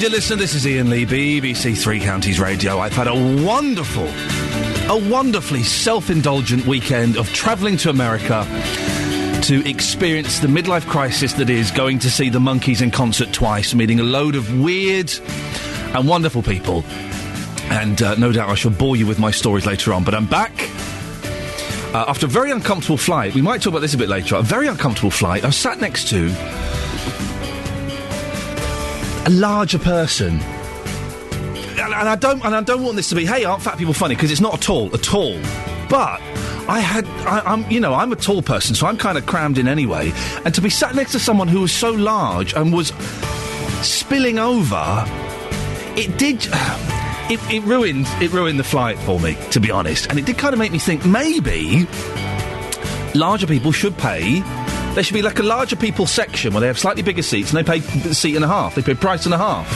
dear listener, this is Iain Lee, BBC Three Counties Radio. I've had a wonderfully self-indulgent weekend of travelling to America to experience the midlife crisis that is going to see the Monkees in concert twice, meeting a load of weird and wonderful people. And no doubt I shall bore you with my stories later on. But I'm back after a very uncomfortable flight. We might talk about this a bit later on. A very uncomfortable flight. I was sat next to a larger person. And I don't want this to be, hey, aren't fat people funny? Because it's not at all. But I'm a tall person, so I'm kind of crammed in anyway. And to be sat next to someone who was so large and was spilling over, it ruined the flight for me, to be honest. And it did kind of make me think maybe larger people should pay. There should be like a larger people section where they have slightly bigger seats and they pay seat and a half. They pay price and a half.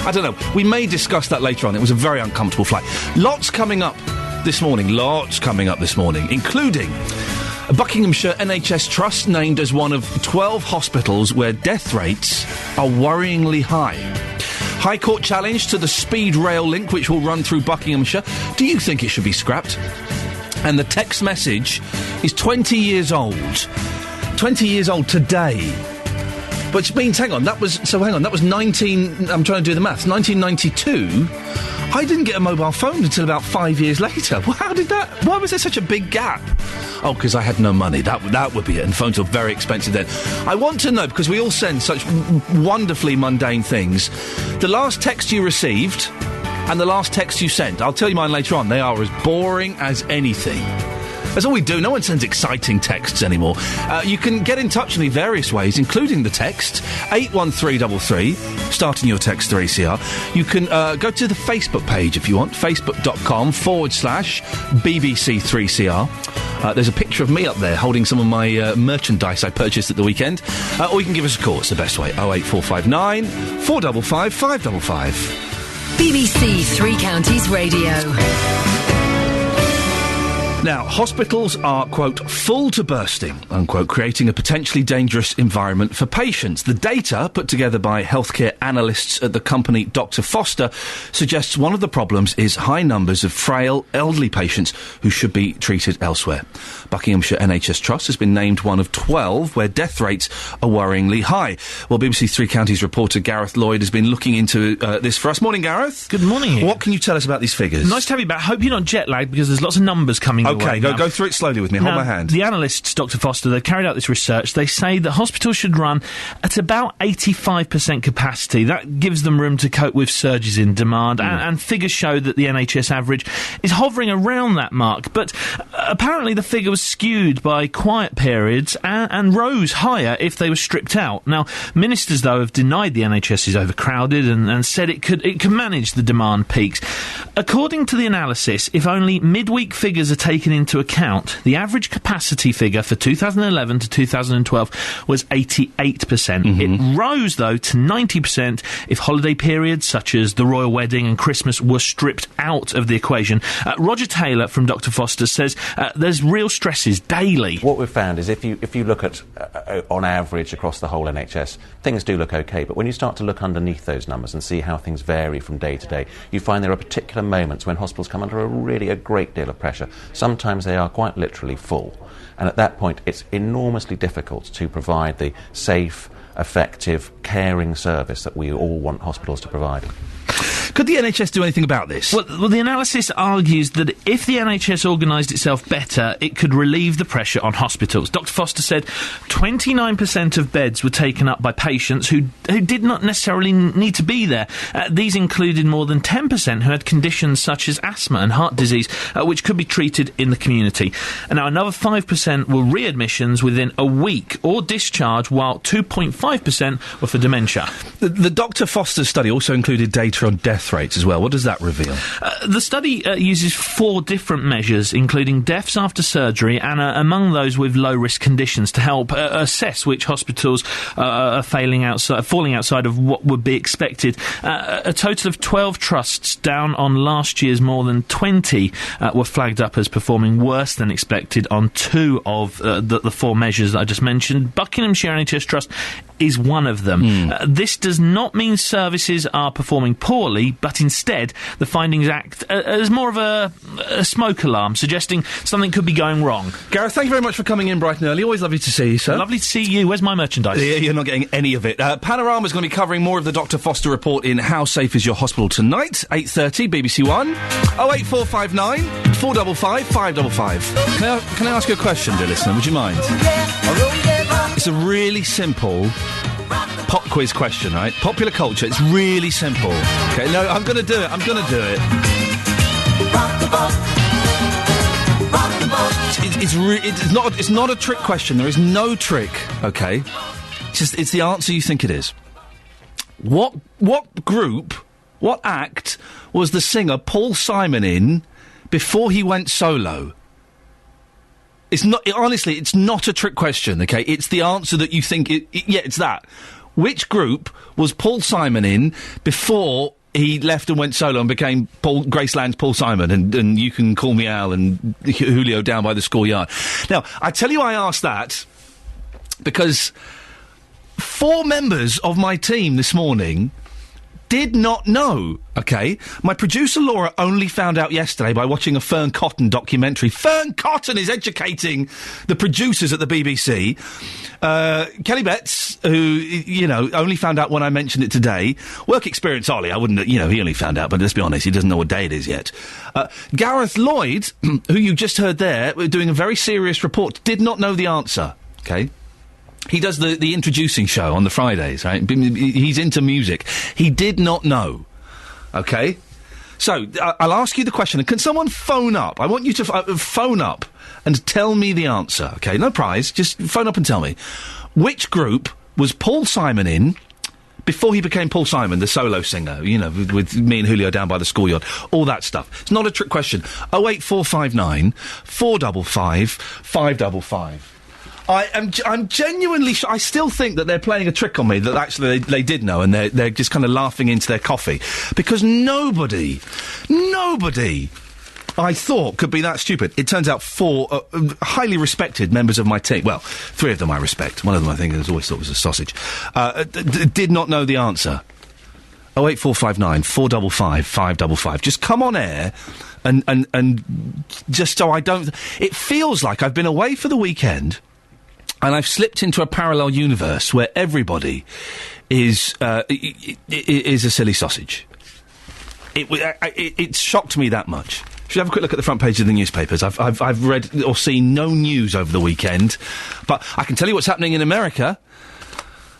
I don't know. We may discuss that later on. It was a very uncomfortable flight. Lots coming up this morning, including a Buckinghamshire NHS trust named as one of 12 hospitals where death rates are worryingly high. High Court challenge to the speed rail link which will run through Buckinghamshire. Do you think it should be scrapped? And the text message is 20 years old. 20 years old today. But it means, that was 19... I'm trying to do the maths. 1992... I didn't get a mobile phone until about 5 years later. Well, how did that... Why was there such a big gap? Oh, because I had no money. That would be it. And phones were very expensive then. I want to know, because we all send such wonderfully mundane things, the last text you received and the last text you sent. I'll tell you mine later on. They are as boring as anything. That's all we do. No one sends exciting texts anymore. You can get in touch in various ways, including the text 81333, starting your text 3CR. You can go to the Facebook page if you want, facebook.com/BBC3CR. There's a picture of me up there holding some of my merchandise I purchased at the weekend. Or you can give us a call. It's the best way. 08459 455 555. BBC Three Counties Radio. Now, hospitals are, quote, full to bursting, unquote, creating a potentially dangerous environment for patients. The data, put together by healthcare analysts at the company Dr. Foster, suggests one of the problems is high numbers of frail, elderly patients who should be treated elsewhere. Buckinghamshire NHS Trust has been named one of 12 where death rates are worryingly high. Well, BBC Three Counties reporter Gareth Lloyd has been looking into this for us. Morning, Gareth. Good morning, Ian. What can you tell us about these figures? Nice to have you back. Hope you're not jet-lagged because there's lots of numbers coming OK, go through it slowly with me. Hold my hand. The analysts, Dr. Foster, they've carried out this research. They say that hospitals should run at about 85% capacity. That gives them room to cope with surges in demand, and figures show that the NHS average is hovering around that mark. But apparently the figure was skewed by quiet periods and rose higher if they were stripped out. Now, ministers, though, have denied the NHS is overcrowded and said it could manage the demand peaks. According to the analysis, if only midweek figures are taken into account, the average capacity figure for 2011 to 2012 was 88%. It rose, though, to 90% if holiday periods such as the royal wedding and Christmas were stripped out of the equation. Roger Taylor from Dr. Foster says there's real stresses daily. What we've found is if you look at, on average, across the whole NHS, things do look OK, but when you start to look underneath those numbers and see how things vary from day to day, you find there are particular moments when hospitals come under a great deal of pressure. Sometimes they are quite literally full. And at that point, it's enormously difficult to provide the safe, effective, caring service that we all want hospitals to provide. Could the NHS do anything about this? Well, the analysis argues that if the NHS organised itself better, it could relieve the pressure on hospitals. Dr. Foster said 29% of beds were taken up by patients who did not necessarily need to be there. These included more than 10% who had conditions such as asthma and heart disease, which could be treated in the community. And now another 5% were readmissions within a week or discharge, while 2.5% were for dementia. The Dr. Foster study also included data on death death rates as well. What does that reveal? The study uses 4 different measures, including deaths after surgery and among those with low-risk conditions, to help assess which hospitals are falling outside of what would be expected. A total of 12 trusts down on last year's more than 20 were flagged up as performing worse than expected on 2 of the 4 measures that I just mentioned. Buckinghamshire NHS Trust is one of them. This does not mean services are performing poorly, but instead the findings act as more of a smoke alarm, suggesting something could be going wrong. Gareth, thank you very much for coming in bright and early. Always lovely to see you, sir. Lovely to see you. Where's my merchandise? Yeah, you're not getting any of it. Panorama's going to be covering more of the Dr. Foster report in How Safe Is Your Hospital Tonight, 8:30, BBC One, 08459 455 555. Can I ask you a question, dear listener? Would you mind? It's a really simple pop quiz question, right? Popular culture. It's really simple. Okay, no, I'm going to do it. It's not a trick question. There is no trick. Okay, it's the answer you think it is. What act was the singer Paul Simon in before he went solo? It's not, honestly, it's not a trick question, okay? It's the answer that you think it's that. Which group was Paul Simon in before he left and went solo and became Graceland's Paul Simon and You Can Call Me Al and Julio Down by the Schoolyard? Now, I tell you I asked that because 4 members of my team this morning did not know, okay? My producer Laura only found out yesterday by watching a Fern Cotton documentary. Fern Cotton is educating the producers at the BBC. Kelly Betts, who, only found out when I mentioned it today. Work experience Ollie, I wouldn't, he only found out, but let's be honest, he doesn't know what day it is yet. Gareth Lloyd, who you just heard there, doing a very serious report, did not know the answer, okay? He does the introducing show on the Fridays, right? He's into music. He did not know. Okay? So, I'll ask you the question. And can someone phone up? I want you to phone up and tell me the answer. Okay? No prize. Just phone up and tell me. Which group was Paul Simon in before he became Paul Simon, the solo singer, with me and Julio Down by the Schoolyard, all that stuff. It's not a trick question. 08459 455 555. I'm genuinely I still think that they're playing a trick on me, that actually they did know, and they're just kind of laughing into their coffee. Because nobody I thought could be that stupid. It turns out 4 highly respected members of my team, well, 3 of them I respect, one of them I think I always thought was a sausage, did not know the answer. 08459 455 555. Just come on air and just so I don't... It feels like I've been away for the weekend and I've slipped into a parallel universe where everybody is a silly sausage. It shocked me that much. Should have a quick look at the front page of the newspapers. I've read or seen no news over the weekend, but I can tell you what's happening in America.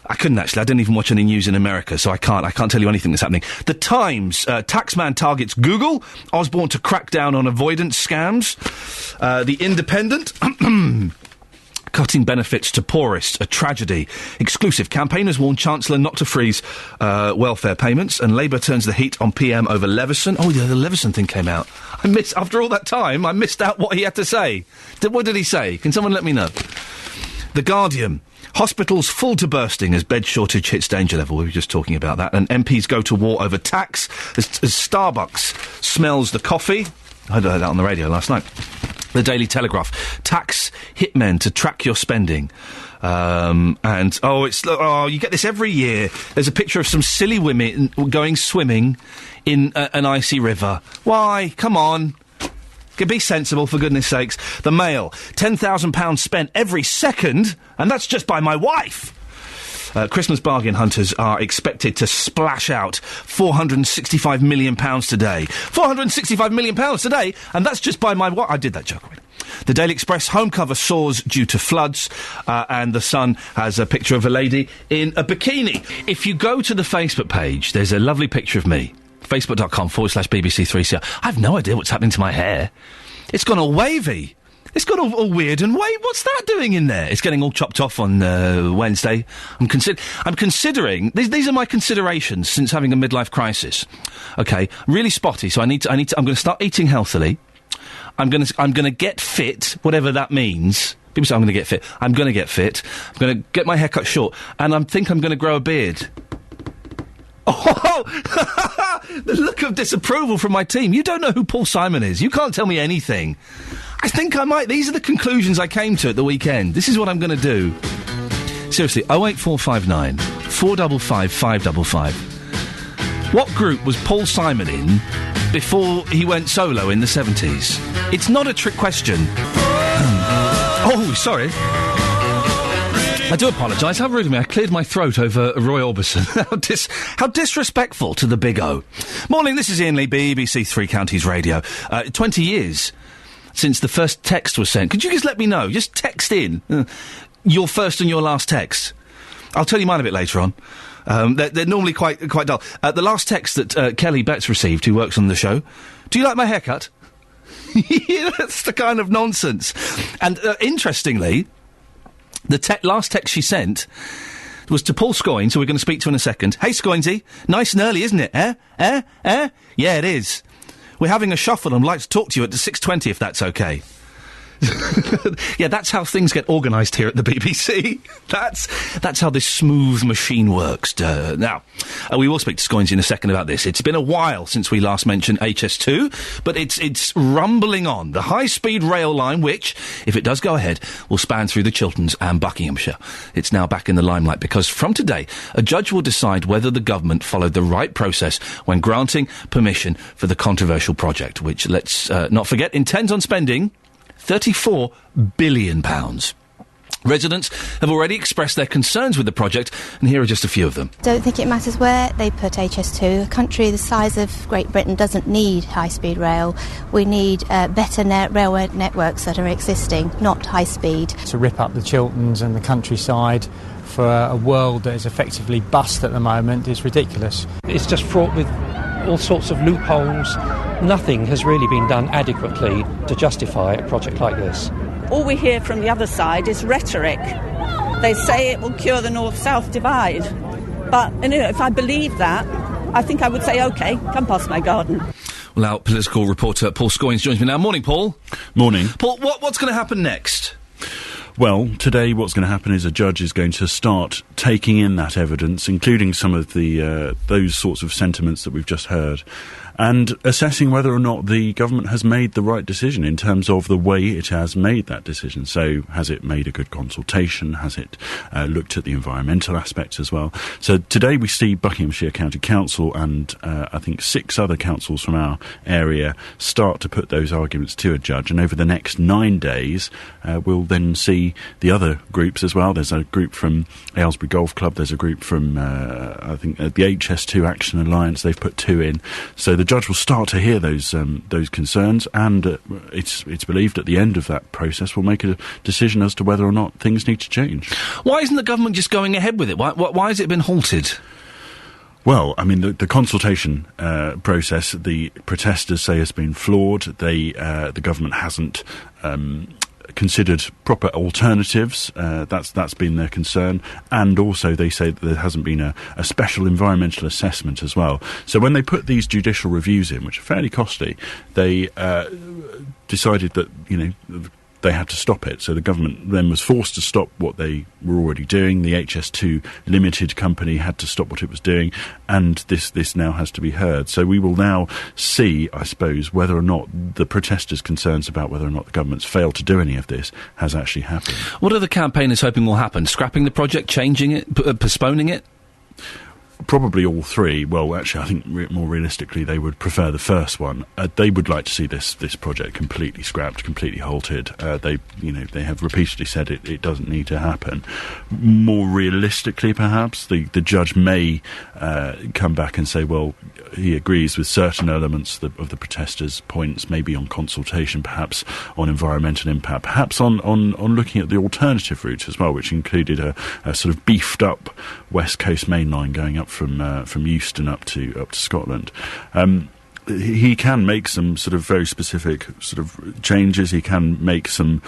I couldn't actually. I didn't even watch any news in America, so I can't tell you anything that's happening. The Times, taxman targets Google. Osborne to crack down on avoidance scams. The Independent. Cutting benefits to poorest, a tragedy. Exclusive. Campaigners warn Chancellor not to freeze welfare payments, and Labour turns the heat on PM over Leveson. Oh, the Leveson thing came out. After all that time, I missed out what he had to say. What did he say? Can someone let me know? The Guardian. Hospitals full to bursting as bed shortage hits danger level. We were just talking about that. And MPs go to war over tax as Starbucks smells the coffee. I heard that on the radio last night. The Daily Telegraph. Tax hitmen to track your spending. You get this every year. There's a picture of some silly women going swimming in an icy river. Why? Come on. Be sensible, for goodness sakes. The Mail. £10,000 spent every second, and that's just by my wife. Christmas bargain hunters are expected to splash out £465 million today. £465 million today, and that's just by my wife. I did that joke already. The Daily Express home cover soars due to floods, and The Sun has a picture of a lady in a bikini. If you go to the Facebook page, there's a lovely picture of me. Facebook.com/BBC3CR. I have no idea what's happening to my hair. It's gone all wavy. It's got all weird and wait, what's that doing in there? It's getting all chopped off on Wednesday. I'm considering. These are my considerations since having a midlife crisis. Okay, really spotty. So I need to. I'm going to start eating healthily. I'm going to get fit, whatever that means. People say I'm going to get fit. I'm going to get fit. I'm going to get my hair cut short, and I'm going to grow a beard. Oh, the look of disapproval from my team. You don't know who Paul Simon is. You can't tell me anything. I think I might. These are the conclusions I came to at the weekend. This is what I'm going to do. Seriously, 08459 455 555. What group was Paul Simon in before he went solo in the 70s? It's not a trick question. Oh, sorry. I do apologise. How rude of me. I cleared my throat over Roy Orbison. How disrespectful to the Big O. Morning, this is Iain Lee, BBC Three Counties Radio. 20 years since the first text was sent. Could you just let me know? Just text in your first and your last text. I'll tell you mine a bit later on. They're normally quite dull. The last text that Kelly Betts received, who works on the show. Do you like my haircut? Yeah, that's the kind of nonsense. And interestingly, the last text she sent was to Paul Scoynes, who we're going to speak to in a second. Hey, Scoynesy, nice and early, isn't it? Eh? Yeah, it is. We're having a shuffle and I'd like to talk to you at 6:20 if that's okay. Yeah, that's how things get organised here at the BBC. That's how this smooth machine works. Now, we will speak to Scoynes in a second about this. It's been a while since we last mentioned HS2, but it's rumbling on. The high-speed rail line, which, if it does go ahead, will span through the Chilterns and Buckinghamshire. It's now back in the limelight because from today, a judge will decide whether the government followed the right process when granting permission for the controversial project, which, let's not forget, intends on spending £34 billion. Residents have already expressed their concerns with the project, and here are just a few of them. Don't think it matters where they put HS2. A country the size of Great Britain doesn't need high-speed rail. We need better railway networks that are existing, not high-speed. To rip up the Chilterns and the countryside for a world that is effectively bust at the moment is ridiculous. It's just fraught with all sorts of loopholes. Nothing has really been done adequately to justify a project like this. All we hear from the other side is rhetoric. They say it will cure the north-south divide. But, if I believe that, I think I would say, OK, come past my garden. Well, our political reporter Paul Scoynes joins me now. Morning, Paul. Morning. Paul, what's going to happen next? Well, today what's going to happen is a judge is going to start taking in that evidence, including some of the those sorts of sentiments that we've just heard, and assessing whether or not the government has made the right decision in terms of the way it has made that decision. So, has it made a good consultation? Has it looked at the environmental aspects as well? So today we see Buckinghamshire County Council and I think 6 other councils from our area start to put those arguments to a judge, and over the next 9 days we'll then see the other groups as well. There's a group from Aylesbury Golf Club, there's a group from I think the HS2 Action Alliance. They've put 2 in. So the judge will start to hear those concerns, and it's believed at the end of that process will make a decision as to whether or not things need to change. Why isn't the government just going ahead with it? Why has it been halted? Well, I mean, the consultation process, the protesters say has been flawed. The government hasn't considered proper alternatives. That's been their concern, and also they say that there hasn't been a special environmental assessment as well. So when they put these judicial reviews in, which are fairly costly, they decided that they had to stop it. So the government then was forced to stop what they were already doing. The HS2 Limited company had to stop what it was doing, and this now has to be heard. So we will now see, I suppose, whether or not the protesters' concerns about whether or not the government's failed to do any of this has actually happened. What are the campaigners hoping will happen? Scrapping the project, changing it, postponing it? Probably all 3. Well, actually, I think more realistically, they would prefer the first one. They would like to see this project completely scrapped, completely halted. They have repeatedly said it doesn't need to happen. More realistically, perhaps the judge may come back and say, well, he agrees with certain elements of the protesters' points, maybe on consultation, perhaps on environmental impact, perhaps on looking at the alternative route as well, which included a sort of beefed up West Coast main line going up from Euston up to Scotland. he can make some sort of very specific sort of changes. He can make some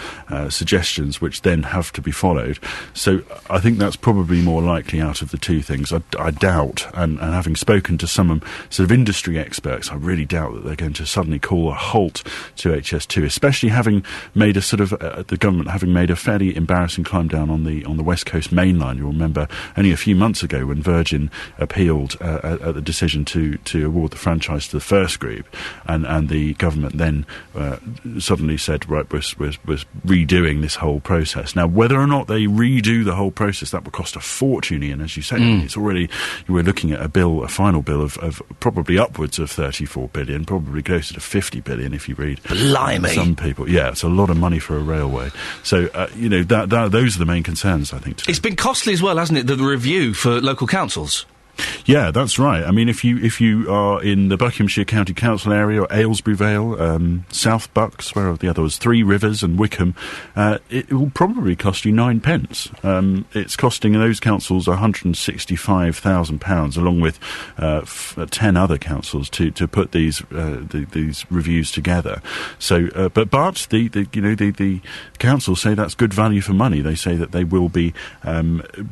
suggestions which then have to be followed. So I think that's probably more likely out of the two things. I doubt, and having spoken to some sort of industry experts, I really doubt that they're going to suddenly call a halt to HS2, especially having made a sort of the government having made a fairly embarrassing climb down on the West Coast main line. You'll remember only a few months ago when Virgin appealed at the decision to award the franchise to the first group, and the government then suddenly said, right, we're redoing this whole process. Now, whether or not they redo the whole process, that will cost a fortune, Ian, as you say. It's already, we're looking at a final bill of probably upwards of 34 billion, probably closer to 50 billion if you read some people. Yeah, it's a lot of money for a railway. So, those are the main concerns, I think. It's been costly as well, hasn't it, the review for local councils? Yeah, that's right. I mean, if you are in the Buckinghamshire County Council area, or Aylesbury Vale, South Bucks, where the other was, Three Rivers and Wickham, it will probably cost you 9 pence. It's costing those councils £165,000, along with 10 other councils to put these reviews together. So, but the councils say that's good value for money. They say that they will be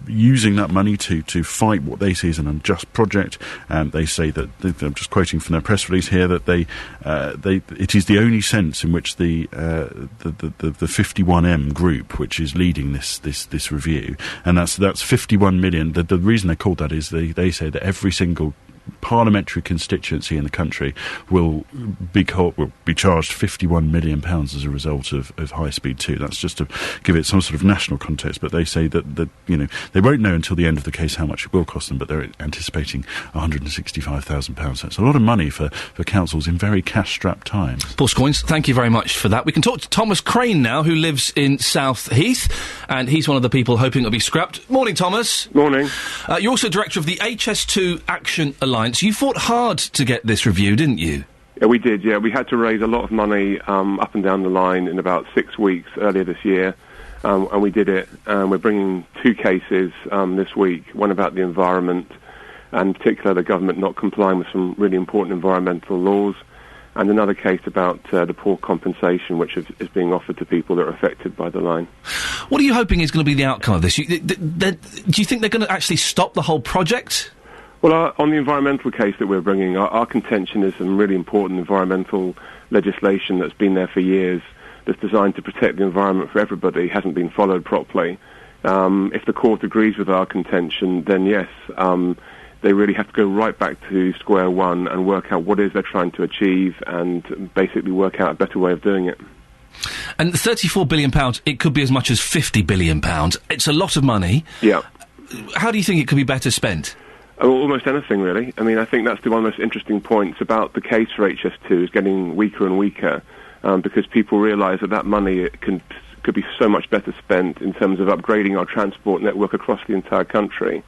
using that money to fight what they see as an unjust project. They say that, I'm just quoting from their press release here, that it is the only sense in which the 51M group, which is leading this review, and that's 51 million. The reason they're called that is they say that every single parliamentary constituency in the country will be charged £51 million as a result of High Speed 2. That's just to give it some sort of national context, but they say that they won't know until the end of the case how much it will cost them, but they're anticipating £165,000. So it's a lot of money for councils in very cash-strapped times. Paul Scoins, thank you very much for that. We can talk to Thomas Crane now, who lives in South Heath, and he's one of the people hoping it'll be scrapped. Morning, Thomas. Morning. You're also director of the HS2 Action Alliance. You fought hard to get this review, didn't you? Yeah, we did, yeah. We had to raise a lot of money up and down the line in about 6 weeks earlier this year, and we did it. We're bringing 2 cases this week, one about the environment, and in particular the government not complying with some really important environmental laws, and another case about the poor compensation which is being offered to people that are affected by the line. What are you hoping is going to be the outcome of this? Do you think they're going to actually stop the whole project? Well, on the environmental case that we're bringing, our contention is some really important environmental legislation that's been there for years, that's designed to protect the environment for everybody, hasn't been followed properly. If the court agrees with our contention, then yes, they really have to go right back to square one and work out what it is they're trying to achieve and basically work out a better way of doing it. And £34 billion, it could be as much as £50 billion. It's a lot of money. Yeah. How do you think it could be better spent? Almost anything, really. I mean, I think that's one of the most interesting points about the case for HS2 is getting weaker and weaker because people realise that money could be so much better spent in terms of upgrading our transport network across the entire country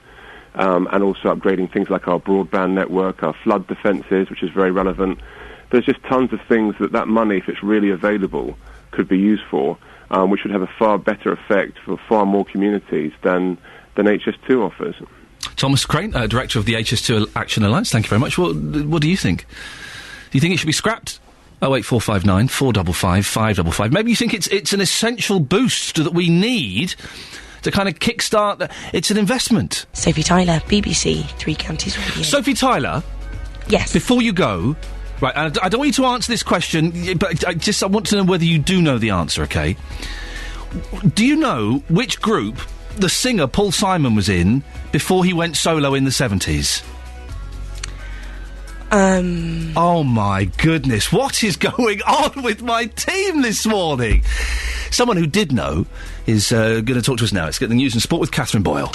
and also upgrading things like our broadband network, our flood defences, which is very relevant. There's just tons of things that money, if it's really available, could be used for, which would have a far better effect for far more communities than HS2 offers. Thomas Crane, director of the HS2 Action Alliance, thank you very much. What do you think? Do you think it should be scrapped? 08459 455 555. Maybe you think it's an essential boost that we need to kind of kickstart. It's an investment. Sophie Tyler, BBC Three Counties Radio. Sophie Tyler? Yes. Before you go, right, and I don't want you to answer this question, but I want to know whether you do know the answer, OK? Do you know which group the singer Paul Simon was in before he went solo in the 70s? Oh my goodness, what is going on with my team this morning? Someone who did know is going to talk to us now. Let's get the news and sport with Catherine Boyle.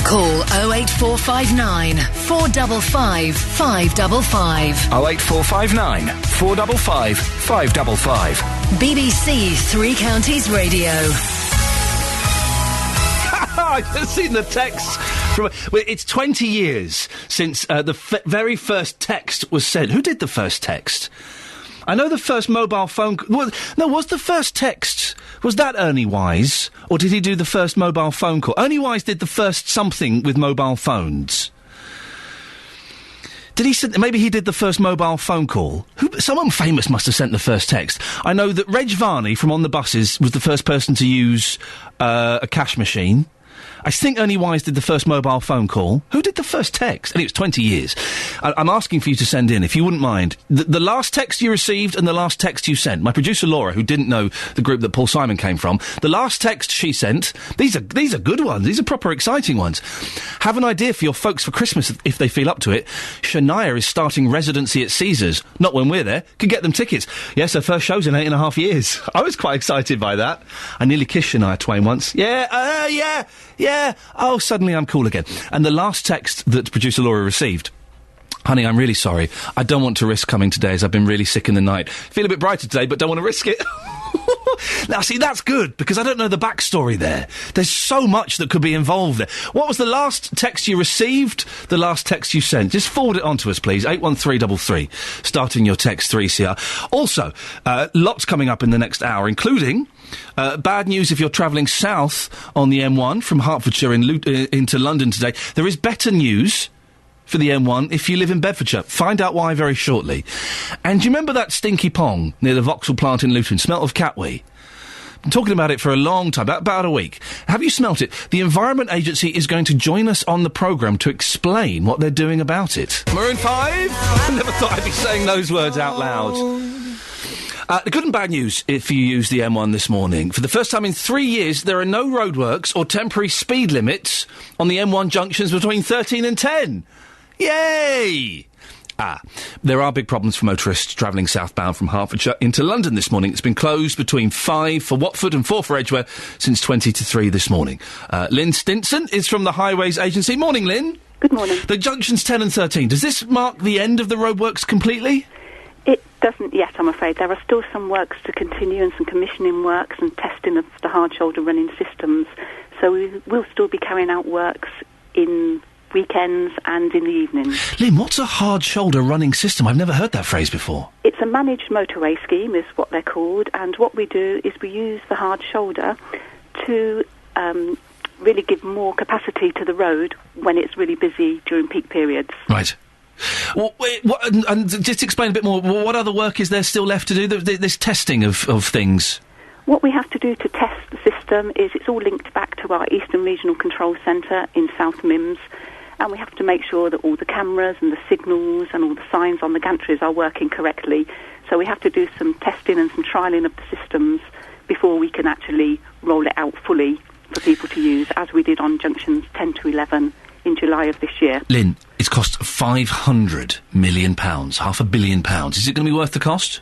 Call 08459 455 555. 08459 455 555. BBC Three Counties Radio. I've just seen the text from... Well, it's 20 years since the very first text was sent. Who did the first text? I know the first mobile phone... was the first text... Was that Ernie Wise? Or did he do the first mobile phone call? Ernie Wise did the first something with mobile phones. Did he send... Maybe he did the first mobile phone call. Someone famous must have sent the first text. I know that Reg Varney from On the Buses was the first person to use a cash machine. I think Ernie Wise did the first mobile phone call. Who did the first text? And it was 20 years. I'm asking for you to send in, if you wouldn't mind, the last text you received and the last text you sent. My producer Laura, who didn't know the group that Paul Simon came from, the last text she sent, these are good ones. These are proper exciting ones. Have an idea for your folks for Christmas if they feel up to it. Shania is starting residency at Caesars. Not when we're there. Could get them tickets. Yes, her first show's in 8.5 years. I was quite excited by that. I nearly kissed Shania Twain once. Yeah. Oh, suddenly I'm cool again. And the last text that producer Laura received. Honey, I'm really sorry. I don't want to risk coming today as I've been really sick in the night. Feel a bit brighter today, but don't want to risk it. Now, see, that's good, because I don't know the backstory there. There's so much that could be involved there. What was the last text you received, the last text you sent? Just forward it on to us, please. 81333, starting your text 3CR. Also, lots coming up in the next hour, including... bad news if you're travelling south on the M1 from Hertfordshire into London today. There is better news for the M1 if you live in Bedfordshire. Find out why very shortly. And do you remember that stinky pong near the Vauxhall plant in Luton? Smelt of catwee. Been talking about it for a long time, about a week. Have you smelt it? The Environment Agency is going to join us on the programme to explain what they're doing about it. Maroon 5? I never thought I'd be saying those words out loud. The good and bad news if you use the M1 this morning. For the first time in 3 years, there are no roadworks or temporary speed limits on the M1 junctions between 13 and 10. Yay! There are big problems for motorists travelling southbound from Hertfordshire into London this morning. It's been closed between 5 for Watford and 4 for Edgware since 20 to 3 this morning. Lynn Stinson is from the Highways Agency. Morning, Lynn. Good morning. The junctions 10 and 13. Does this mark the end of the roadworks completely? It doesn't yet, I'm afraid. There are still some works to continue and some commissioning works and testing of the hard shoulder running systems. So we will still be carrying out works in weekends and in the evenings. Lynn, what's a hard shoulder running system? I've never heard that phrase before. It's a managed motorway scheme is what they're called, and what we do is we use the hard shoulder to really give more capacity to the road when it's really busy during peak periods. Right. Well, and just explain a bit more, what other work is there still left to do, this testing of things? What we have to do to test the system is it's all linked back to our Eastern Regional Control Centre in South Mims, and we have to make sure that all the cameras and the signals and all the signs on the gantries are working correctly. So we have to do some testing and some trialling of the systems before we can actually roll it out fully for people to use, as we did on junctions 10 to 11 in July of this year. Lynn, it's cost £500 million, £500 million. Is it going to be worth the cost?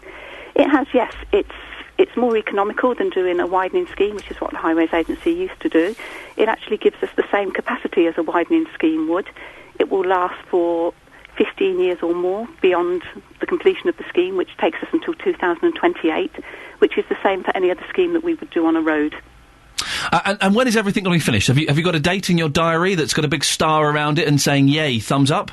It has, yes. It's more economical than doing a widening scheme, which is what the Highways Agency used to do. It actually gives us the same capacity as a widening scheme would. It will last for 15 years or more beyond the completion of the scheme, which takes us until 2028, which is the same for any other scheme that we would do on a road. And when is everything going to be finished? Have you got a date in your diary that's got a big star around it and saying, yay, thumbs up?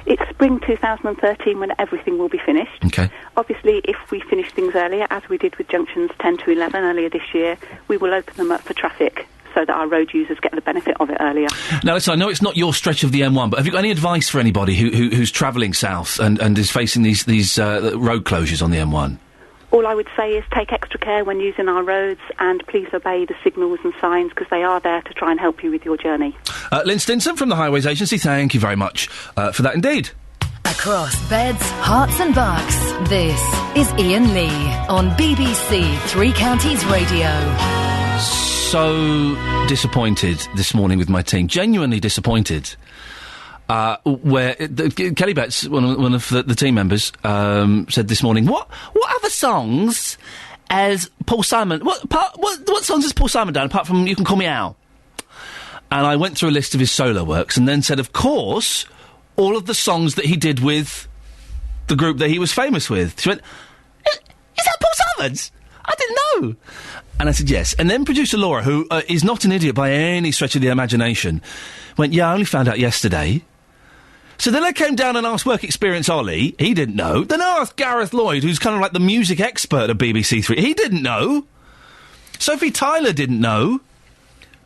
It's spring 2013 when everything will be finished. Okay. Obviously, if we finish things earlier, as we did with junctions 10 to 11 earlier this year, we will open them up for traffic so that our road users get the benefit of it earlier. Now, listen, I know it's not your stretch of the M1, but have you got any advice for anybody who's travelling south and is facing these road closures on the M1? All I would say is take extra care when using our roads and please obey the signals and signs because they are there to try and help you with your journey. Lynn Stinson from the Highways Agency, thank you very much for that indeed. Across beds, hearts and bucks, this is Iain Lee on BBC Three Counties Radio. So disappointed this morning with my team, genuinely disappointed. Where Kelly Betts, one of the team members, said this morning, what other songs has Paul Simon? What songs has Paul Simon done apart from "You Can Call Me Al"? And I went through a list of his solo works, and then said, of course, all of the songs that he did with the group that he was famous with. She went, "Is that Paul Simon's? I didn't know." And I said, yes. And then producer Laura, who is not an idiot by any stretch of the imagination, went, yeah, I only found out yesterday. So then I came down and asked Work Experience Ollie. He didn't know. Then I asked Gareth Lloyd, who's kind of like the music expert at BBC Three. He didn't know. Sophie Tyler didn't know.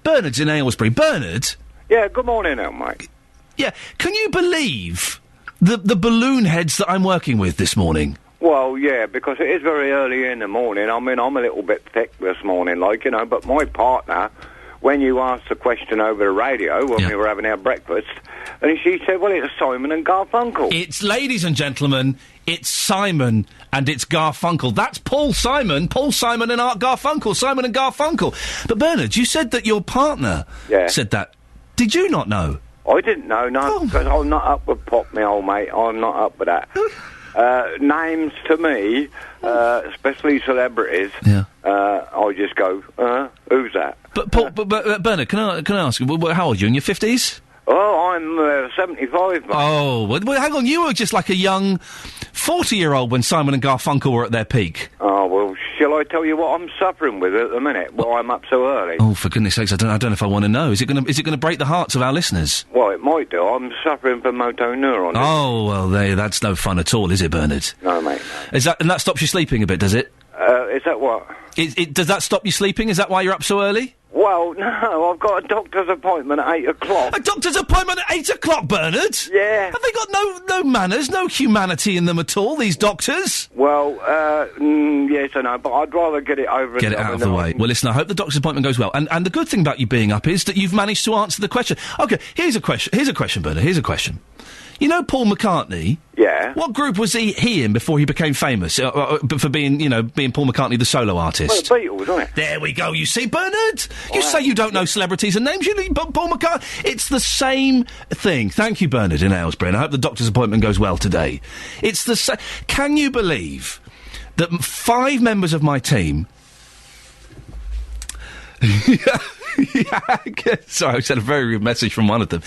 Bernard's in Aylesbury. Bernard? Yeah, good morning, Mike. Yeah, can you believe the balloon heads that I'm working with this morning? Well, yeah, because it is very early in the morning. I mean, I'm a little bit thick this morning, like, you know, but my partner, when you asked the question over the radio when we were having our breakfast, and she said, well, it's Simon and Garfunkel. It's, ladies and gentlemen, it's Simon and it's Garfunkel. That's Paul Simon and Art Garfunkel, Simon and Garfunkel. But Bernard, you said that your partner said that. Did you not know? I didn't know, no, because I'm not up with pop, my old mate. I'm not up with that. Names to me, especially celebrities, I just go, who's that? But Paul, but Bernard, can I ask you, how old are you? In your 50s? Oh, I'm 75, mate. Oh, well, hang on, you were just like a young 40-year-old when Simon and Garfunkel were at their peak. Oh, well, shall I tell you what I'm suffering with at the minute? Well, I'm up so early. Oh, for goodness sakes, I don't know if I want to know. Is it going to break the hearts of our listeners? Well, it might do. I'm suffering from motor neuron. Oh, well, that's no fun at all, is it, Bernard? No, mate. No. And that stops you sleeping a bit, does it? Is that what? Does that stop you sleeping? Is that why you're up so early? Well, no, I've got a doctor's appointment at 8 o'clock. A doctor's appointment at 8 o'clock, Bernard? Yeah. Have they got no manners, no humanity in them at all, these doctors? Well, yes I know, but I'd rather get it over and Get it out of the way. Well, listen, I hope the doctor's appointment goes well. And the good thing about you being up is that you've managed to answer the question. OK, here's a question, Bernard, here's a question. You know Paul McCartney? Yeah. What group was he in before he became famous? For being Paul McCartney, the solo artist? Well, the Beatles, wasn't it? There we go, you see, Bernard? You say you don't know celebrities and names, but Paul McCartney... It's the same thing. Thank you, Bernard, in Aylesbury, and I hope the doctor's appointment goes well today. It's the same... Can you believe that 5 members of my team... Sorry, I sent a very rude message from one of them.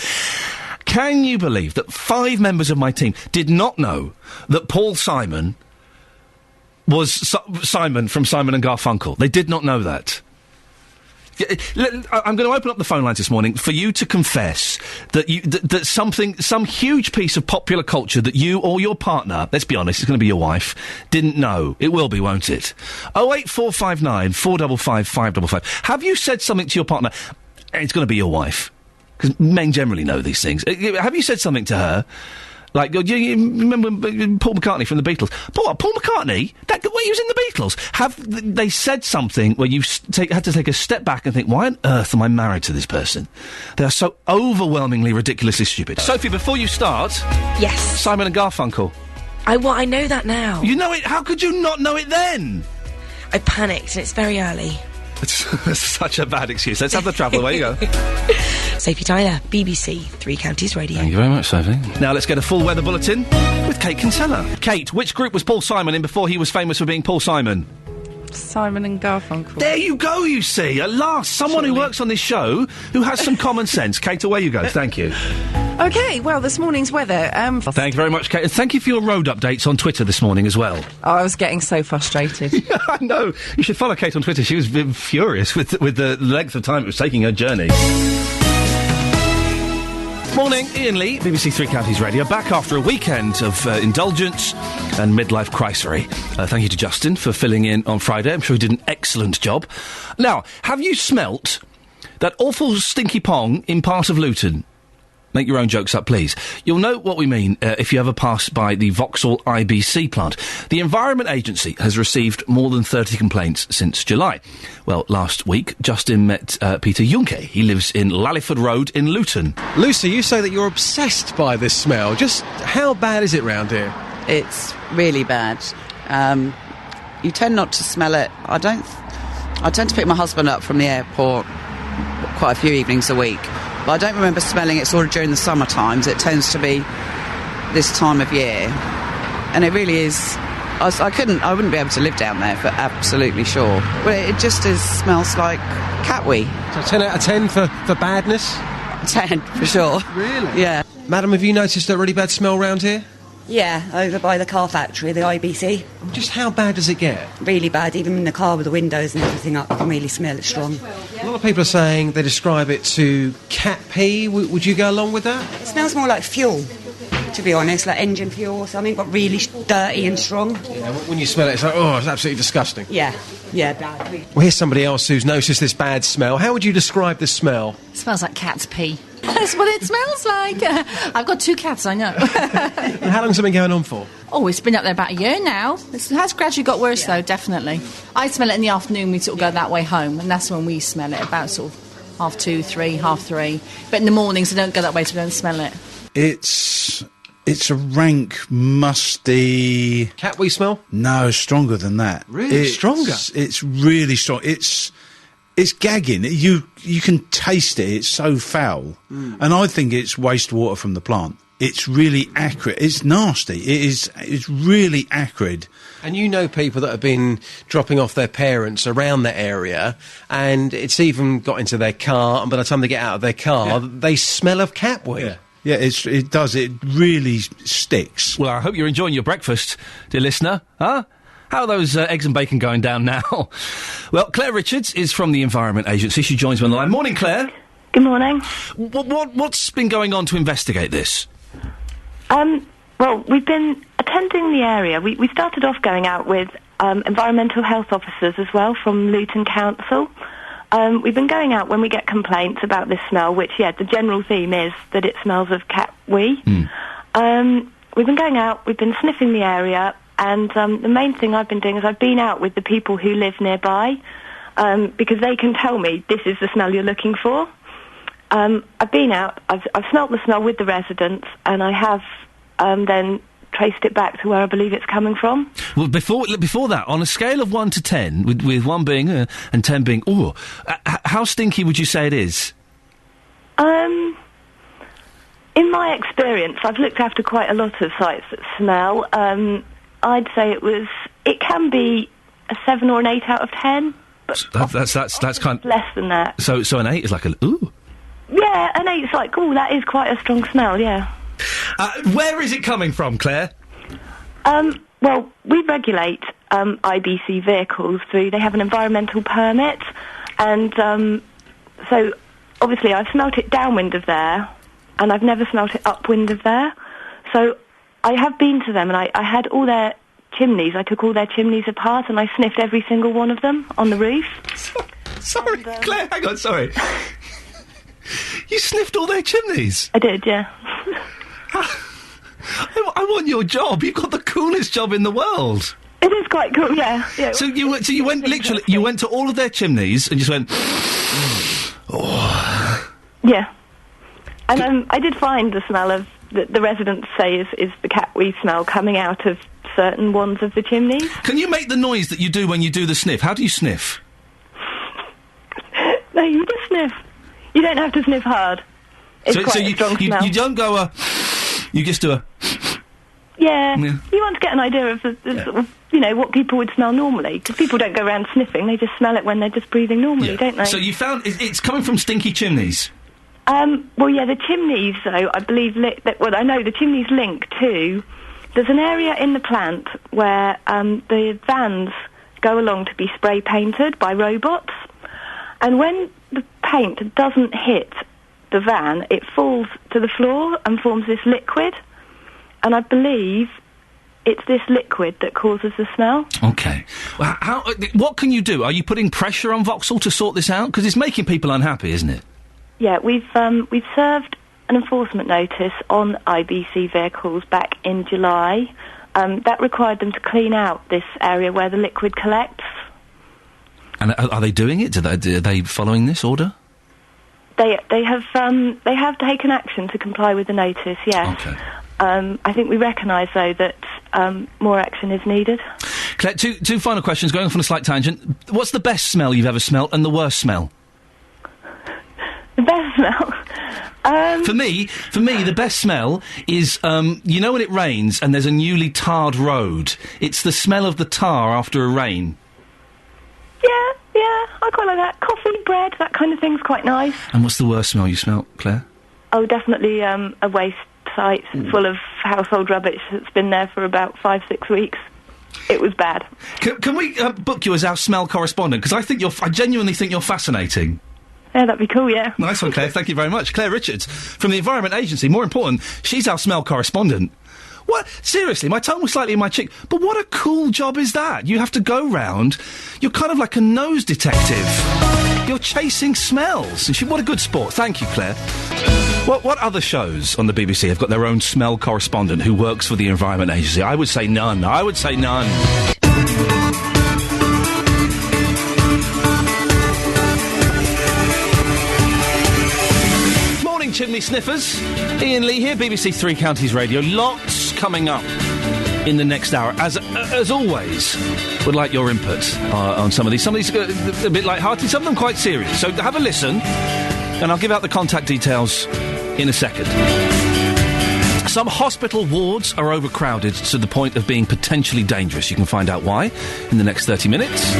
Can you believe that 5 members of my team did not know that Paul Simon was Simon from Simon and Garfunkel? They did not know that. I'm going to open up the phone lines this morning for you to confess that that some huge piece of popular culture that you or your partner, let's be honest, it's going to be your wife, didn't know. It will be, won't it? 08459 455 555. Have you said something to your partner? It's going to be your wife. Because men generally know these things. Have you said something to her? Like, you remember Paul McCartney from the Beatles? Paul McCartney? He was in the Beatles. Have they said something where you had to take a step back and think, why on earth am I married to this person? They are so overwhelmingly ridiculously stupid. Sophie, before you start... Yes. Simon and Garfunkel. I know that now. You know it? How could you not know it then? I panicked and it's very early. That's such a bad excuse. Let's have the travel. Away you go. Sophie Tyler, BBC, 3 Counties Radio. Thank you very much, Sophie. Now let's get a full weather bulletin with Kate Kinsella. Kate, which group was Paul Simon in before he was famous for being Paul Simon? Simon and Garfunkel. There you go, you see. At last, someone who works on this show who has some common sense. Kate, away you go. Thank you. OK, well, this morning's weather... Thank you very much, Kate. Thank you for your road updates on Twitter this morning as well. Oh, I was getting so frustrated. Yeah, I know. You should follow Kate on Twitter. She was furious with the length of time it was taking her journey. Morning, Iain Lee, BBC 3 Counties Radio, back after a weekend of indulgence and midlife crisery. Thank you to Justin for filling in on Friday. I'm sure he did an excellent job. Now, have you smelt that awful stinky pong in part of Luton? Make your own jokes up, please. You'll know what we mean if you ever pass by the Vauxhall IBC plant. The Environment Agency has received more than 30 complaints since July. Well, last week, Justin met Peter Junke. He lives in Lalliford Road in Luton. Lucy, you say that you're obsessed by this smell. Just how bad is it round here? It's really bad. You tend not to smell it. I tend to pick my husband up from the airport quite a few evenings a week. But I don't remember smelling it sort of during the summer times. It tends to be this time of year. And it really is... I wouldn't be able to live down there for absolutely sure. But it just smells like cat wee. So 10 out of 10 for badness? 10, for sure. Really? Yeah. Madam, have you noticed a really bad smell round here? Yeah, over by the car factory, the IBC. Just how bad does it get? Really bad, even in the car with the windows and everything up, you can really smell it strong. A lot of people are saying they describe it to cat pee. Would you go along with that? It smells more like fuel, to be honest, like engine fuel or something, but really dirty and strong. Yeah, when you smell it, it's like, oh, it's absolutely disgusting. Yeah, bad. Well, here's somebody else who's noticed this bad smell. How would you describe this smell? It smells like cat's pee. That's what it smells like. I've got 2 cats, I know. And how long's it been going on for? Oh, it's been up there about a year now. It has gradually got worse, though, definitely. I smell it in the afternoon. We sort of go that way home, and that's when we smell it, about sort of 2:30, 3:30, 3:30. But in the mornings, I don't go that way to go and smell it. It's a rank, musty... Cat wee smell? No, stronger than that. Really? Stronger? It's really strong. It's gagging. You can taste it. It's so foul. And I think it's wastewater from the plant. It's really acrid. It's nasty. It's really acrid. And you know people that have been dropping off their parents around that area, and it's even got into their car, and by the time they get out of their car, they smell of cat wee. Yeah. Yeah, it does. It really sticks. Well, I hope you're enjoying your breakfast, dear listener. Huh? How are those eggs and bacon going down now? Well, Claire Richards is from the Environment Agency. She joins me on the line. Morning, Claire. Good morning. What's been going on to investigate this? Well, we've been attending the area. We started off going out with environmental health officers as well from Luton Council. We've been going out when we get complaints about this smell, which, the general theme is that it smells of cat wee. We've been going out, we've been sniffing the area, and the main thing I've been doing is I've been out with the people who live nearby, because they can tell me this is the smell you're looking for. I've been out, I've smelt the smell with the residents, and I have then traced it back to where I believe it's coming from. Well, before that, on a scale of 1 to 10, with 1 being and 10 being how stinky would you say it is? In my experience, I've looked after quite a lot of sites that smell. I'd say it can be a 7 or an 8 out of 10. But that's kind of less than that. So an 8 is like an ooh. Yeah, an 8's like, that is quite a strong smell. Yeah. Where is it coming from, Claire? Well, we regulate IBC vehicles they have an environmental permit, and so obviously I've smelt it downwind of there, and I've never smelt it upwind of there. So I have been to them, and I had all their chimneys. I took all their chimneys apart, and I sniffed every single one of them on the roof. Sorry, Claire, hang on, sorry. You sniffed all their chimneys? I did, yeah. I want your job. You've got the coolest job in the world. It is quite cool, yeah. So you went literally. You went to all of their chimneys and just went. Yeah, and I did find the smell of the residents say is the cat wee smell coming out of certain ones of the chimneys. Can you make the noise that you do when you do the sniff? How do you sniff? No, you just sniff. You don't have to sniff hard. It's quite a strong smell. You don't go you just do a... Yeah. You want to get an idea of sort of, what people would smell normally, because people don't go around sniffing, they just smell it when they're just breathing normally, don't they? So you found it's coming from stinky chimneys? Well, yeah, the chimneys, though, I believe, I know the chimneys link to, there's an area in the plant where the vans go along to be spray painted by robots, and when the paint doesn't hit the van, it falls to the floor and forms this liquid, and I believe it's this liquid that causes the smell. Okay. Well, what can you do? Are you putting pressure on Vauxhall to sort this out? Because it's making people unhappy, isn't it? Yeah, we've served an enforcement notice on IBC vehicles back in July. That required them to clean out this area where the liquid collects. And are they doing it? Are they following this order? They have taken action to comply with the notice, yes. Okay. I think we recognise, though, that more action is needed. Claire, two final questions, going off on a slight tangent. What's the best smell you've ever smelt and the worst smell? The best smell? For me, the best smell is, when it rains and there's a newly tarred road. It's the smell of the tar after a rain. Yeah, I quite like that. Coffee, bread, that kind of thing's quite nice. And what's the worst smell you smelt, Claire? Oh, definitely a waste site full of household rubbish that's been there for about 5-6 weeks. It was bad. Can we book you as our smell correspondent? Because I genuinely think you're fascinating. Yeah, that'd be cool, yeah. Nice one, Claire. Thank you very much. Claire Richards from the Environment Agency. More important, she's our smell correspondent. What? Seriously, my tongue was slightly in my cheek. But what a cool job is that? You have to go round. You're kind of like a nose detective. You're chasing smells. And what a good sport. Thank you, Claire. What other shows on the BBC have got their own smell correspondent who works for the Environment Agency? I would say none. Morning, chimney sniffers. Iain Lee here, BBC Three Counties Radio. Lots coming up in the next hour. As always, would like your input on some of these. Some of these are a bit light-hearted, some of them quite serious. So have a listen, and I'll give out the contact details in a second. Some hospital wards are overcrowded to the point of being potentially dangerous. You can find out why in the next 30 minutes.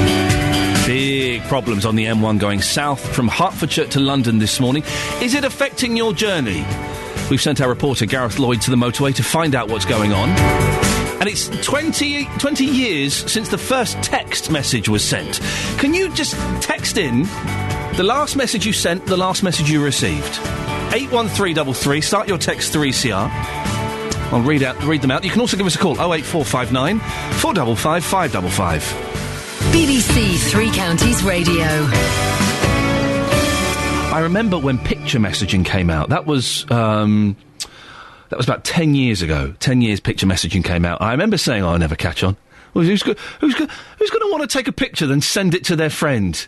Big problems on the M1 going south from Hertfordshire to London this morning. Is it affecting your journey? We've sent our reporter Gareth Lloyd to the motorway to find out what's going on. And it's 20 years since the first text message was sent. Can you just text in the last message you sent, the last message you received? 81333, start your text 3CR. I'll read them out. You can also give us a call, 08459 455 555. BBC Three Counties Radio. I remember when picture messaging came out. That was about 10 years ago. 10 years picture messaging came out. I remember saying, I'll never catch on. Well, who's going to want to take a picture then send it to their friend?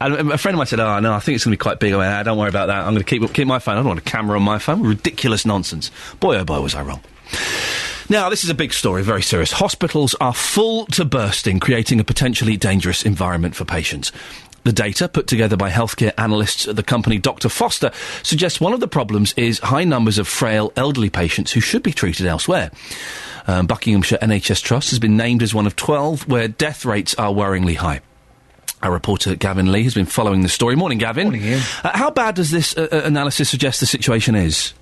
And a friend of mine said, oh, no, I think it's going to be quite big. I went, don't worry about that. I'm going to keep my phone. I don't want a camera on my phone. Ridiculous nonsense. Boy, oh boy, was I wrong. Now, this is a big story, very serious. Hospitals are full to bursting, creating a potentially dangerous environment for patients. The data, put together by healthcare analysts at the company Dr. Foster, suggests one of the problems is high numbers of frail elderly patients who should be treated elsewhere. Buckinghamshire NHS Trust has been named as one of 12 where death rates are worryingly high. Our reporter Gavin Lee has been following the story. Morning, Gavin. Morning, Ian. How bad does this analysis suggest the situation is?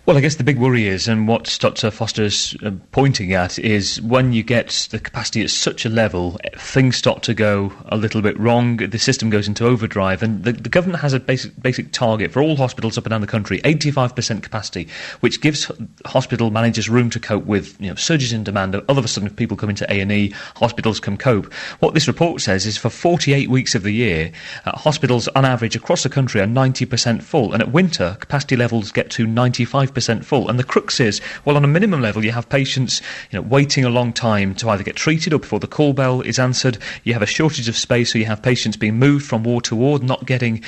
Well, I guess the big worry is, and what Dr. Foster's pointing at, is when you get the capacity at such a level, things start to go a little bit wrong, the system goes into overdrive, and the government has a basic target for all hospitals up and down the country, 85% capacity, which gives hospital managers room to cope with surges in demand. All of a sudden, if people come into A&E, hospitals can cope. What this report says is for 48 weeks of the year, hospitals on average across the country are 90% full, and at winter, capacity levels get to 95% full. And the crux is, well, on a minimum level, you have patients waiting a long time to either get treated or before the call bell is answered. You have a shortage of space, so you have patients being moved from ward to ward, not getting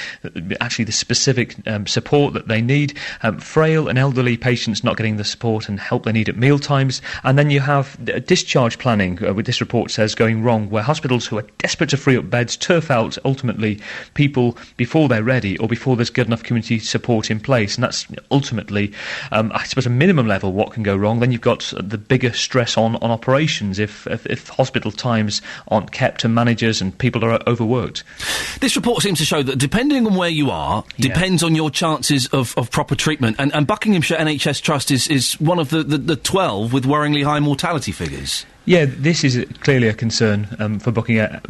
actually the specific support that they need. Frail and elderly patients not getting the support and help they need at meal times. And then you have discharge planning, which this report says going wrong, where hospitals who are desperate to free up beds turf out ultimately people before they're ready or before there's good enough community support in place. And that's ultimately I suppose a minimum level what can go wrong. Then you've got the bigger stress on operations if hospital times aren't kept and managers and people are overworked. This report seems to show that depending on where you are, depends on your chances of proper treatment. And Buckinghamshire NHS Trust is one of the 12 with worryingly high mortality figures. Yeah, this is clearly a concern for Buckinghamshire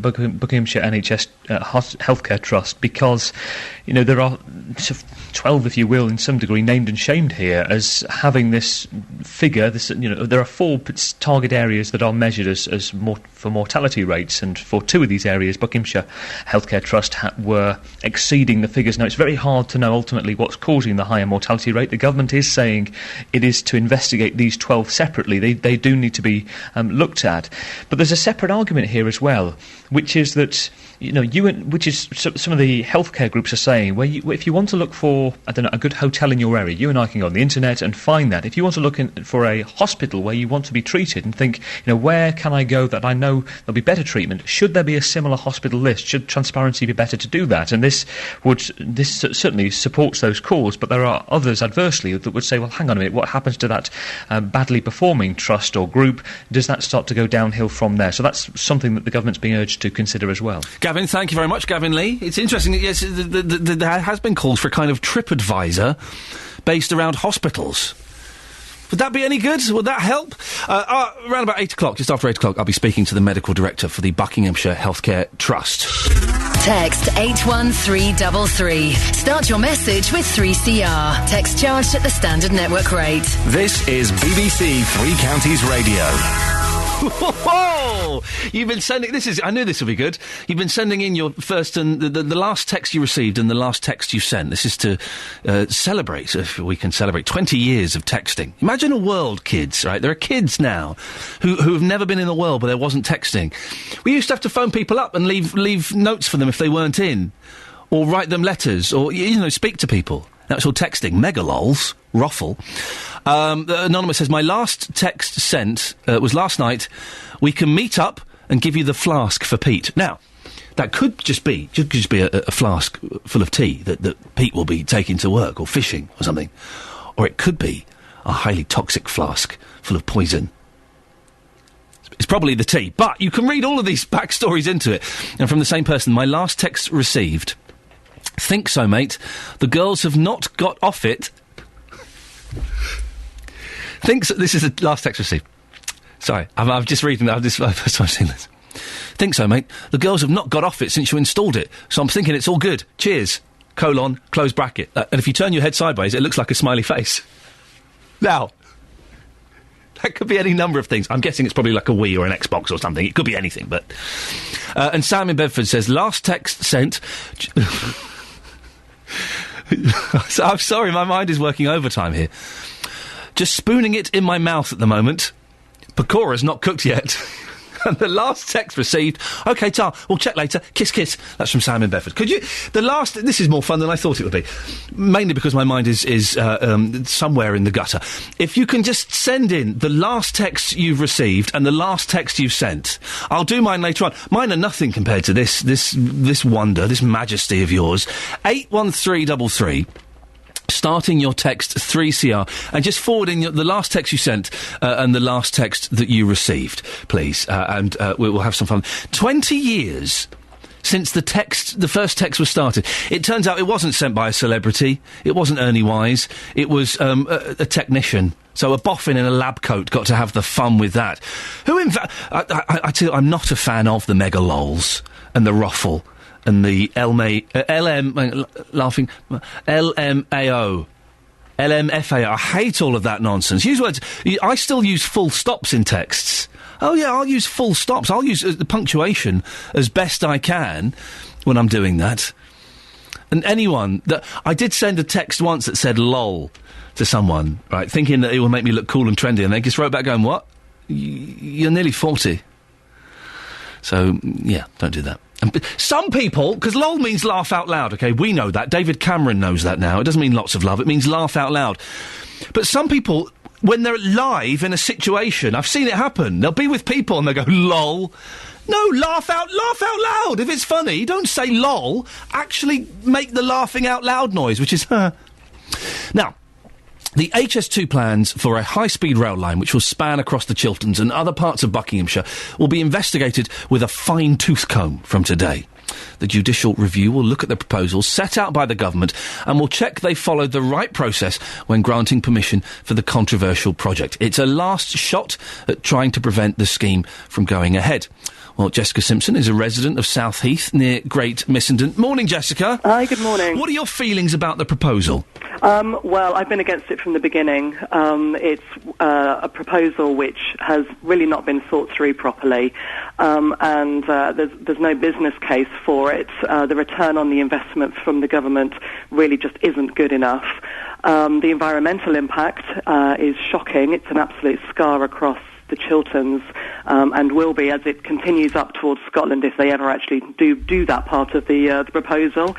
NHS Healthcare Trust because, there are 12, if you will, in some degree, named and shamed here as having this figure. There are 4 target areas that are measured as for mortality rates, and for 2 of these areas, Buckinghamshire Healthcare Trust were exceeding the figures. Now, it's very hard to know ultimately what's causing the higher mortality rate. The government is saying it is to investigate these 12 separately. They do need to be looked at. But there's a separate argument here as well, which is that which is some of the healthcare groups are saying, if you want to look for, a good hotel in your area, you and I can go on the internet and find that. If you want to look for a hospital where you want to be treated and think, where can I go that I know there'll be better treatment? Should there be a similar hospital list? Should transparency be better to do that? And this certainly supports those calls, but there are others adversely that would say, well, hang on a minute, what happens to that badly performing trust or group? Does that start to go downhill from there? So that's something that the government's being urged to consider as well. Gavin, thank you very much. Gavin Lee. It's interesting that, yes, there has been calls for a kind of TripAdvisor based around hospitals. Would that be any good? Would that help? Around about 8 o'clock, just after 8 o'clock, I'll be speaking to the medical director for the Buckinghamshire Healthcare Trust. Text 81333. Start your message with 3CR. Text charged at the standard network rate. This is BBC Three Counties Radio. You've been sending... I knew this would be good. You've been sending in your first and the last text you received and the last text you sent. This is to celebrate, if we can celebrate, 20 years of texting. Imagine a world, kids, right? There are kids now who have never been in a world where there wasn't texting. We used to have to phone people up and leave notes for them if they weren't in, or write them letters, or, speak to people. That's all texting. Mega lols. Ruffle. Anonymous says, my last text sent was last night. We can meet up and give you the flask for Pete. Now, that could just be a flask full of tea that Pete will be taking to work or fishing or something. Or it could be a highly toxic flask full of poison. It's probably the tea. But you can read all of these backstories into it. And from the same person, my last text received... Think so, mate. The girls have not got off it. This is the last text received. Sorry, I've just reading that. First time I've seen this. Think so, mate. The girls have not got off it since you installed it, so I'm thinking it's all good. Cheers. : close bracket. And if you turn your head sideways, it looks like a smiley face. Now, that could be any number of things. I'm guessing it's probably like a Wii or an Xbox or something. It could be anything, but... and Sam in Bedford says, last text sent... I'm sorry, my mind is working overtime here. Just spooning it in my mouth at the moment. Pakora's not cooked yet. And the last text received, OK, Tar, we'll check later. Kiss, kiss. That's from Sam in Bedford. Could you... This is more fun than I thought it would be. Mainly because my mind is somewhere in the gutter. If you can just send in the last text you've received and the last text you've sent. I'll do mine later on. Mine are nothing compared to this wonder, this majesty of yours. 81333. Starting your text 3CR and just forwarding the last text you sent and the last text that you received, please. And we'll have some fun. 20 years since the first text was started. It turns out it wasn't sent by a celebrity. It wasn't Ernie Wise. It was a technician. So a boffin in a lab coat got to have the fun with that. I tell you, I'm not a fan of the mega lols and the ruffle. And the LMAO, LMFAO. I hate all of that nonsense. Use words. I still use full stops in texts. Oh, yeah, I'll use full stops. I'll use the punctuation as best I can when I'm doing that. And I did send a text once that said lol to someone, right, thinking that it will make me look cool and trendy, and they just wrote back going, what? You're nearly 40. So, yeah, don't do that. Some people, because lol means laugh out loud, OK? We know that. David Cameron knows that now. It doesn't mean lots of love. It means laugh out loud. But some people, when they're live in a situation, I've seen it happen. They'll be with people and they'll go, lol. No, laugh out loud. If it's funny, don't say lol. Actually make the laughing out loud noise, which is, Now, the HS2 plans for a high-speed rail line which will span across the Chilterns and other parts of Buckinghamshire will be investigated with a fine-tooth comb from today. The judicial review will look at the proposals set out by the government and will check they followed the right process when granting permission for the controversial project. It's a last shot at trying to prevent the scheme from going ahead. Well, Jessica Simpson is a resident of South Heath near Great Missenden. Morning, Jessica. Hi, good morning. What are your feelings about the proposal? Well, I've been against it from the beginning. It's a proposal which has really not been thought through properly, and there's no business case for it. The return on the investment from the government really just isn't good enough. The environmental impact is shocking. It's an absolute scar across the Chilterns, and will be as it continues up towards Scotland if they ever actually do that part of the proposal.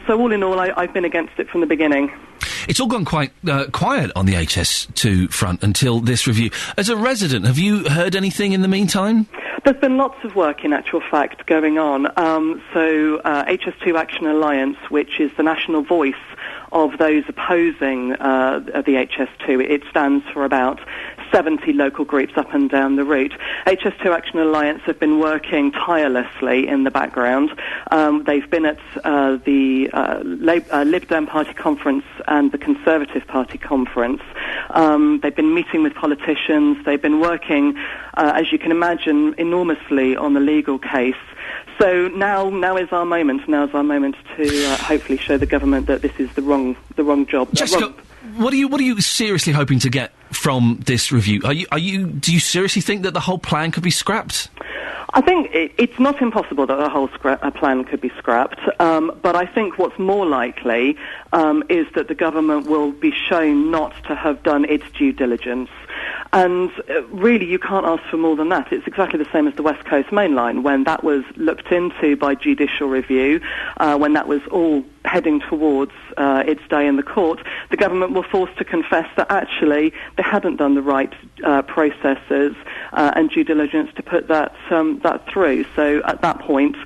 So all in all, I've been against it from the beginning. It's all gone quite quiet on the HS2 front until this review. As a resident, have you heard anything in the meantime? There's been lots of work, in actual fact, going on. HS2 Action Alliance, which is the national voice of those opposing the HS2, it stands for about 70 local groups up and down the route. HS2 Action Alliance have been working tirelessly in the background. They've been at the Lib Dem Party conference and the Conservative Party conference. They've been meeting with politicians. They've been working, as you can imagine, enormously on the legal case. So now is our moment. Now is our moment to hopefully show the government that this is the wrong job. Jessica, what are you seriously hoping to get from this review? Do you seriously think that the whole plan could be scrapped? I think it's not impossible that the whole plan could be scrapped, but I think what's more likely is that the government will be shown not to have done its due diligence. And really, you can't ask for more than that. It's exactly the same as the West Coast Main Line. When that was looked into by judicial review, when that was all heading towards its day in the court, the government were forced to confess that actually they hadn't done the right processes and due diligence to put that through. So at that point,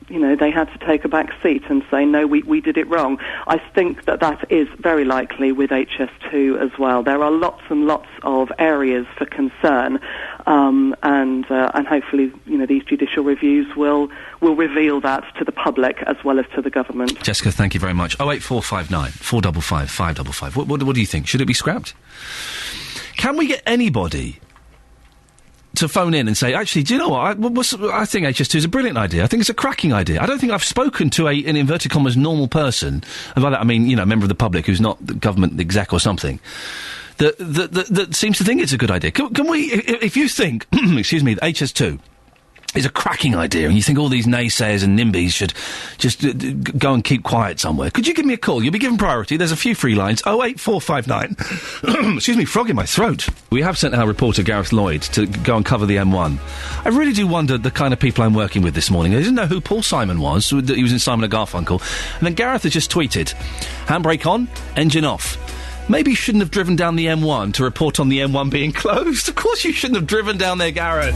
they had to take a back seat and say, no, we did it wrong. I think that is very likely with HS2 as well. There are lots and lots of areas for concern, and hopefully, these judicial reviews will reveal that to the public as well as to the government. Jessica, thank you very much. 08459 455 555. What do you think? Should it be scrapped? Can we get anybody to phone in and say, actually, do you know what? I think HS2 is a brilliant idea. I think it's a cracking idea. I don't think I've spoken to an inverted commas normal person, and by that I mean, a member of the public who's not the government exec or something, that seems to think it's a good idea. Can we, if you think, excuse me, HS2 is a cracking idea, and you think all these naysayers and NIMBYs should just go and keep quiet somewhere, could you give me a call? You'll be given priority. There's a few free lines. 08459. Excuse me, frog in my throat. We have sent our reporter Gareth Lloyd to go and cover the M1. I really do wonder the kind of people I'm working with this morning. I didn't know who Paul Simon was. He was in Simon & Garfunkel. And then Gareth has just tweeted, handbrake on, engine off. Maybe you shouldn't have driven down the M1 to report on the M1 being closed. Of course you shouldn't have driven down there, Gareth.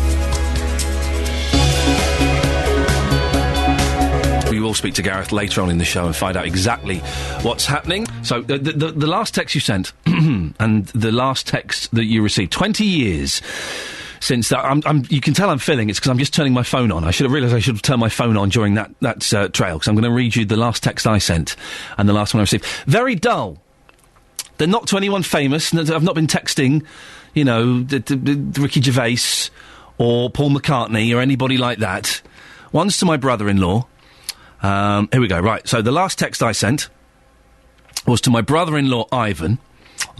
We will speak to Gareth later on in the show and find out exactly what's happening. So, the last text you sent and the last text that you received, 20 years since that, you can tell I'm filling. It's because I'm just turning my phone on. I should have realised I should have turned my phone on during that trail, because I'm going to read you the last text I sent and the last one I received. Very dull. They're not to anyone famous. I've not been texting, Ricky Gervais or Paul McCartney or anybody like that. One's to my brother-in-law. Here we go. Right. So the last text I sent was to my brother-in-law, Ivan.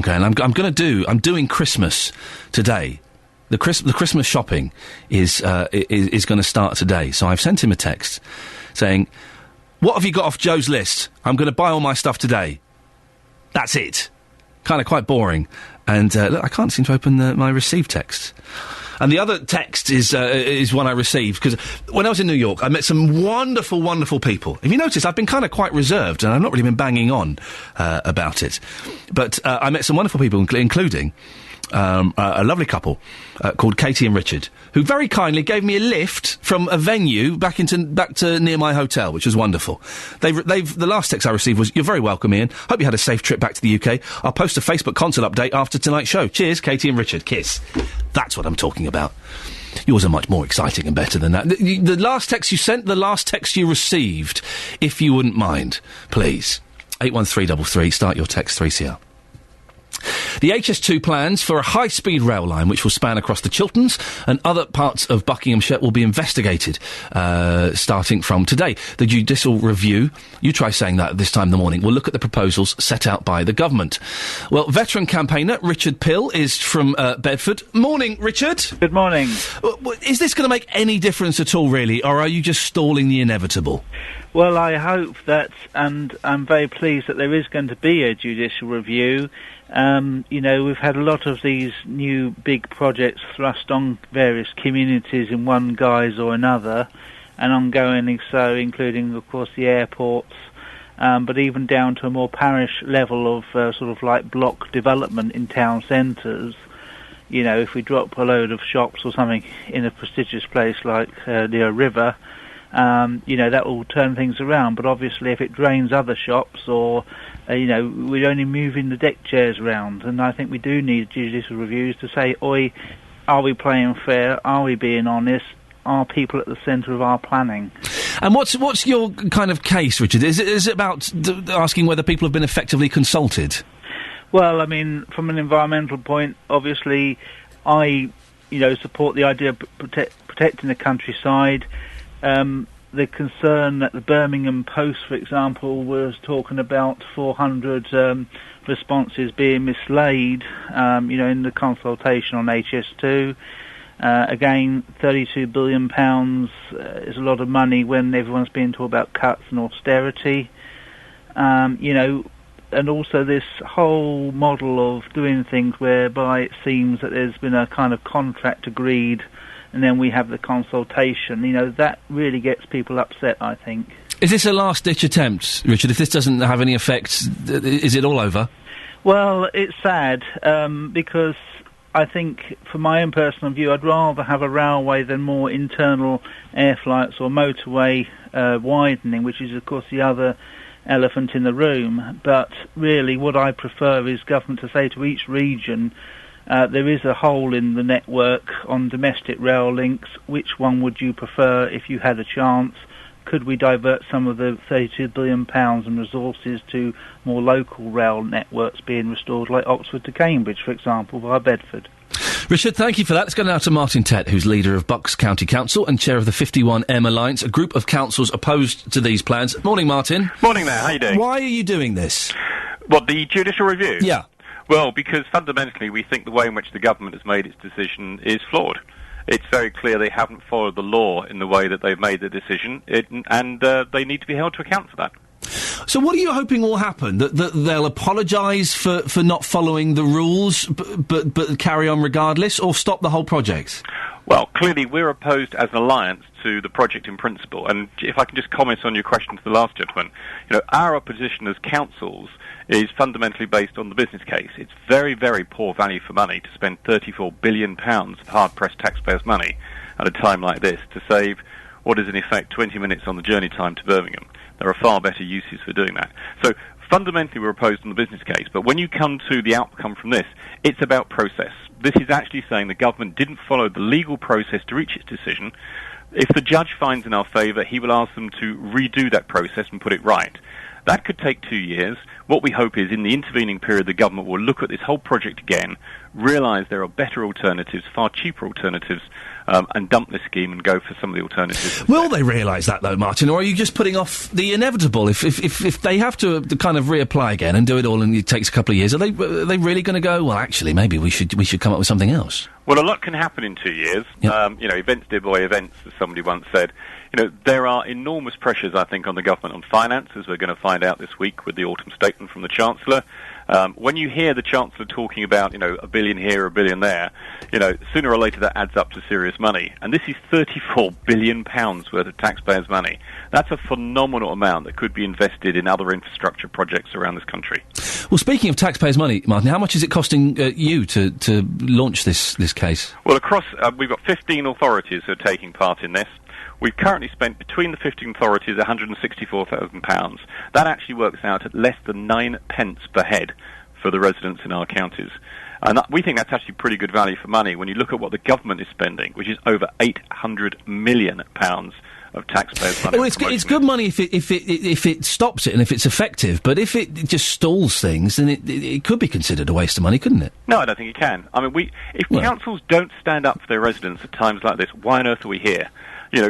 Okay. And I'm doing Christmas today. The Christmas shopping is going to start today. So I've sent him a text saying, what have you got off Joe's list? I'm going to buy all my stuff today. That's it. Kind of quite boring. And, look, I can't seem to open my received text. And the other text is one I received, because when I was in New York, I met some wonderful, wonderful people. If you notice, I've been kind of quite reserved, and I've not really been banging on about it. But I met some wonderful people, including a lovely couple called Katie and Richard, who very kindly gave me a lift from a venue back to near my hotel, which was wonderful. The last text I received was, "You're very welcome, Ian. Hope you had a safe trip back to the UK. I'll post a Facebook concert update after tonight's show. Cheers, Katie and Richard. Kiss." That's what I'm talking about. Yours are much more exciting and better than that. The last text you sent, the last text you received, if you wouldn't mind, please. 81333, start your text 3CR. The HS2 plans for a high-speed rail line which will span across the Chilterns and other parts of Buckinghamshire will be investigated starting from today. The judicial review, you try saying that this time in the morning, will look at the proposals set out by the government. Well, veteran campaigner Richard Pill is from Bedford. Morning, Richard. Good morning. Is this going to make any difference at all, really, or are you just stalling the inevitable? Well, I hope that, and I'm very pleased that there is going to be a judicial review. We've had a lot of these new big projects thrust on various communities in one guise or another, and ongoing so, including, of course, the airports, but even down to a more parish level of sort of like block development in town centres. If we drop a load of shops or something in a prestigious place like near a river, that will turn things around. But obviously if it drains other shops or, we're only moving the deck chairs around. And I think we do need judicial reviews to say, oi, are we playing fair? Are we being honest? Are people at the centre of our planning? And what's your kind of case, Richard? Is it about asking whether people have been effectively consulted? Well, I mean, from an environmental point, obviously, I, support the idea of protecting the countryside. the concern that the Birmingham Post, for example, was talking about 400 responses being mislaid, in the consultation on HS2. Again, £32 billion is a lot of money when everyone's being talked about cuts and austerity. And also this whole model of doing things whereby it seems that there's been a kind of contract agreed and then we have the consultation. That really gets people upset, I think. Is this a last-ditch attempt, Richard? If this doesn't have any effect, is it all over? Well, it's sad, because I think, from my own personal view, I'd rather have a railway than more internal air flights or motorway widening, which is, of course, the other elephant in the room. But really what I prefer is government to say to each region, there is a hole in the network on domestic rail links. Which one would you prefer if you had a chance? Could we divert some of the £32 billion in resources to more local rail networks being restored, like Oxford to Cambridge, for example, via Bedford? Richard, thank you for that. Let's go now to Martin Tett, who's leader of Bucks County Council and chair of the 51M Alliance, a group of councils opposed to these plans. Morning, Martin. Morning there, how you doing? Why are you doing this? What, the judicial review? Yeah. Well, because fundamentally we think the way in which the government has made its decision is flawed. It's very clear they haven't followed the law in the way that they've made the decision, and they need to be held to account for that. So what are you hoping will happen? That they'll apologise for not following the rules, but carry on regardless, or stop the whole project? Well, clearly we're opposed as an alliance to the project in principle, and if I can just comment on your question to the last gentleman, our opposition as councils is fundamentally based on the business case. It's very, very poor value for money to spend £34 billion of hard-pressed taxpayers' money at a time like this to save what is in effect 20 minutes on the journey time to Birmingham. There are far better uses for doing that. So fundamentally we're opposed on the business case, but when you come to the outcome from this, it's about process. This is actually saying the government didn't follow the legal process to reach its decision. If the judge finds in our favour, he will ask them to redo that process and put it right. That could take 2 years. What we hope is in the intervening period the government will look at this whole project again, realise there are better alternatives, far cheaper alternatives, and dump this scheme and go for some of the alternatives. Will they realise that, though, Martin, or are you just putting off the inevitable? If they have to kind of reapply again and do it all and it takes a couple of years, are they really going to go, well, actually, maybe we should come up with something else? Well, a lot can happen in 2 years. Yep. Events dear boy events, as somebody once said. There are enormous pressures, I think, on the government on finance, as we're going to find out this week with the autumn statement from the Chancellor. When you hear the Chancellor talking about, a billion here, a billion there, sooner or later that adds up to serious money. And this is £34 billion worth of taxpayers' money. That's a phenomenal amount that could be invested in other infrastructure projects around this country. Well, speaking of taxpayers' money, Martin, how much is it costing you to launch this case? Well, across, we've got 15 authorities who are taking part in this. We've currently spent, between the 15 authorities, £164,000. That actually works out at less than 9 pence per head for the residents in our counties. And we think that's actually pretty good value for money when you look at what the government is spending, which is over £800 million of taxpayers' money. Well, it's good money if it stops it and if it's effective, but if it just stalls things, then it could be considered a waste of money, couldn't it? No, I don't think it can. I mean, if councils don't stand up for their residents at times like this, why on earth are we here?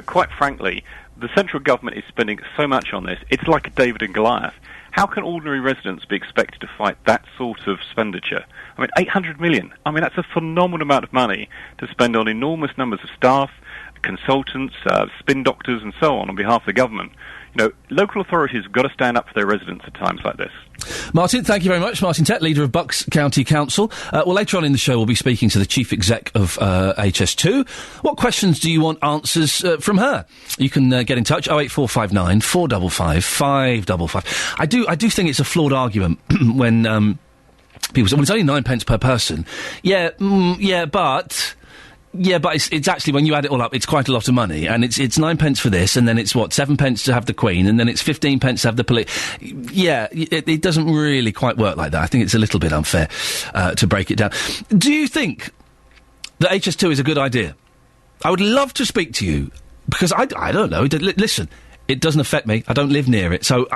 Quite frankly, the central government is spending so much on this, it's like a David and Goliath. How can ordinary residents be expected to fight that sort of expenditure? I mean, 800 million. I mean, that's a phenomenal amount of money to spend on enormous numbers of staff, consultants, spin doctors, and so on behalf of the government. Local authorities have got to stand up for their residents at times like this. Martin, thank you very much. Martin Tett, leader of Bucks County Council. Later on in the show, we'll be speaking to the chief exec of HS2. What questions do you want answers from her? You can get in touch, 08459 455 555. I do think it's a flawed argument when people say, well, it's only 9 pence per person. Yeah, but it's actually, when you add it all up, it's quite a lot of money, and it's 9 pence for this, and then it's 7 pence to have the Queen, and then it's 15 pence to have the police. Yeah, it doesn't really quite work like that. I think it's a little bit unfair to break it down. Do you think that HS2 is a good idea? I would love to speak to you, because I don't know. Listen, it doesn't affect me. I don't live near it, so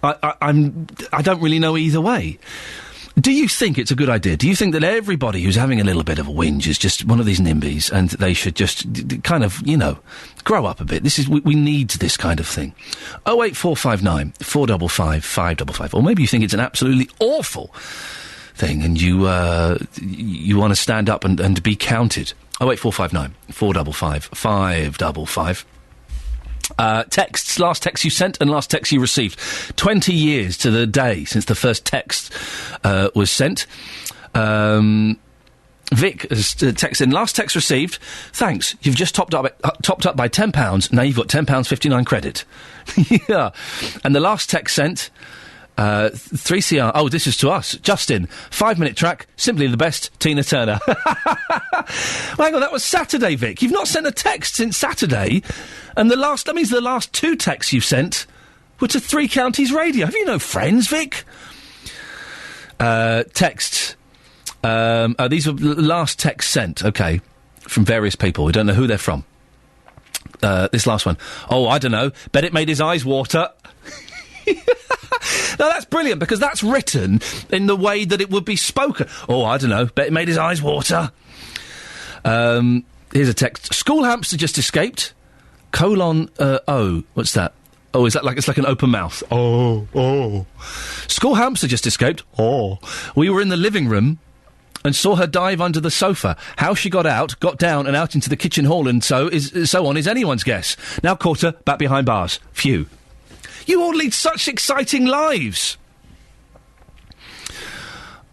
I don't really know either way. Do you think it's a good idea? Do you think that everybody who's having a little bit of a whinge is just one of these NIMBYs and they should just kind of, grow up a bit? We need this kind of thing. 08459 455 555. Or maybe you think it's an absolutely awful thing and you want to stand up and be counted. 08459 455 555. Texts, last text you sent and last text you received. 20 years to the day since the first text was sent. Vic has texted in, last text received, thanks, you've just topped up by £10, now you've got £10.59 credit. Yeah. And the last text sent, 3CR, oh, this is to us, Justin, 5-minute track, simply the best, Tina Turner. Well, hang on, that was Saturday, Vic. You've not sent a text since Saturday, and that means the last 2 texts you've sent were to Three Counties Radio. Have you no friends, Vic? Texts. These were last texts sent, okay, from various people. We don't know who they're from. This last one. Oh, I don't know. Bet it made his eyes water. Now, that's brilliant, because that's written in the way that it would be spoken. Oh, I don't know. Bet it made his eyes water. Here's a text. School hamster just escaped. O. What's that? Oh, is that like... It's like an open mouth. Oh. School hamster just escaped. Oh. We were in the living room and saw her dive under the sofa. How she got out, got down and out into the kitchen hall and so on is anyone's guess. Now caught her back behind bars. Phew. You all lead such exciting lives.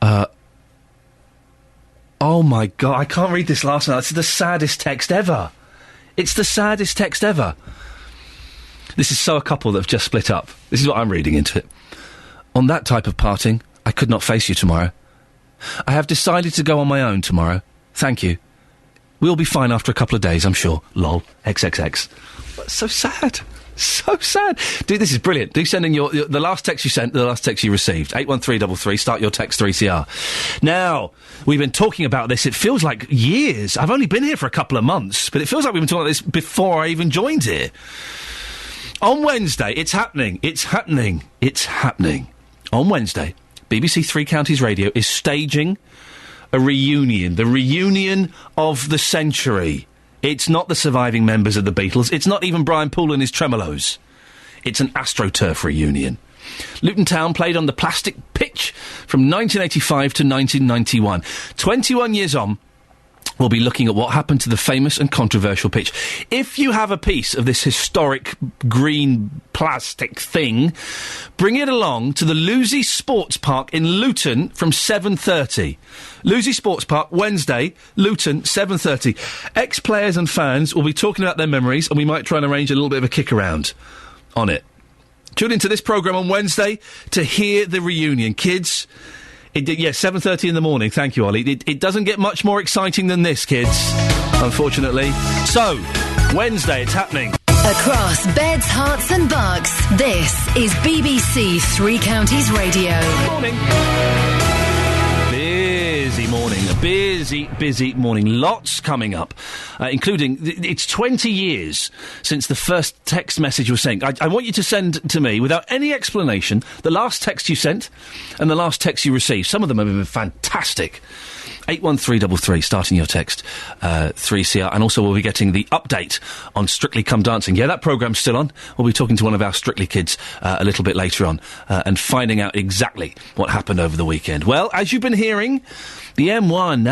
Oh my God, I can't read this last one. It's the saddest text ever. It's the saddest text ever. This is so a couple that have just split up. This is what I'm reading into it. On that type of parting, I could not face you tomorrow. I have decided to go on my own tomorrow. Thank you. We'll be fine after a couple of days, I'm sure. Lol. XXX. That's so sad. So sad. Dude, this is brilliant. Do send in the last text you sent, the last text you received. 81333, start your text 3CR. Now, we've been talking about this, it feels like years. I've only been here for a couple of months, but it feels like we've been talking about this before I even joined here. On Wednesday, it's happening. On Wednesday, BBC Three Counties Radio is staging a reunion. The reunion of the century. It's not the surviving members of the Beatles. It's not even Brian Poole and his Tremolos. It's an AstroTurf reunion. Luton Town played on the plastic pitch from 1985 to 1991. 21 years on, we'll be looking at what happened to the famous and controversial pitch. If you have a piece of this historic green plastic thing, bring it along to the Lucy Sports Park in Luton from 7:30. Lucy Sports Park, Wednesday, Luton, 7:30. Ex-players and fans will be talking about their memories, and we might try and arrange a little bit of a kick-around on it. Tune into this programme on Wednesday to hear the reunion. Kids... 7:30 in the morning. Thank you, Ollie. It doesn't get much more exciting than this, kids, unfortunately. So, Wednesday, it's happening. Across beds, hearts and bucks, this is BBC Three Counties Radio. Good morning. Busy morning. A busy morning. Lots coming up, including... It's 20 years since the first text message was sent. I want you to send to me, without any explanation, the last text you sent and the last text you received. Some of them have been fantastic. 81333, starting your text, 3CR. And also we'll be getting the update on Strictly Come Dancing. Yeah, that programme's still on. We'll be talking to one of our Strictly kids a little bit later on and finding out exactly what happened over the weekend. Well, as you've been hearing, the M1,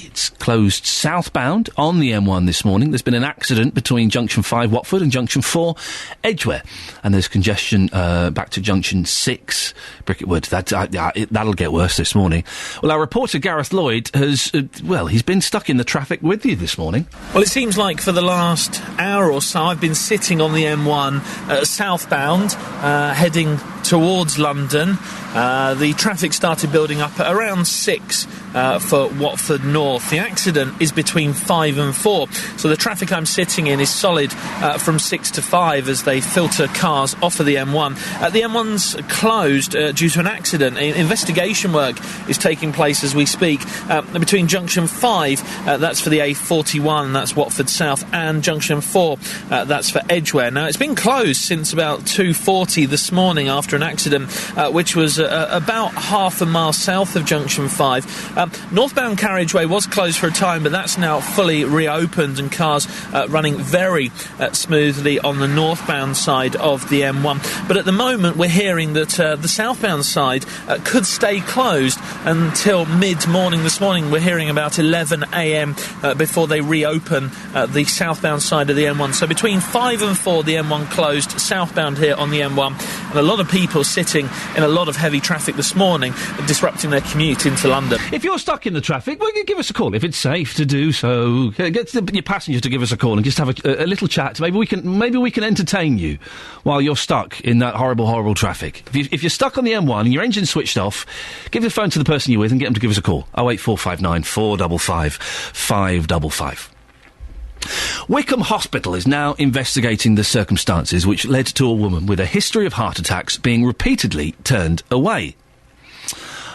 it's closed southbound on the M1 this morning. There's been an accident between Junction 5 Watford and Junction 4 Edgware. And there's congestion back to Junction 6 Bricketwood. That'll get worse this morning. Well, our reporter Gareth Lloyd has, he's been stuck in the traffic with you this morning. Well, it seems like for the last hour or so I've been sitting on the M1 southbound, heading towards London. The traffic started building up at around 6 for Watford North. The accident is between 5 and 4, so the traffic I'm sitting in is solid from 6 to 5 as they filter cars off of the M1. The M1's closed due to an accident. Investigation work is taking place as we speak between Junction 5, that's for the A41, that's Watford South, and Junction 4, that's for Edgware. Now, it's been closed since about 2:40 this morning after after an accident which was about half a mile south of Junction 5. Northbound carriageway was closed for a time, but that's now fully reopened, and cars running very smoothly on the northbound side of the M1. But at the moment we're hearing that the southbound side could stay closed until mid-morning. This morning we're hearing about 11 a.m. Before they reopen the southbound side of the M1. So between 5 and 4 the M1 closed southbound here on the M1, and a lot of people sitting in a lot of heavy traffic this morning, disrupting their commute into London. If you're stuck in the traffic, well, give us a call if it's safe to do so. Get your passenger to give us a call and just have a little chat. Maybe we can entertain you while you're stuck in that horrible traffic. If you're stuck on the M1 and your engine's switched off, give the phone to the person you're with and get them to give us a call. 08459 455 555. Wickham Hospital is now investigating the circumstances which led to a woman with a history of heart attacks being repeatedly turned away.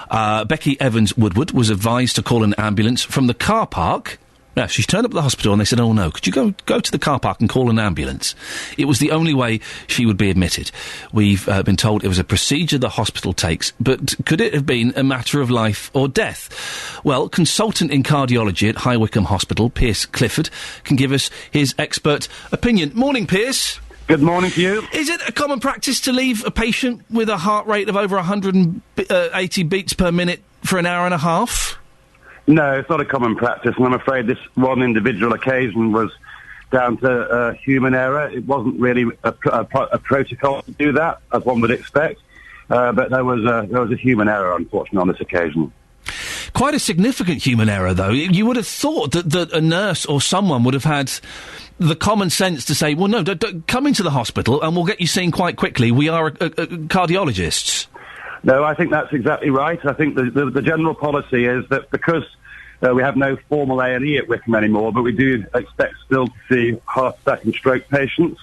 Becky Evans-Woodward was advised to call an ambulance from the car park. Now, she's turned up at the hospital and they said, oh no, could you go to the car park and call an ambulance? It was the only way she would be admitted. We've been told it was a procedure the hospital takes, but could it have been a matter of life or death? Well, consultant in cardiology at High Wycombe Hospital, Piers Clifford, can give us his expert opinion. Morning, Piers. Good morning to you. Is it a common practice to leave a patient with a heart rate of over 180 beats per minute for an hour and a half? No, it's not a common practice, and I'm afraid this one individual occasion was down to human error. It wasn't really a protocol to do that, as one would expect, but there was a human error, unfortunately, on this occasion. Quite a significant human error, though. You would have thought that a nurse or someone would have had the common sense to say, well, no, don't come into the hospital and we'll get you seen quite quickly. We are cardiologists. No, I think that's exactly right. I think the general policy is that because we have no formal A&E at Wickham anymore, but we do expect still to see heart attack and stroke patients,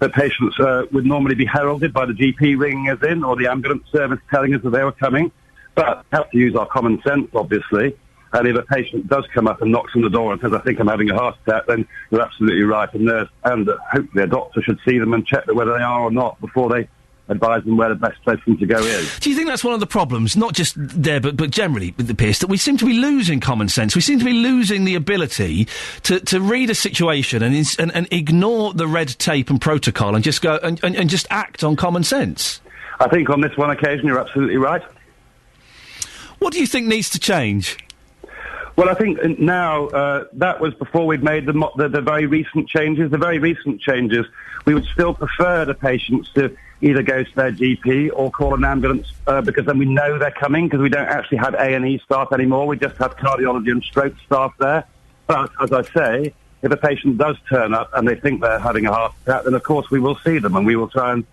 that patients would normally be heralded by the GP ringing us in or the ambulance service telling us that they were coming. But we have to use our common sense, obviously. And if a patient does come up and knocks on the door and says, I think I'm having a heart attack, then you're absolutely right. A nurse and hopefully a doctor should see them and check whether they are or not before they advise them where the best place for them to go is. Do you think that's one of the problems, not just there, but generally with the Pierce, that we seem to be losing common sense? We seem to be losing the ability to read a situation and ignore the red tape and protocol and just go and just act on common sense? I think on this one occasion you're absolutely right. What do you think needs to change? Well, I think now that was before we'd made the very recent changes. The very recent changes, we would still prefer the patients to either go to their GP or call an ambulance because then we know they're coming, because we don't actually have A&E staff anymore. We just have cardiology and stroke staff there. But, as I say, if a patient does turn up and they think they're having a heart attack, then of course we will see them and we'll try and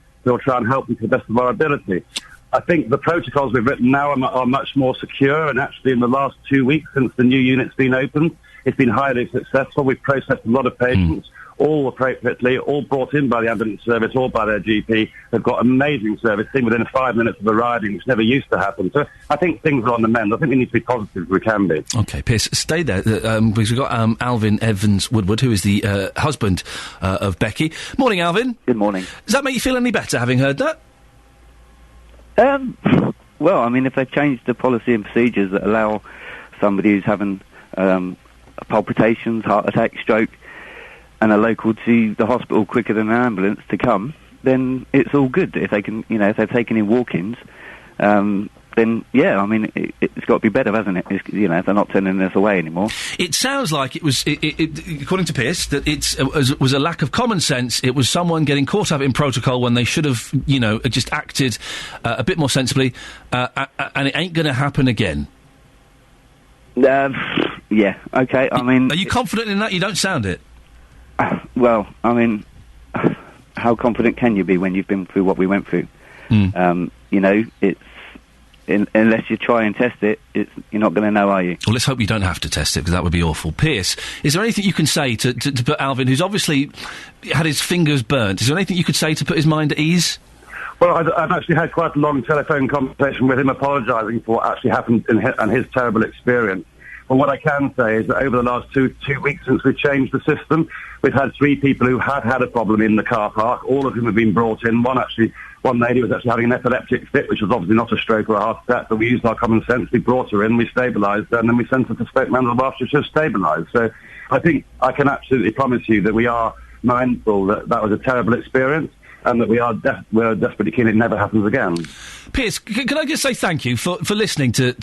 help them to the best of our ability. I think the protocols we've written now are much more secure, and actually in the last 2 weeks since the new unit's been opened, it's been highly successful. We've processed a lot of patients, all appropriately, all brought in by the ambulance service or by their GP. They've got amazing service, seen within 5 minutes of arriving, which never used to happen. So I think things are on the mend. I think we need to be positive as we can be. OK, Piers, stay there, because we've got Alvin Evans-Woodward, who is the husband of Becky. Morning, Alvin. Good morning. Does that make you feel any better, having heard that? Well, I mean, if they've changed the policy and procedures that allow somebody who's having palpitations, heart attack, stroke, and are local to the hospital quicker than an ambulance to come, then it's all good. If they can, if they're taking in walk-ins, then yeah, I mean, it's got to be better, hasn't it? If they're not turning us away anymore. It sounds like it was, according to Pierce, that it was a lack of common sense. It was someone getting caught up in protocol when they should have, just acted a bit more sensibly, and it ain't going to happen again. Yeah, okay, I mean... Are you confident in that? You don't sound it. Well, I mean, how confident can you be when you've been through what we went through? It's... unless you try and test it, you're not going to know, are you? Well, let's hope you don't have to test it, because that would be awful. Pierce, is there anything you can say to put Alvin, who's obviously had his fingers burnt, is there anything you could say to put his mind at ease? Well, I've actually had quite a long telephone conversation with him apologising for what actually happened and his terrible experience. But what I can say is that over the last two weeks since we changed the system, we've had 3 people who had a problem in the car park, all of whom have been brought in. One actually one lady was actually having an epileptic fit, which was obviously not a stroke or a heart attack, but we used our common sense. We brought her in, we stabilised her, and then we sent her to Stoke Mandeville after she was stabilised. So I think I can absolutely promise you that we are mindful that that was a terrible experience, and that we're desperately keen it never happens again. Piers, can I just say thank you for listening to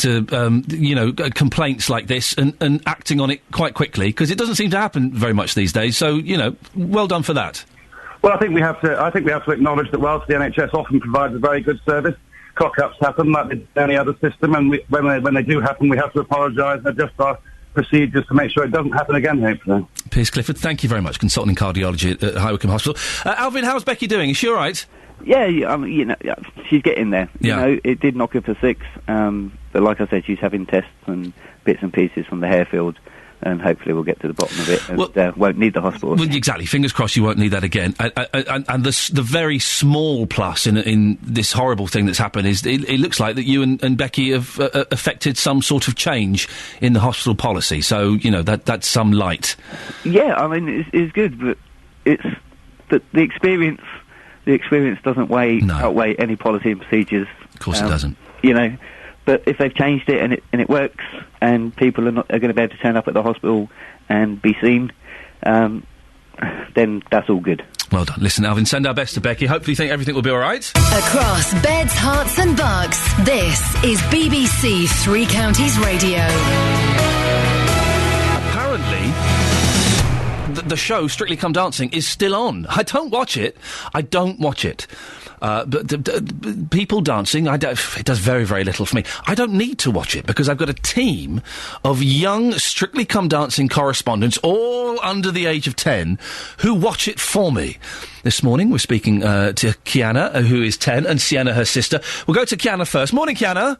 complaints like this and acting on it quite quickly, because it doesn't seem to happen very much these days. So, well done for that. Well, I think we have to acknowledge that whilst the NHS often provides a very good service, cock-ups happen like any other system, and when they do happen, we have to apologise and adjust our procedures to make sure it doesn't happen again, hopefully. Piers Clifford, thank you very much, consultant in cardiology at High Wycombe Hospital. Alvin, how's Becky doing? Is she all right? Yeah, she's getting there. Yeah. It did knock her for 6, but like I said, she's having tests and bits and pieces from the hairfield, and hopefully we'll get to the bottom of it and won't need the hospital. Well, exactly. Fingers crossed you won't need that again. And the very small plus in this horrible thing that's happened is it looks like that you and Becky have affected some sort of change in the hospital policy. So, that's some light. Yeah, I mean, it's good, but it's the experience. The experience doesn't outweigh any policy and procedures. Of course it doesn't. But if they've changed it and it works, and people are going to be able to turn up at the hospital and be seen, then that's all good. Well done. Listen, Alvin, send our best to Becky. Hopefully everything will be all right. Across beds, hearts and bucks, this is BBC Three Counties Radio. Apparently, the show Strictly Come Dancing is still on. I don't watch it. But people dancing, it does very, very little for me. I don't need to watch it because I've got a team of young Strictly Come Dancing correspondents, all under the age of 10, who watch it for me. This morning we're speaking to Kiana, who is 10, and Sienna, her sister. We'll go to Kiana first. Morning, Kiana.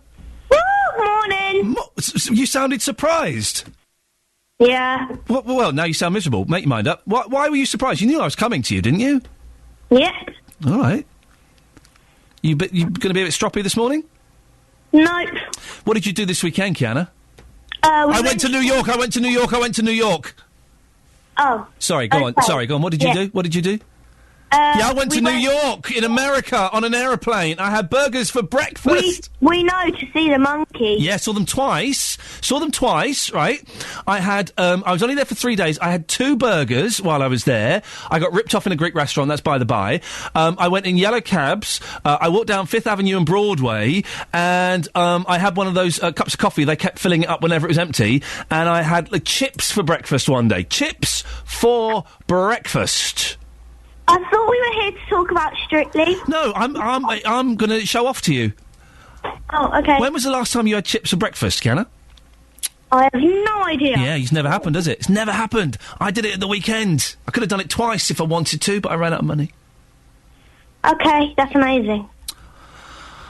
Morning. You sounded surprised. Yeah. Well, now you sound miserable. Make your mind up. Why were you surprised? You knew I was coming to you, didn't you? Yep. All right. You going to be a bit stroppy this morning? No. What did you do this weekend, Kiana? I went to New York. Oh. Sorry, go on. Sorry, go on. What did you do? I went to New York, in America, on an aeroplane. I had burgers for breakfast. We know, to see the monkey. Yeah, saw them twice, right? I was only there for 3 days. I had 2 burgers while I was there. I got ripped off in a Greek restaurant, that's by the by. I went in yellow cabs. I walked down 5th Avenue and Broadway, and I had one of those cups of coffee. They kept filling it up whenever it was empty. And I had chips for breakfast one day. Chips for breakfast. I thought we were here to talk about Strictly. No, I'm going to show off to you. Oh, okay. When was the last time you had chips for breakfast, Kiana? I have no idea. Yeah, it's never happened, has it? It's never happened. I did it at the weekend. I could have done it twice if I wanted to, but I ran out of money. Okay, that's amazing. All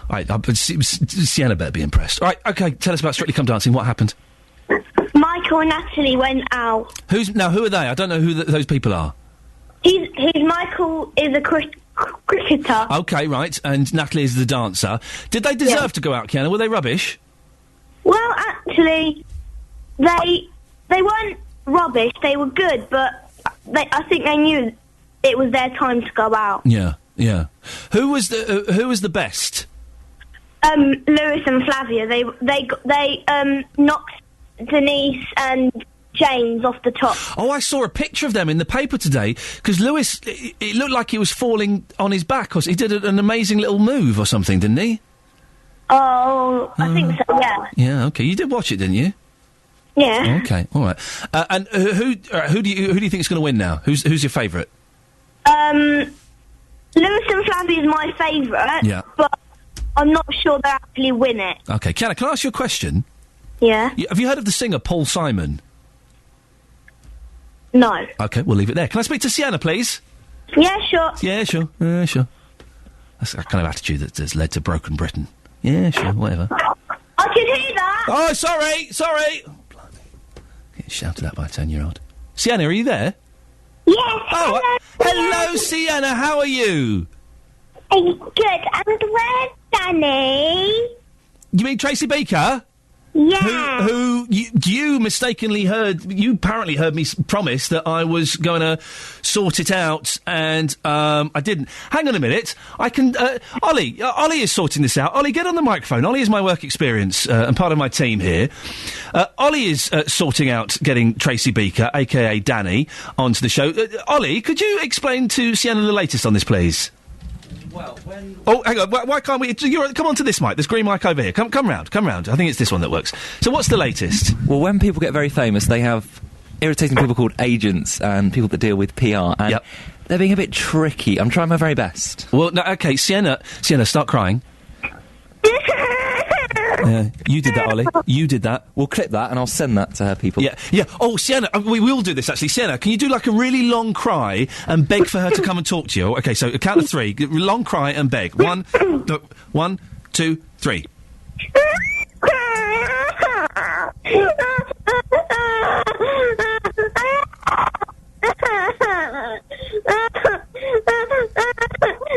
right, Sienna better be impressed. All right, okay, tell us about Strictly Come Dancing. What happened? Michael and Natalie went out. Who are they? I don't know who those people are. Michael is a cricketer. Okay, right, and Natalie is the dancer. Did they deserve to go out, Kiana? Were they rubbish? Well, actually, they weren't rubbish. They were good, but I think they knew it was their time to go out. Yeah. Who was the best? Lewis and Flavia. They knocked Denise and James off the top. Oh, I saw a picture of them in the paper today, because Lewis, it looked like he was falling on his back, or he did an amazing little move or something, didn't he? Oh, I think so, yeah. Yeah, okay. You did watch it, didn't you? Yeah. Okay, all right. And who do you think is going to win now? Who's your favourite? Lewis and Flavia is my favourite. Yeah. But I'm not sure they'll actually win it. Okay, can I ask you a question? Yeah. Have you heard of the singer Paul Simon? No. Okay, we'll leave it there. Can I speak to Sienna, please? Yeah, sure. Yeah, sure. That's the kind of attitude that has led to Broken Britain. Yeah, sure, whatever. I can hear that. Oh, sorry. Oh, blimey. Getting shouted at by a 10-year-old. Sienna, are you there? Yes. Oh, hello, Sienna. How are you? I'm good. And where's Danny? You mean Tracy Beaker? Yeah. Who you mistakenly heard? You apparently heard me promise that I was going to sort it out, and I didn't. Hang on a minute. I can. Ollie is sorting this out. Ollie, get on the microphone. Ollie is my work experience and part of my team here. Ollie is sorting out getting Tracy Beaker, aka Danny, onto the show. Ollie, could you explain to Sienna the latest on this, please? Well, when... Oh, hang on. Why can't we... come on to this mic. There's green mic over here. Come round. I think it's this one that works. So what's the latest? Well, when people get very famous, they have irritating people called agents and people that deal with PR, and they're being a bit tricky. I'm trying my very best. Well, no, OK, Sienna, start crying. You did that, Ollie. You did that. We'll clip that and I'll send that to her people. Yeah. Oh, Sienna, we will do this, actually. Sienna, can you do, like, a really long cry and beg for her to come and talk to you? OK, so a count of three. Long cry and beg. 1, 2, 3.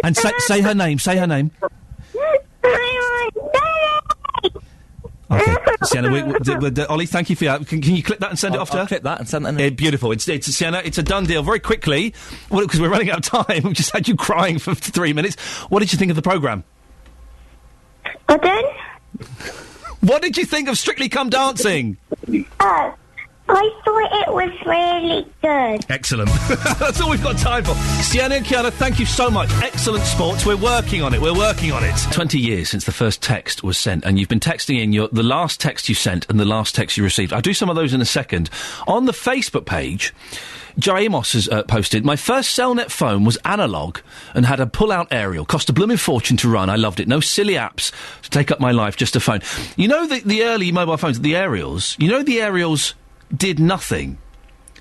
And say her name. Say her name. Okay, Sienna, Ollie, thank you for that. Can you clip that and send it off to her? I'll clip that and send it. Beautiful. It's Sienna, it's a done deal. Very quickly, because we're running out of time, we've just had you crying for 3 minutes. What did you think of the programme? Pardon? What did you think of Strictly Come Dancing? Oh, I thought it was really good. Excellent. That's all we've got time for. Sienna and Kiana, thank you so much. Excellent sports. We're working on it. 20 years since the first text was sent, and you've been texting in the last text you sent and the last text you received. I'll do some of those in a second. On the Facebook page, Joe Amos has posted, my first Cellnet phone was analogue and had a pull-out aerial. Cost a blooming fortune to run. I loved it. No silly apps to take up my life, just a phone. You know the early mobile phones, the aerials, did nothing.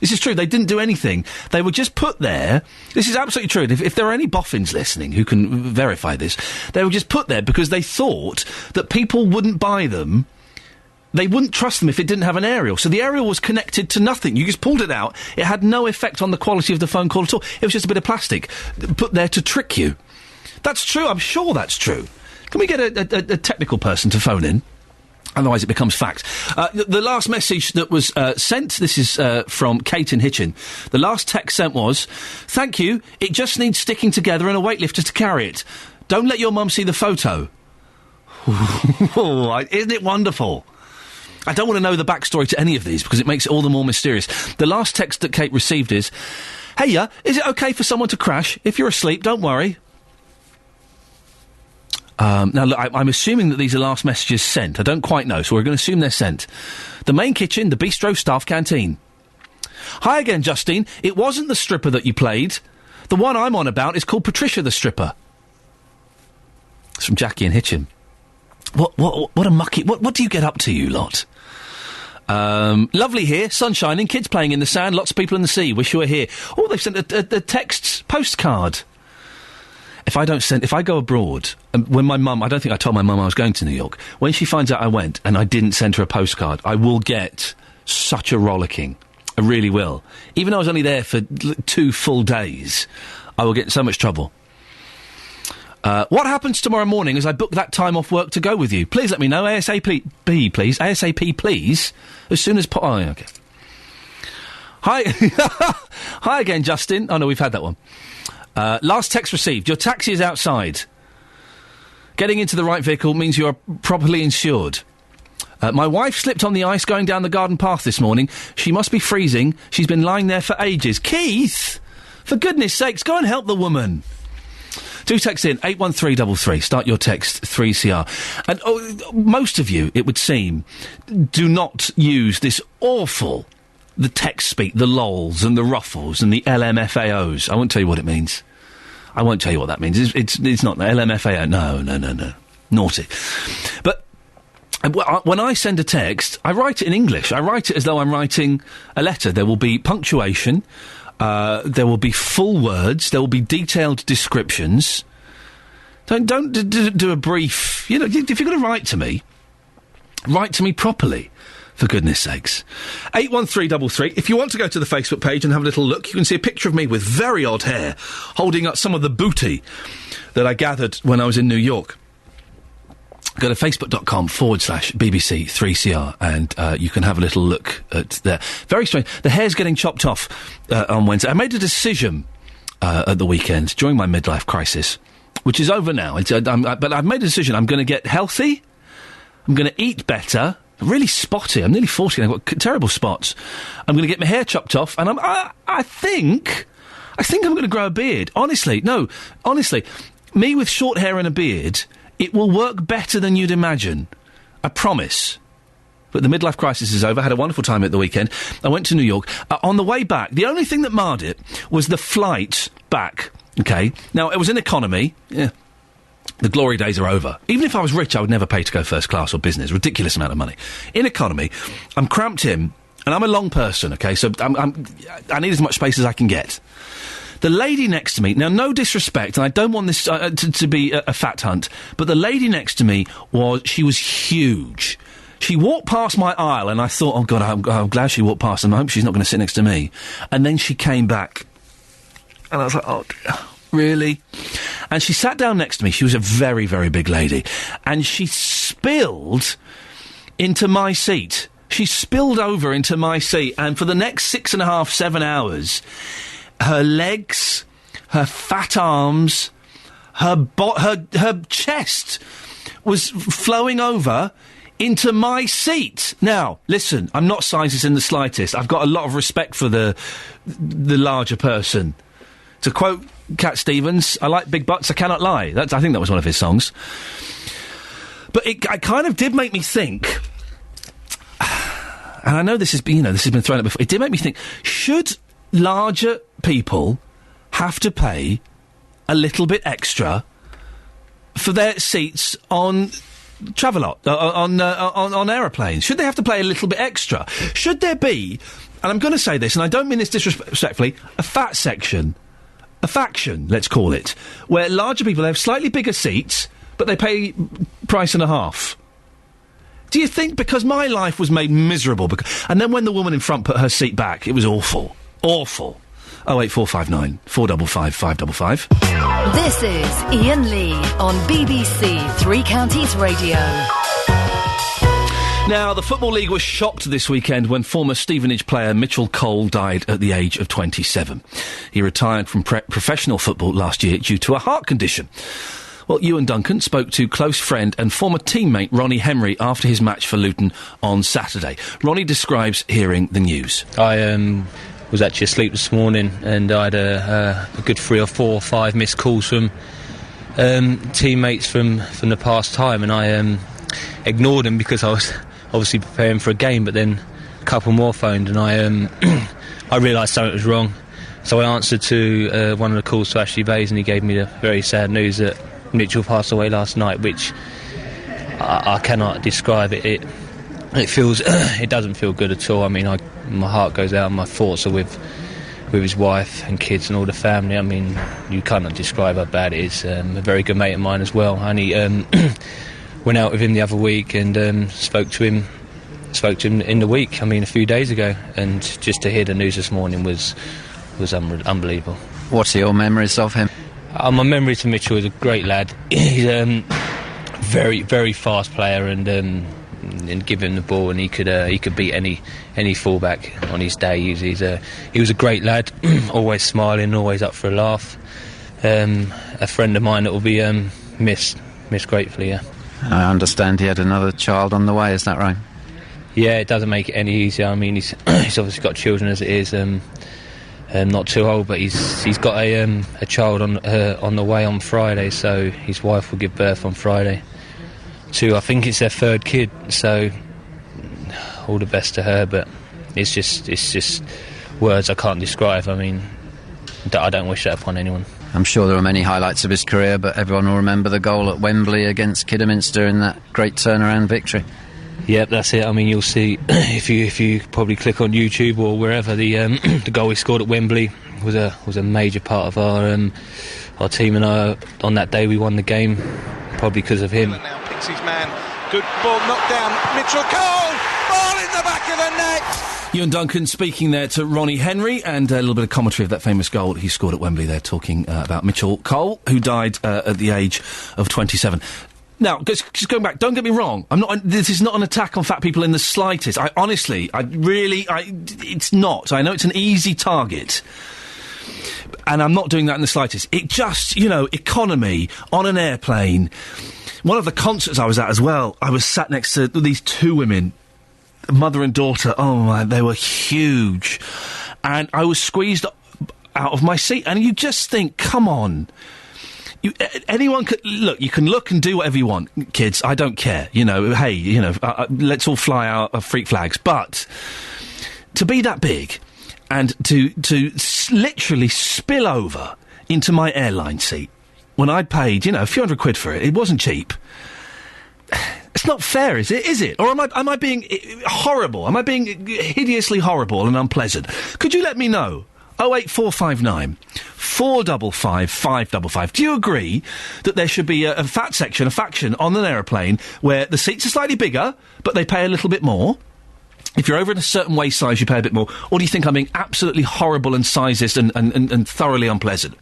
This is true. They didn't do anything. They were just put there. This is absolutely true. And if there are any boffins listening who can verify this, they were just put there because they thought that people wouldn't buy them. They wouldn't trust them if it didn't have an aerial. So the aerial was connected to nothing. You just pulled it out. It had no effect on the quality of the phone call at all. It was just a bit of plastic put there to trick you. That's true. I'm sure that's true. Can we get a technical person to phone in? Otherwise it becomes fact. The last message that was sent, this is from Kate in Hitchin. The last text sent was, thank you, it just needs sticking together and a weightlifter to carry it. Don't let your mum see the photo. Isn't it wonderful? I don't want to know the backstory to any of these because it makes it all the more mysterious. The last text that Kate received is, hey, is it okay for someone to crash? If you're asleep, don't worry. Now, look, I'm assuming that these are last messages sent. I don't quite know, so we're going to assume they're sent. The main kitchen, the bistro, staff canteen. Hi again, Justine. It wasn't the stripper that you played. The one I'm on about is called Patricia the Stripper. It's from Jackie and Hitchin. What a mucky... What do you get up to, you lot? Lovely here, sun shining, kids playing in the sand, lots of people in the sea. Wish you were here. Oh, they've sent a text postcard. If I go abroad, when my mum, I don't think I told my mum I was going to New York, when she finds out I went and I didn't send her a postcard, I will get such a rollicking. I really will. Even though I was only there for 2 full days, I will get in so much trouble. What happens tomorrow morning as I book that time off work to go with you? Please let me know. ASAP, please. ASAP, please. As soon as... Oh, okay. Hi. Hi again, Justin. Oh, no, we've had that one. Last text received. Your taxi is outside. Getting into the right vehicle means you are properly insured. My wife slipped on the ice going down the garden path this morning. She must be freezing. She's been lying there for ages. Keith! For goodness sakes, go and help the woman. Do text in 81333. Start your text 3CR. And most of you, it would seem, do not use this awful... the text speak, the lols and the ruffles and the LMFAOs. I won't tell you what it means. I won't tell you what that means. It's not the LMFAO. No. Naughty. But when I send a text, I write it in English. I write it as though I'm writing a letter. There will be punctuation. There will be full words. There will be detailed descriptions. Don't do a brief... if you're going to write to me properly. For goodness sakes. 81333. If you want to go to the Facebook page and have a little look, you can see a picture of me with very odd hair, holding up some of the booty that I gathered when I was in New York. Go to facebook.com/BBC3CR and you can have a little look at there. Very strange. The hair's getting chopped off on Wednesday. I made a decision at the weekend during my midlife crisis, which is over now. But I've made a decision. I'm going to get healthy. I'm going to eat better. I'm really spotty. I'm nearly 40 and I've got terrible spots. I'm going to get my hair chopped off and I think I'm going to grow a beard. Honestly, me with short hair and a beard, it will work better than you'd imagine. I promise. But the midlife crisis is over. I had a wonderful time at the weekend. I went to New York. On the way back, the only thing that marred it was the flight back. Okay? Now, it was in economy. Yeah. The glory days are over. Even if I was rich, I would never pay to go first class or business. Ridiculous amount of money. In economy, I'm cramped in, and I'm a long person, okay? So I need as much space as I can get. The lady next to me, now no disrespect, and I don't want this to be a fat hunt, but the lady next to me she was huge. She walked past my aisle and I thought, oh God, I'm glad she walked past and I hope she's not going to sit next to me. And then she came back and I was like, oh dear, really? And she sat down next to me. She was a very, very big lady. And she spilled into my seat. She spilled over into my seat, and for the next 6.5, 7 hours, her legs, her fat arms, her chest was flowing over into my seat. Now, listen, I'm not sizist in the slightest. I've got a lot of respect for the larger person. To quote Cat Stevens, I like big butts, I cannot lie. I think that was one of his songs. But it kind of did make me think, and I know this has been thrown out before, it did make me think, should larger people have to pay a little bit extra for their seats on Travelot, on aeroplanes? Should they have to pay a little bit extra? Should there be, and I'm going to say this, and I don't mean this disrespectfully, a fat section, a faction, let's call it, where larger people have slightly bigger seats, but they pay price and a half? Do you think, because my life was made miserable, and then when the woman in front put her seat back, it was awful. Awful. 08459 455 555. This is Iain Lee on BBC Three Counties Radio. Now, the Football League was shocked this weekend when former Stevenage player Mitchell Cole died at the age of 27. He retired from professional football last year due to a heart condition. Well, Iain Duncan spoke to close friend and former teammate Ronnie Henry after his match for Luton on Saturday. Ronnie describes hearing the news. I was actually asleep this morning and I had a good 3 or 4 or 5 missed calls from teammates from the past time, and I ignored them because I was obviously preparing for a game, but then a couple more phoned and I realised something was wrong. So I answered to one of the calls to Ashley Bays, and he gave me the very sad news that Mitchell passed away last night, which I cannot describe. It feels it doesn't feel good at all. I mean, my heart goes out and my thoughts are with his wife and kids and all the family. I mean, you cannot describe how bad it is. A very good mate of mine as well. I only went out with him the other week and spoke to him in the week, I mean a few days ago, and just to hear the news this morning was unbelievable. What are your memories of him? My memories of Mitchell is a great lad. He's a very, very fast player, and give him the ball and he could beat any fullback on his day. He was a great lad, always smiling, always up for a laugh. A friend of mine that will be missed gratefully. Yeah. I understand he had another child on the way. Is that right? Yeah, it doesn't make it any easier. I mean, he's obviously got children as it is. Not too old, but he's got a child on the way on Friday. So his wife will give birth on Friday to, I think it's their 3rd kid. So all the best to her. But it's just words I can't describe. I mean, I don't wish that upon anyone. I'm sure there are many highlights of his career, but everyone will remember the goal at Wembley against Kidderminster in that great turnaround victory. Yep, that's it. I mean, you'll see if you probably click on YouTube or wherever the goal he scored at Wembley was a major part of our team, and on that day we won the game probably because of him. Now picks his man. Good ball knocked down. Mitchell Cole, ball in the back of the net. Iain Duncan speaking there to Ronnie Henry, and a little bit of commentary of that famous goal he scored at Wembley there, talking about Mitchell Cole, who died at the age of 27. Now, just going back, don't get me wrong. This is not an attack on fat people in the slightest. It's not. I know it's an easy target. And I'm not doing that in the slightest. It just, economy, on an airplane. One of the concerts I was at as well, I was sat next to these two women, mother and daughter. Oh, my, they were huge. And I was squeezed out of my seat. And you just think, come on. Anyone could look. You can look and do whatever you want, kids. I don't care. Let's all fly our freak flags. But to be that big and to literally spill over into my airline seat when I'd paid, a few £100 for it. It wasn't cheap. It's not fair, is it? Is it? Or am I being horrible? Am I being hideously horrible and unpleasant? Could you let me know? 08459 455 555. Do you agree that there should be a faction on an aeroplane where the seats are slightly bigger, but they pay a little bit more? If you're over in a certain waist size, you pay a bit more. Or do you think I'm being absolutely horrible and sizist and thoroughly unpleasant?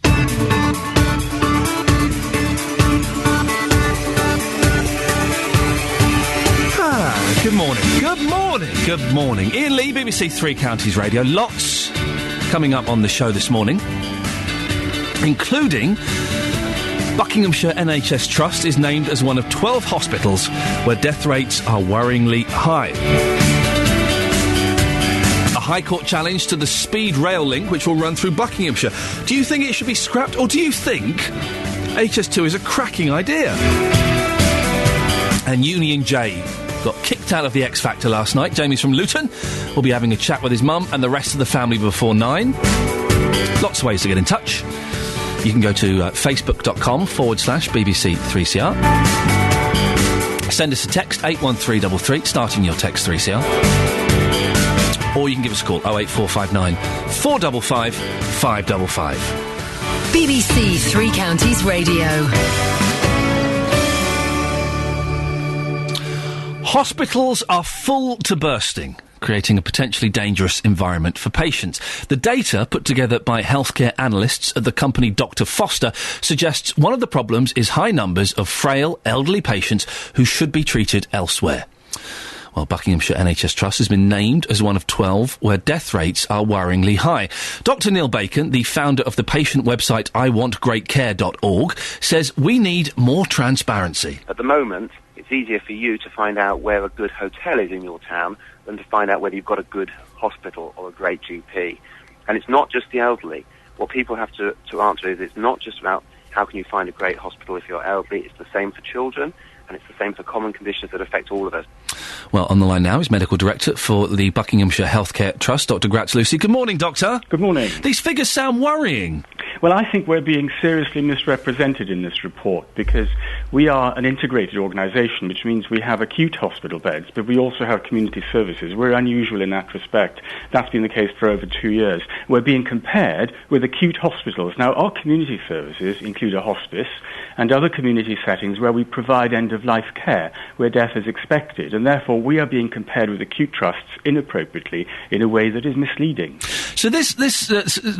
Good morning. Good morning. Good morning. Iain Lee, BBC Three Counties Radio. Lots coming up on the show this morning, including Buckinghamshire NHS Trust is named as one of 12 hospitals where death rates are worryingly high. A High Court challenge to the speed rail link which will run through Buckinghamshire. Do you think it should be scrapped, or do you think HS2 is a cracking idea? And Union J got kicked out of the X Factor last night. Jamie's from Luton. We'll be having a chat with his mum and the rest of the family before 9. Lots of ways to get in touch. You can go to facebook.com/BBC3CR. Send us a text, 81333, starting your text 3CR. Or you can give us a call, 08459 455 555. BBC Three Counties Radio. Hospitals are full to bursting, creating a potentially dangerous environment for patients. The data put together by healthcare analysts at the company Dr. Foster suggests one of the problems is high numbers of frail, elderly patients who should be treated elsewhere. Well, Buckinghamshire NHS Trust has been named as one of 12 where death rates are worryingly high. Dr. Neil Bacon, the founder of the patient website iwantgreatcare.org, says we need more transparency. At the moment, it's easier for you to find out where a good hotel is in your town than to find out whether you've got a good hospital or a great GP. And it's not just the elderly. What people have to answer is it's not just about how can you find a great hospital if you're elderly. It's the same for children, and it's the same for common conditions that affect all of us. Well, on the line now is Medical Director for the Buckinghamshire Healthcare Trust, Dr. Gratz Lucy. Good morning, Doctor. Good morning. These figures sound worrying. Well, I think we're being seriously misrepresented in this report because we are an integrated organisation, which means we have acute hospital beds, but we also have community services. We're unusual in that respect. That's been the case for over 2 years. We're being compared with acute hospitals. Now, our community services include a hospice and other community settings where we provide end-of-life care, where death is expected, and therefore we are being compared with acute trusts inappropriately in a way that is misleading. So this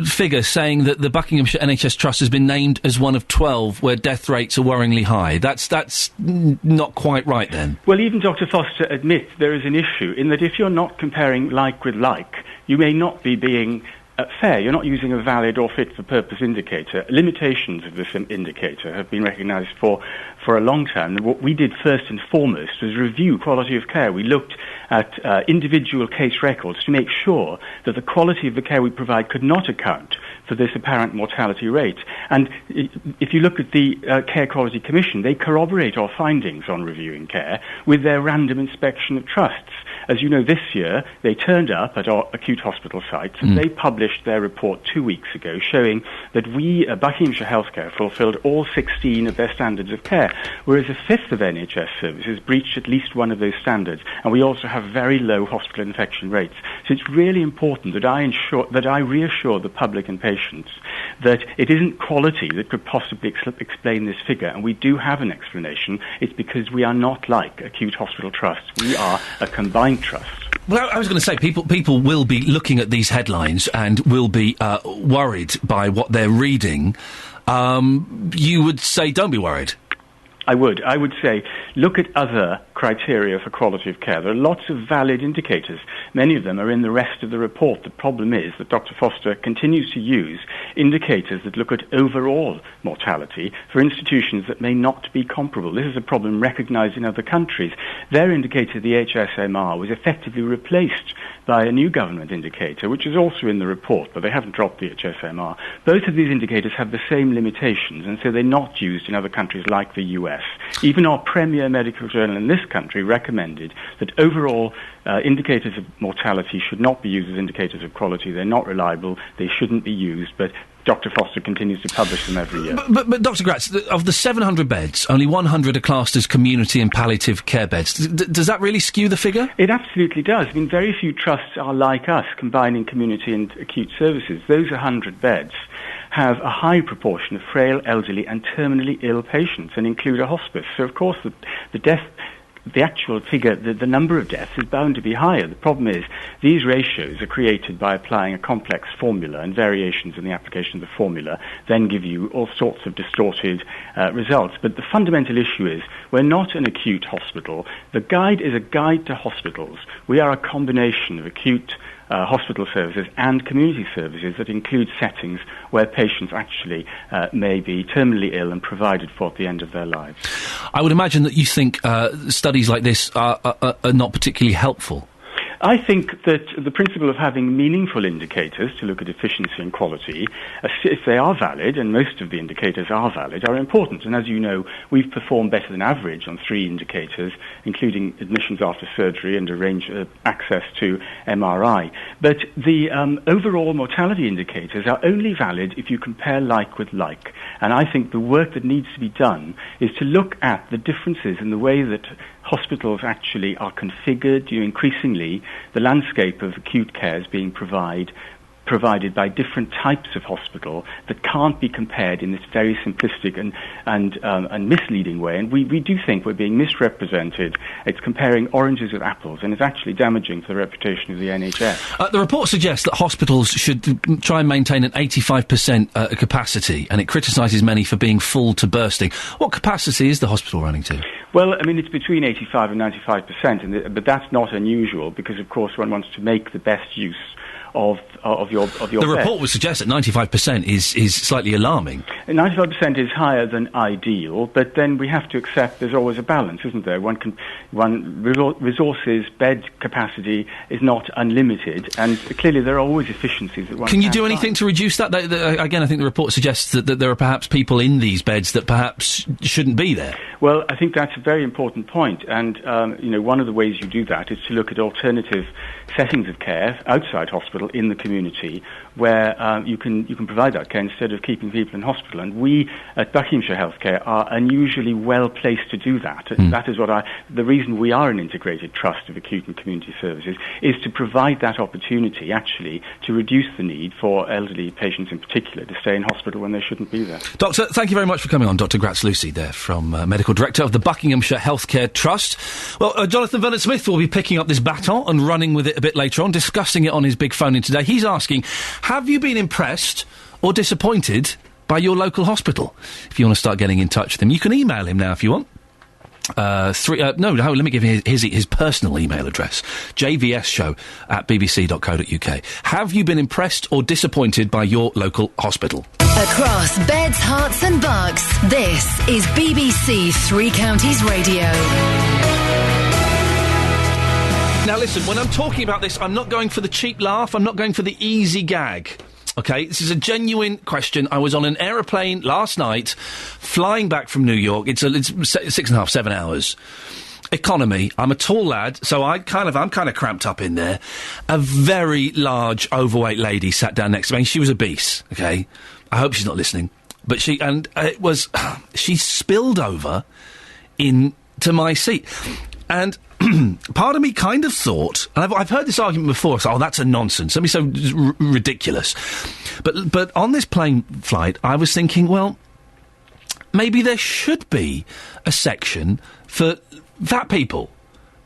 figure saying that the Buckinghamshire NHS Trust has been named as one of 12 where death rates are worryingly high, that's not quite right then? Well, even Dr. Foster admits there is an issue in that if you're not comparing like with like, you may not be being fair. You're not using a valid or fit-for-purpose indicator. Limitations of this indicator have been recognised for a long time. And what we did first and foremost was review quality of care. We looked at individual case records to make sure that the quality of the care we provide could not account for this apparent mortality rate. And if you look at the Care Quality Commission, they corroborate our findings on reviewing care with their random inspection of trusts. As you know, this year, they turned up at our acute hospital sites and they published their report 2 weeks ago showing that we, Buckinghamshire Healthcare, fulfilled all 16 of their standards of care, whereas a fifth of NHS services breached at least one of those standards. And we also have very low hospital infection rates. So it's really important that I reassure the public and patients that it isn't quality that could possibly explain this figure. And we do have an explanation. It's because we are not like acute hospital trusts. We are a combined trust. Well, I was going to say, people will be looking at these headlines and will be worried by what they're reading. You would say don't be worried. I would say, look at other criteria for quality of care. There are lots of valid indicators. Many of them are in the rest of the report. The problem is that Dr. Foster continues to use indicators that look at overall mortality for institutions that may not be comparable. This is a problem recognised in other countries. Their indicator, the HSMR, was effectively replaced by a new government indicator, which is also in the report, but they haven't dropped the HSMR. Both of these indicators have the same limitations, and so they're not used in other countries like the US. Even our premier medical journal in this country recommended that overall indicators of mortality should not be used as indicators of quality. They're not reliable. They shouldn't be used, but Dr. Foster continues to publish them every year. But Dr. Gratz, of the 700 beds, only 100 are classed as community and palliative care beds. Does that really skew the figure? It absolutely does. I mean, very few trusts are like us, combining community and acute services. Those 100 beds have a high proportion of frail, elderly and terminally ill patients and include a hospice. So, of course, the actual figure, the number of deaths is bound to be higher. The problem is these ratios are created by applying a complex formula, and variations in the application of the formula then give you all sorts of distorted results. But the fundamental issue is we're not an acute hospital. The guide is a guide to hospitals. We are a combination of acute hospital services and community services that include settings where patients actually may be terminally ill and provided for at the end of their lives. I would imagine that you think studies like this are not particularly helpful. I think that the principle of having meaningful indicators to look at efficiency and quality, if they are valid, and most of the indicators are valid, are important. And as you know, we've performed better than average on 3 indicators, including admissions after surgery and access to MRI. But the overall mortality indicators are only valid if you compare like with like. And I think the work that needs to be done is to look at the differences in the way that hospitals actually are configured. Increasingly, the landscape of acute care is being provided by different types of hospital that can't be compared in this very simplistic and misleading way. And we do think we're being misrepresented. It's comparing oranges with apples, and it's actually damaging to the reputation of the NHS. The report suggests that hospitals should try and maintain an 85% capacity, and it criticises many for being full to bursting. What capacity is the hospital running to? Well, I mean, it's between 85 and 95%, but that's not unusual because, of course, one wants to make the best use of your The report would suggest that 95% is slightly alarming. 95% is higher than ideal, but then we have to accept there's always a balance, isn't there? Resources, bed capacity is not unlimited, and clearly there are always efficiencies that one can you do anything find to reduce that? Again, I think the report suggests that there are perhaps people in these beds that perhaps shouldn't be there. Well, I think that's a very important point, and one of the ways you do that is to look at alternative settings of care outside hospital in the community where you can provide that care instead of keeping people in hospital. And we at Buckinghamshire Healthcare are unusually well placed to do that. That is the reason we are an integrated trust of acute and community services is to provide that opportunity actually to reduce the need for elderly patients in particular to stay in hospital when they shouldn't be there. Doctor, thank you very much for coming on. Dr. Gratz Lucy there from Medical Director of the Buckinghamshire Healthcare Trust. Well, Jonathan Vernon-Smith will be picking up this baton and running with it a bit later on, discussing it on his big phone in today. He's asking, have you been impressed or disappointed by your local hospital? If you want to start getting in touch with him, you can email him now if you want. Let me give you his personal email address, jvsshow@bbc.co.uk. Have you been impressed or disappointed by your local hospital? Across beds, hearts and bucks, this is BBC Three Counties Radio. Now listen, when I'm talking about this, I'm not going for the cheap laugh, I'm not going for the easy gag. OK, this is a genuine question. I was on an aeroplane last night, flying back from New York. It's 6.5, 7 hours. Economy. I'm a tall lad, so I'm kind of cramped up in there. A very large, overweight lady sat down next to me. She was obese, OK? I hope she's not listening. But she spilled over into my seat. And part of me kind of thought, and I've heard this argument before, so, that's a nonsense. That'd be so ridiculous. But on this plane flight, I was thinking, well, maybe there should be a section for fat people.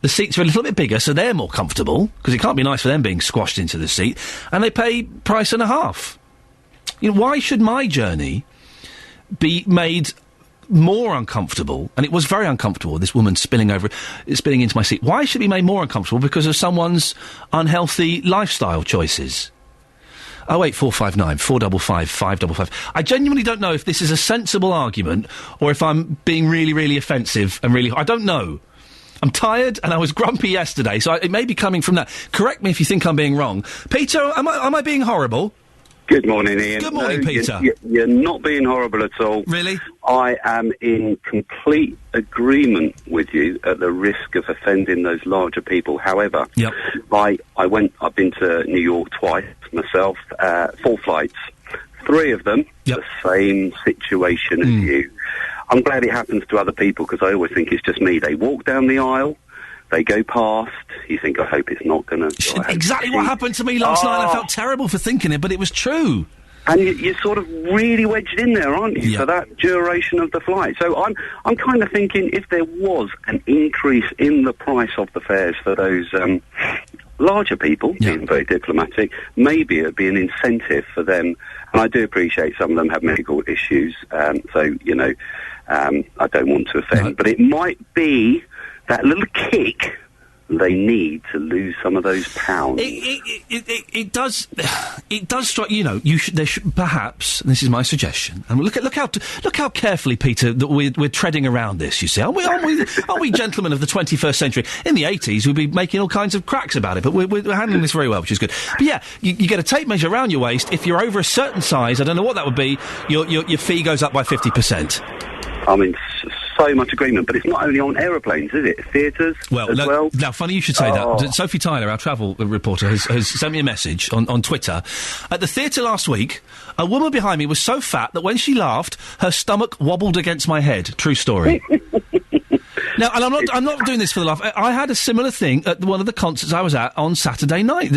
The seats are a little bit bigger, so they're more comfortable, because it can't be nice for them being squashed into the seat, and they pay price and a half. Why should my journey be made more uncomfortable, and it was very uncomfortable, this woman spilling into my seat. Why should it be made more uncomfortable? Because of someone's unhealthy lifestyle choices. 08459 455 555. I genuinely don't know if this is a sensible argument or if I'm being really, really offensive and really... I don't know. I'm tired and I was grumpy yesterday, so it may be coming from that. Correct me if you think I'm being wrong. Peter, am I being horrible? Good morning, Ian. Good morning, Peter. You're not being horrible at all. Really? I am in complete agreement with you at the risk of offending those larger people. However, I've been to New York twice myself, 4 flights. 3 of them, the same situation as you. I'm glad it happens to other people because I always think it's just me. They walk down the aisle, they go past, you think, I hope it's not going to... Exactly what happened to me last night. I felt terrible for thinking it, but it was true. And you're sort of really wedged in there, aren't you, for that duration of the flight? So I'm kind of thinking if there was an increase in the price of the fares for those larger people, being very diplomatic, maybe it would be an incentive for them. And I do appreciate some of them have medical issues, so, you know, I don't want to offend. But it might be that little kick they need to lose some of those pounds. It does strike, you know, there should perhaps, and this is my suggestion, and look how carefully, Peter, that we're treading around this, you see. Aren't we gentlemen of the 21st century? In the 80s, we'd be making all kinds of cracks about it, but we're handling this very well, which is good. But yeah, you get a tape measure around your waist. If you're over a certain size, I don't know what that would be, your fee goes up by 50%. I mean, so much agreement, but it's not only on aeroplanes, is it? Theatres as well? Now, funny you should say that. Sophie Tyler, our travel reporter, has sent me a message on Twitter. At the theatre last week, a woman behind me was so fat that when she laughed, her stomach wobbled against my head. True story. Now, and I'm not doing this for the laugh. I had a similar thing at one of the concerts I was at on Saturday night.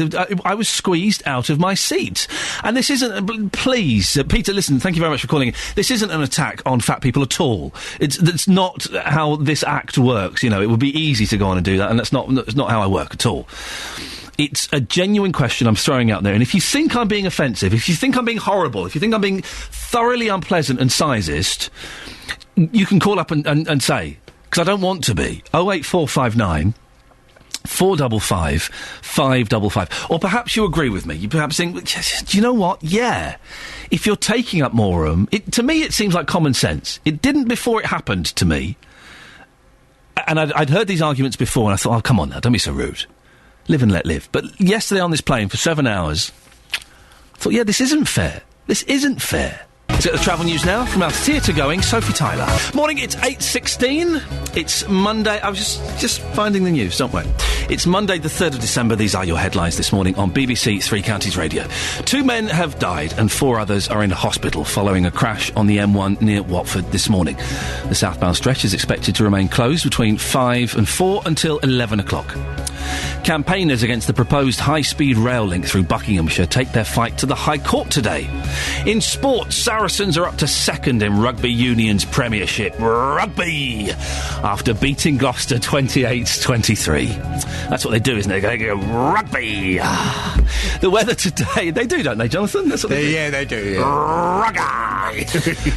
I was squeezed out of my seat. And this isn't... Please, Peter, listen, thank you very much for calling in. This isn't an attack on fat people at all. It's not how this act works, you know. It would be easy to go on and do that, and that's not how I work at all. It's a genuine question I'm throwing out there, and if you think I'm being offensive, if you think I'm being horrible, if you think I'm being thoroughly unpleasant and sizist, you can call up and say... Because I don't want to be. 08459 455 555. Or perhaps you agree with me. You perhaps think, do you know what? Yeah. If you're taking up more room, to me it seems like common sense. It didn't before it happened to me. And I'd heard these arguments before, and I thought, oh, come on now, don't be so rude. Live and let live. But yesterday on this plane for 7 hours, I thought, yeah, this isn't fair. This isn't fair. Let's get the travel news now from our theatre-going Sophie Tyler. Morning, it's 8:16. It's Monday. I was just finding the news, don't worry. It's Monday, the 3rd of December. These are your headlines this morning on BBC Three Counties Radio. 2 men have died and 4 others are in hospital following a crash on the M1 near Watford this morning. The southbound stretch is expected to remain closed between 5 and 4 until 11 o'clock. Campaigners against the proposed high-speed rail link through Buckinghamshire take their fight to the High Court today. In sport, Saracens are up to 2nd in Rugby Union's Premiership. Rugby! After beating Gloucester 28-23. That's what they do, isn't it? They go, rugby! The weather today... They do, don't they, Jonathan? That's what they do. Yeah, they do, yeah. Rugby!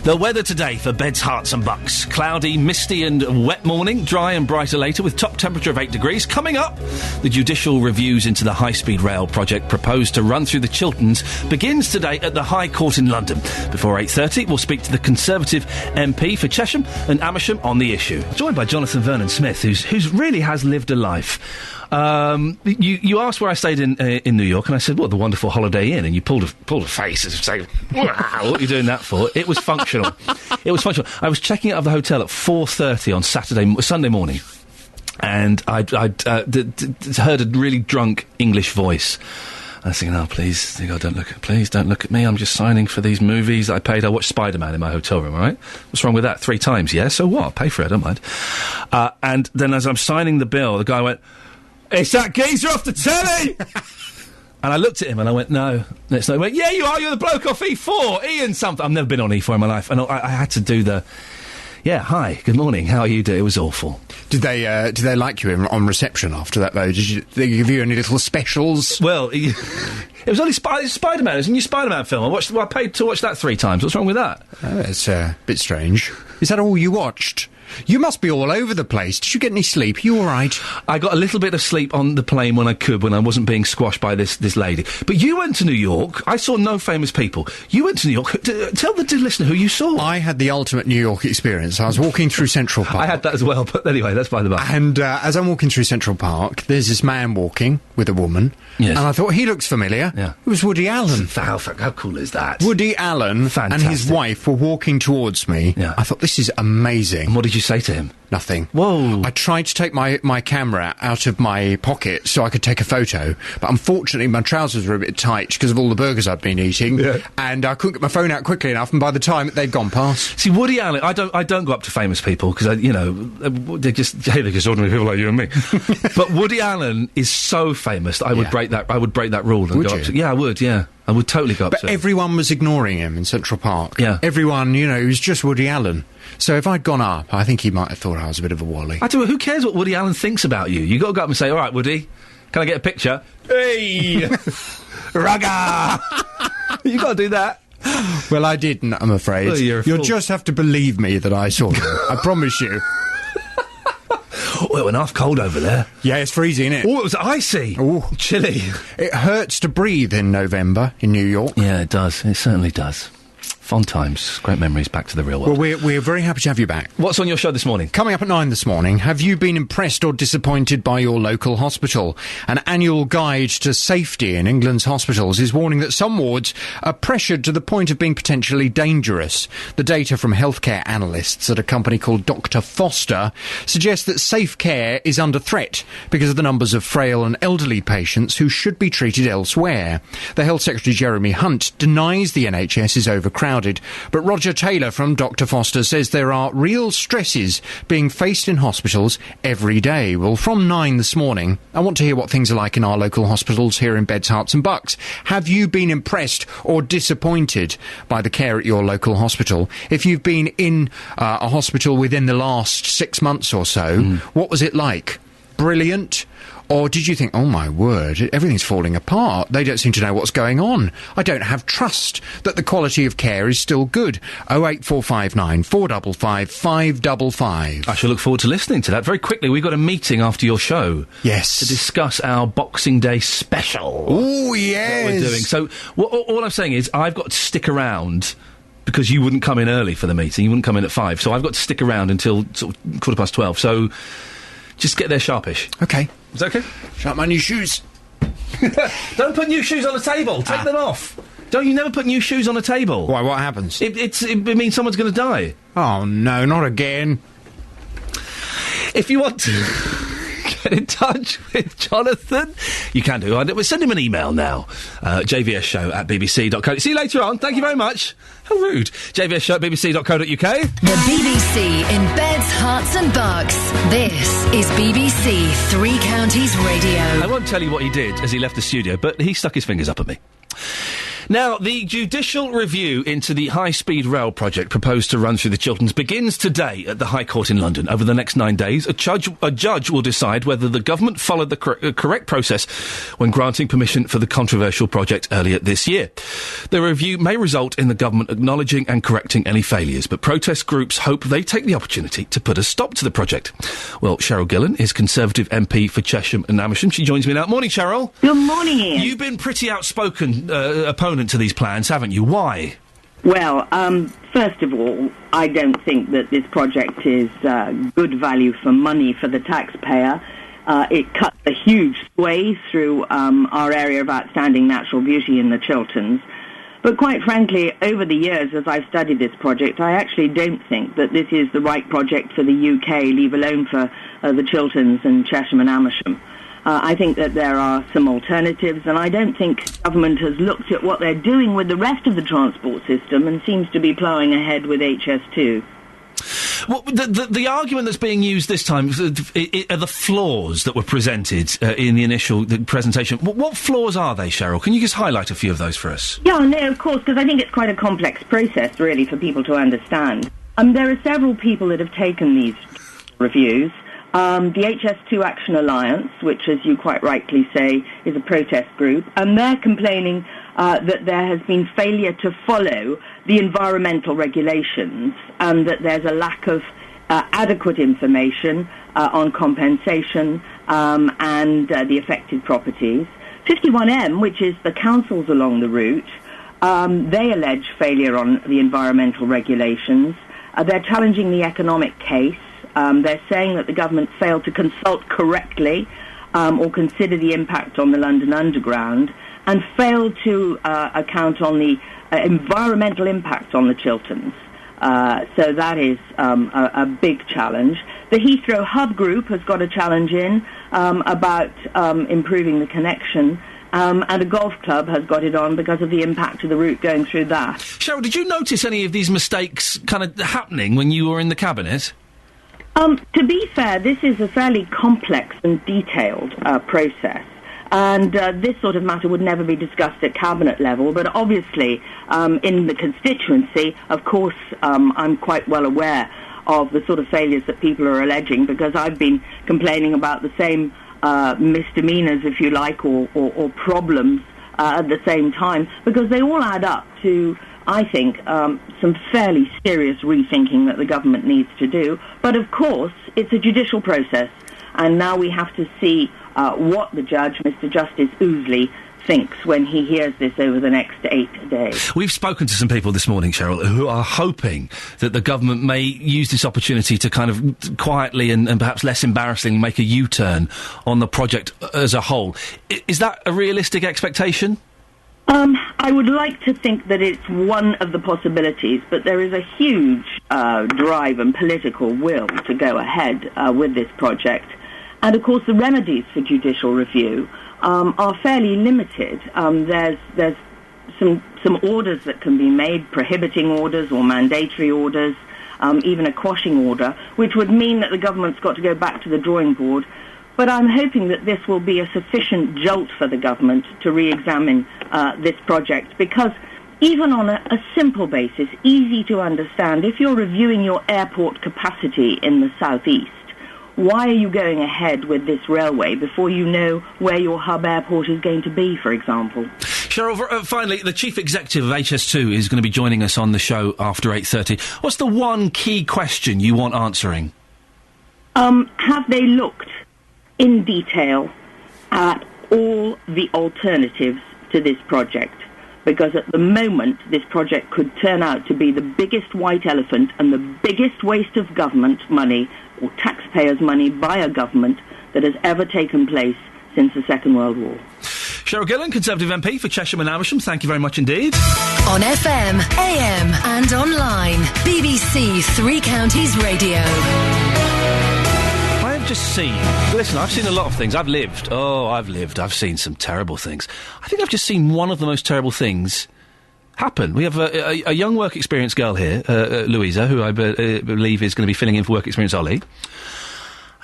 The weather today for Beds, Herts and Bucks. Cloudy, misty and wet morning. Dry and brighter later with top temperature of 8 degrees. Coming up, the judicial reviews into the high-speed rail project proposed to run through the Chilterns begins today at the High Court in London. Before 8:30, we'll speak to the Conservative MP for Chesham and Amersham on the issue. Joined by Jonathan Vernon-Smith, who's really has lived a life. You asked where I stayed in New York, and I said, "What, the wonderful Holiday Inn?" And you pulled a face and said, "Wow, what are you doing that for?" It was functional. It was functional. I was checking out of the hotel at 4:30 on Sunday morning, and I'd heard a really drunk English voice. I was thinking, please don't look at me. I'm just signing for these movies I paid. I watched Spider-Man in my hotel room, all right? What's wrong with that? 3 times, yeah? So what? I'll pay for it, I don't mind. And then as I'm signing the bill, the guy went, "It's that geezer off the telly!" And I looked at him and I went, "No, it's not." He went, "Yeah, you are. You're the bloke off E4. Iain something." I've never been on E4 in my life. And I had to do the... Yeah, hi, good morning. How are you doing? It was awful. Did they like you on reception after that, though? Did they give you any little specials? Well, it was only Spider-Man. It was a new Spider-Man film. I paid to watch that 3 times. What's wrong with that? Oh, it's a bit strange. Is that all you watched? You must be all over the place. Did you get any sleep? You all right? I got a little bit of sleep on the plane when I wasn't being squashed by this lady. But you went to New York. I saw no famous people. You went to New York. Tell the listener who you saw. I had the ultimate New York experience. I was walking through Central Park. I had that as well, but anyway, that's by the by. And as I'm walking through Central Park, there's this man walking with a woman. Yes. And I thought, he looks familiar. Yeah. It was Woody Allen. How cool is that? Woody Allen Fantastic. and his wife were walking towards me. Yeah. I thought, this is amazing. And what did you say to him? Nothing. Whoa. I tried to take my camera out of my pocket so I could take a photo, but unfortunately my trousers were a bit tight because of all the burgers I'd been eating, and I couldn't get my phone out quickly enough, and by the time they'd gone past... See, Woody Allen, I don't go up to famous people, because, they're just ordinary people like you and me. But Woody Allen is so famous that I would break that rule and Would go you? up to... Yeah, I would, yeah. I would totally go up to But him. everyone was ignoring him in Central Park. Yeah. Everyone, he was just Woody Allen. So if I'd gone up, I think he might have thought I was a bit of a wally. I tell you, who cares what Woody Allen thinks about you? You got to go up and say, all right, Woody, can I get a picture? Hey! Ragga! You got to do that. Well, I didn't, I'm afraid. Well, you'll just have to believe me that I saw him. I promise you. Oh, it went half cold over there. Yeah, it's freezing, isn't it? Oh, it was icy. Oh, chilly. It hurts to breathe in November in New York. Yeah, it does. It certainly does. Fun times. Great memories. Back to the real world. Well, we're very happy to have you back. What's on your show this morning? Coming up at 9 this morning, have you been impressed or disappointed by your local hospital? An annual guide to safety in England's hospitals is warning that some wards are pressured to the point of being potentially dangerous. The data from healthcare analysts at a company called Dr. Foster suggests that safe care is under threat because of the numbers of frail and elderly patients who should be treated elsewhere. The Health Secretary Jeremy Hunt denies the NHS is overcrowded, but Roger Taylor from Dr. Foster says there are real stresses being faced in hospitals every day. Well, from 9 this morning, I want to hear what things are like in our local hospitals here in Beds, Herts and Bucks. Have you been impressed or disappointed by the care at your local hospital? If you've been in a hospital within the last 6 months or so, what was it like? Brilliant? Or did you think, oh my word, everything's falling apart, they don't seem to know what's going on, I don't have trust that the quality of care is still good? 08459 455 555. I shall look forward to listening to that. Very quickly, we've got a meeting after your show. Yes. To discuss our Boxing Day special. Oh, yes. What we're doing. So, all I'm saying is, I've got to stick around, because you wouldn't come in early for the meeting, you wouldn't come in at 5, so I've got to stick around until sort of 12:15, so just get there sharpish. Okay. Is that okay? Shut my new shoes. Don't put new shoes on the table. Take them off. Don't you never put new shoes on a table? Why, what happens? It means someone's going to die. Oh, no, not again. If you want to get in touch with Jonathan, you can do. Send him an email now. jvsshow@bbc.co. See you later on. Thank you very much. How rude. jvsshow@bbc.co.uk. The BBC in Beds, Herts and Bucks. This is BBC Three Counties Radio. I won't tell you what he did as he left the studio, but he stuck his fingers up at me. Now, the judicial review into the high-speed rail project proposed to run through the Chilterns begins today at the High Court in London. Over the next 9 days, a judge will decide whether the government followed the correct process when granting permission for the controversial project earlier this year. The review may result in the government acknowledging and correcting any failures, but protest groups hope they take the opportunity to put a stop to the project. Well, Cheryl Gillan is Conservative MP for Chesham and Amersham. She joins me now. Morning, Cheryl. Good morning, Ian. You've been pretty outspoken opponent to these plans, haven't you? Why? Well, first of all, I don't think that this project is good value for money for the taxpayer. It cuts a huge swathe through our area of outstanding natural beauty in the Chilterns. But quite frankly, over the years, as I've studied this project, I actually don't think that this is the right project for the UK, leave alone for the Chilterns and Chesham and Amersham. I think that there are some alternatives, and I don't think government has looked at what they're doing with the rest of the transport system and seems to be ploughing ahead with HS2. Well, the argument that's being used this time are the flaws that were presented in the initial presentation. What flaws are they, Cheryl? Can you just highlight a few of those for us? Yeah, no, of course, because I think it's quite a complex process, really, for people to understand. There are several people that have taken these reviews. The HS2 Action Alliance, which, as you quite rightly say, is a protest group, and they're complaining that there has been failure to follow the environmental regulations and that there's a lack of adequate information on compensation and the affected properties. 51M, which is the councils along the route, they allege failure on the environmental regulations. They're challenging the economic case. They're saying that the government failed to consult correctly or consider the impact on the London Underground and failed to account on the environmental impact on the Chilterns. So that is a big challenge. The Heathrow Hub Group has got a challenge in about improving the connection. And a golf club has got it on because of the impact of the route going through that. Cheryl, did you notice any of these mistakes kind of happening when you were in the Cabinet? To be fair, this is a fairly complex and detailed process. And this sort of matter would never be discussed at Cabinet level. But obviously, in the constituency, of course, I'm quite well aware of the sort of failures that people are alleging because I've been complaining about the same misdemeanors, if you like, or problems at the same time, because they all add up to, I think, some fairly serious rethinking that the government needs to do. But of course, it's a judicial process, and now we have to see what the judge, Mr. Justice Ousley, thinks when he hears this over the next 8 days. We've spoken to some people this morning, Cheryl, who are hoping that the government may use this opportunity to kind of quietly and perhaps less embarrassingly make a U-turn on the project as a whole. Is that a realistic expectation? I would like to think that it's one of the possibilities, but there is a huge drive and political will to go ahead with this project. And, of course, the remedies for judicial review are fairly limited. There's some orders that can be made, prohibiting orders or mandatory orders, even a quashing order, which would mean that the government's got to go back to the drawing board. But I'm hoping that this will be a sufficient jolt for the government to re-examine this project, because even on a simple basis, easy to understand, if you're reviewing your airport capacity in the southeast, why are you going ahead with this railway before you know where your hub airport is going to be, for example? Cheryl, finally, the Chief Executive of HS2 is going to be joining us on the show after 8:30. What's the one key question you want answering? Have they looked in detail at all the alternatives to this project? Because at the moment, this project could turn out to be the biggest white elephant and the biggest waste of government money, or taxpayers' money by a government, that has ever taken place since the Second World War. Cheryl Gillan, Conservative MP for Cheshire and Amersham, thank you very much indeed. On FM, AM and online, BBC Three Counties Radio. Listen, I've seen a lot of things. I've lived. I've seen some terrible things. I think I've just seen one of the most terrible things happen. We have a young work experience girl here, Louisa, who I believe is going to be filling in for work experience Ollie.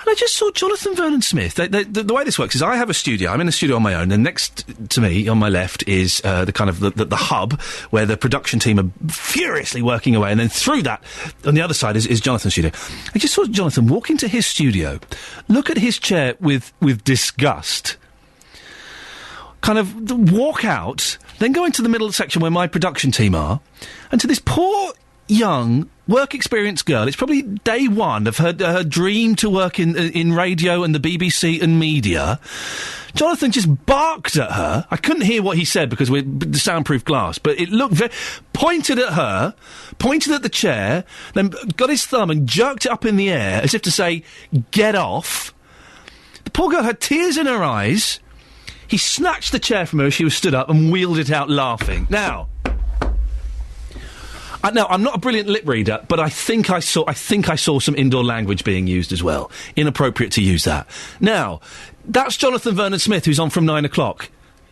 And I just saw Jonathan Vernon Smith. The way this works is I have a studio. I'm in a studio on my own, and next to me, on my left, is the hub where the production team are furiously working away, and then through that, on the other side, is Jonathan's studio. I just saw Jonathan walk into his studio, look at his chair with disgust, kind of walk out, then go into the middle section where my production team are, and to this poor young work experience girl, it's probably day one of her dream to work in radio and the BBC and media. Jonathan just barked at her. I couldn't hear what he said because we're the soundproof glass, but it looked pointed at her, pointed at the chair, then got his thumb and jerked it up in the air as if to say, "Get off." The poor girl had tears in her eyes. He snatched the chair from her as she was stood up and wheeled it out laughing. Now, I'm not a brilliant lip reader, but I think I saw some indoor language being used as well. Inappropriate to use that. Now, that's Jonathan Vernon Smith, who's on from 9 o'clock.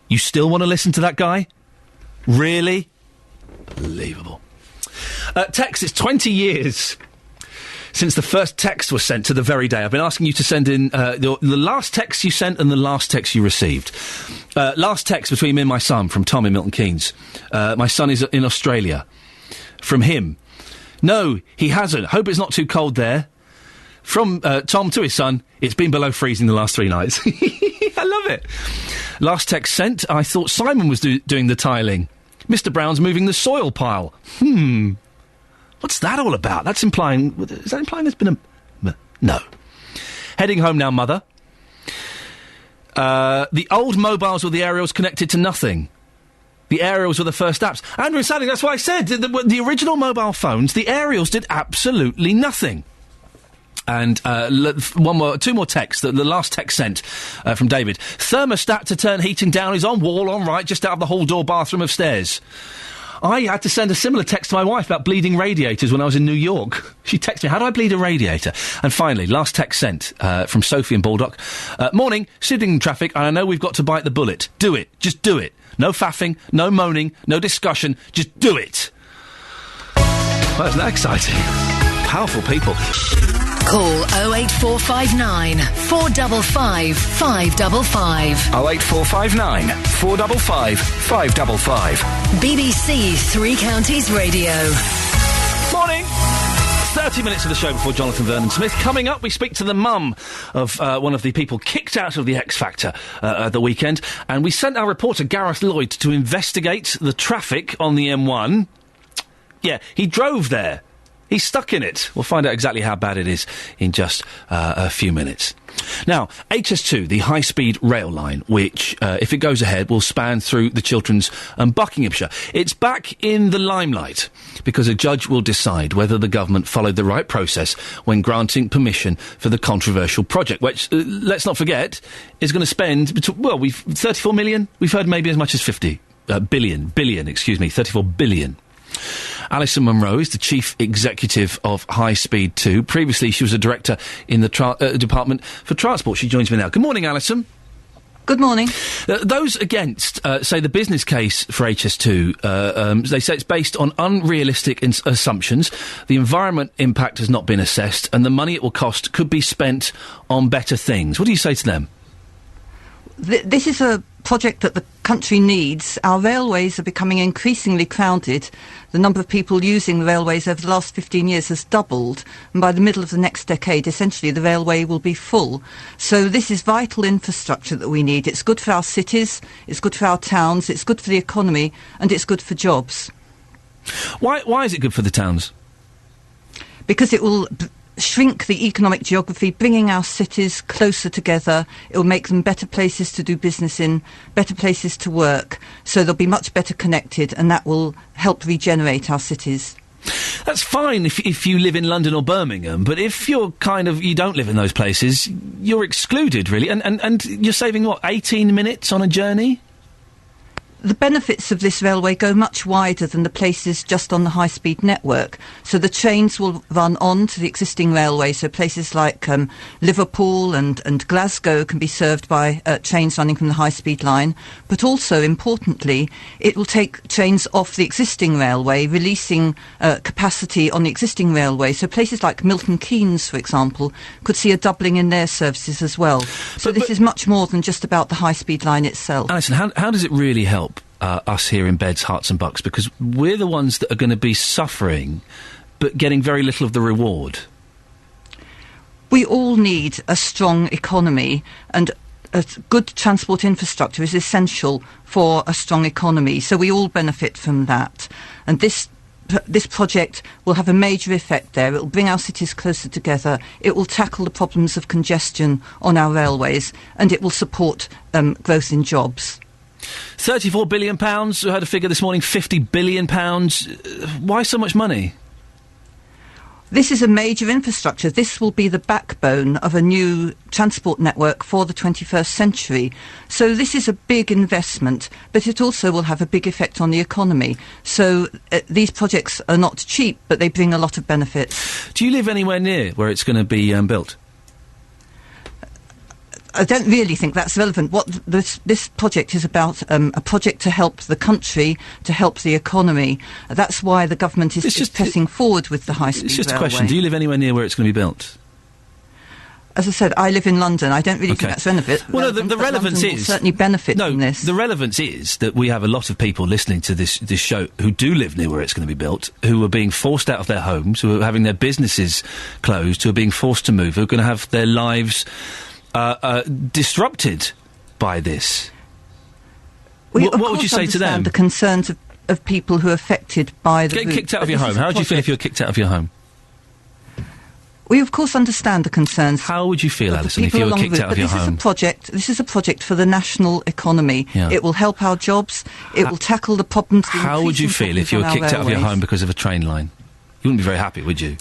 You still want to listen to that guy? Really? Unbelievable. Text, it's 20 years since the first text was sent to the very day. I've been asking you to send in the last text you sent and the last text you received. Last text between me and my son from Tom in Milton Keynes. My son is in Australia. From him, No, he hasn't. Hope it's not too cold there. From Tom to his son, it's been below freezing the last 3 nights. I love it. Last text sent, I thought Simon was doing the tiling. Mr. Brown's moving the soil pile. What's that all about? Is that implying there's been a... No. Heading home now, Mother. The old mobiles with the aerials connected to nothing. The aerials were the first apps. Andrew and Sally, that's what I said. The original mobile phones, the aerials did absolutely nothing. And two more texts. The last text sent from David. Thermostat to turn heating down is on wall, on right, just out of the hall door bathroom upstairs. I had to send a similar text to my wife about bleeding radiators when I was in New York. She texted me, how do I bleed a radiator? And finally, last text sent from Sophie in Baldock. Morning, sitting in traffic, and I know we've got to bite the bullet. Do it. Just do it. No faffing, no moaning, no discussion. Just do it. Well, isn't that exciting? Powerful people. Call 08459 455 555. 08459 455 555. BBC Three Counties Radio. Morning. 30 minutes of the show before Jonathan Vernon Smith. Coming up, we speak to the mum of one of the people kicked out of the X Factor at the weekend, and we sent our reporter Gareth Lloyd to investigate the traffic on the M1. Yeah, he drove there. He's stuck in it. We'll find out exactly how bad it is in just a few minutes. Now, HS2, the high-speed rail line, which, if it goes ahead, will span through the Chilterns and Buckinghamshire. It's back in the limelight because a judge will decide whether the government followed the right process when granting permission for the controversial project, which, let's not forget, is going to spend, 34 million? We've heard maybe as much as 34 billion. Alison Munro is the Chief Executive of High Speed 2. Previously, she was a Director in the Department for Transport. She joins me now. Good morning, Alison. Good morning. Those against say the business case for HS2, they say it's based on unrealistic assumptions, the environment impact has not been assessed, and the money it will cost could be spent on better things. What do you say to them? This is a project that the country needs. Our railways are becoming increasingly crowded. The number of people using the railways over the last 15 years has doubled, and by the middle of the next decade, essentially, the railway will be full. So this is vital infrastructure that we need. It's good for our cities, it's good for our towns, it's good for the economy, and it's good for jobs. Why is it good for the towns? Because it will shrink the economic geography, bringing our cities closer together. It will make them better places to do business in, better places to work, so they'll be much better connected, and that will help regenerate our cities. That's fine if you live in London or Birmingham, but if you don't live in those places, you're excluded, really, and you're saving, 18 minutes on a journey? The benefits of this railway go much wider than the places just on the high-speed network. So the trains will run on to the existing railway, so places like Liverpool and Glasgow can be served by trains running from the high-speed line. But also, importantly, it will take trains off the existing railway, releasing capacity on the existing railway. So places like Milton Keynes, for example, could see a doubling in their services as well. So this is much more than just about the high-speed line itself. Alison, how does it really help us here in Beds, Herts and Bucks, because we're the ones that are going to be suffering but getting very little of the reward? We all need a strong economy, and a good transport infrastructure is essential for a strong economy, so we all benefit from that. And this project will have a major effect there. It will bring our cities closer together, it will tackle the problems of congestion on our railways, and it will support growth in jobs. £34 billion. I heard a figure this morning, £50 billion. Why so much money? This is a major infrastructure. This will be the backbone of a new transport network for the 21st century. So this is a big investment, but it also will have a big effect on the economy. So these projects are not cheap, but they bring a lot of benefits. Do you live anywhere near where it's going to be built? I don't really think that's relevant. What this project is about, a project to help the country, to help the economy. That's why the government is pressing forward with the high-speed railway. It's just a question. Do you live anywhere near where it's going to be built? as I said, I live in London. I don't really think that's relevant. Well, no, the relevance London will is certainly benefit from this. The relevance is that we have a lot of people listening to this show who do live near where it's going to be built, who are being forced out of their homes, who are having their businesses closed, who are being forced to move, who are going to have their lives disrupted by this. What would you say to them? The concerns of people who are affected by the getting kicked out of your home. How would you feel if you were kicked out of your home? We of course understand the concerns. How would you feel, Alison, if you were kicked out of your home? This is a project for the national economy. Yeah. It will help our jobs. It will tackle the problems. How would you feel if you were kicked out of your home because of a train line? You wouldn't be very happy, would you?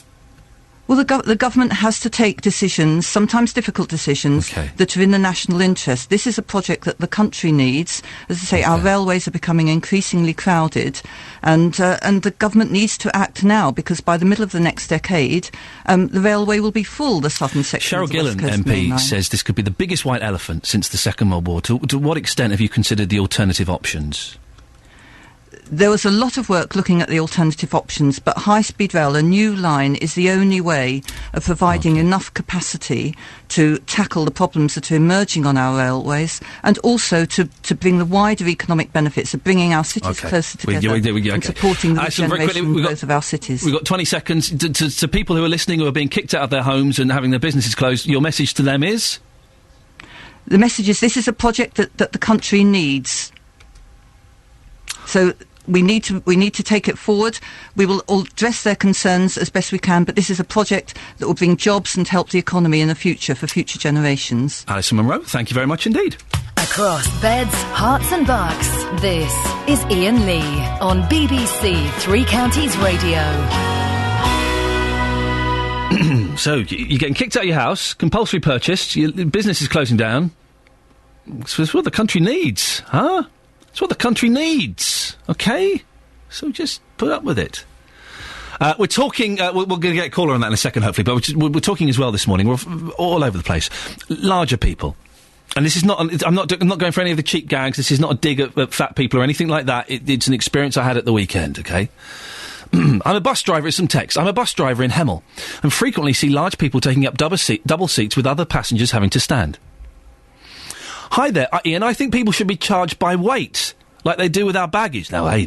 Well, the government has to take decisions, sometimes difficult decisions, that are in the national interest. This is a project that the country needs. As I say, our railways are becoming increasingly crowded, and the government needs to act now, because by the middle of the next decade, the railway will be full, the southern section of the West Coast Cheryl Gillen, MP, says this could be the biggest white elephant since the Second World War. To what extent have you considered the alternative options? There was a lot of work looking at the alternative options, but high-speed rail, a new line, is the only way of providing enough capacity to tackle the problems that are emerging on our railways, and also to bring the wider economic benefits of bringing our cities closer together and supporting the regeneration growth of our cities. We've got 20 seconds. To people who are listening who are being kicked out of their homes and having their businesses closed, your message to them is? The message is this is a project that the country needs. So we need to take it forward. We will address their concerns as best we can, but this is a project that will bring jobs and help the economy in the future for future generations. Alison Munro, thank you very much indeed. Across beds, hearts and bucks, this is Iain Lee on BBC Three Counties Radio. So, you're getting kicked out of your house, compulsory purchase, your business is closing down. It's what the country needs, huh? It's what the country needs, OK? So just put up with it. We're talking, we're going to get a caller on that in a second, hopefully, but we're talking as well this morning. We're all over the place. Larger people. And this is not, I'm not going for any of the cheap gags. This is not a dig at fat people or anything like that. It's an experience I had at the weekend, OK? I'm a bus driver, it's some text. I'm a bus driver in Hemel and frequently see large people taking up double seats with other passengers having to stand. Hi there, Ian. I think people should be charged by weight, like they do with our baggage. Now, hey,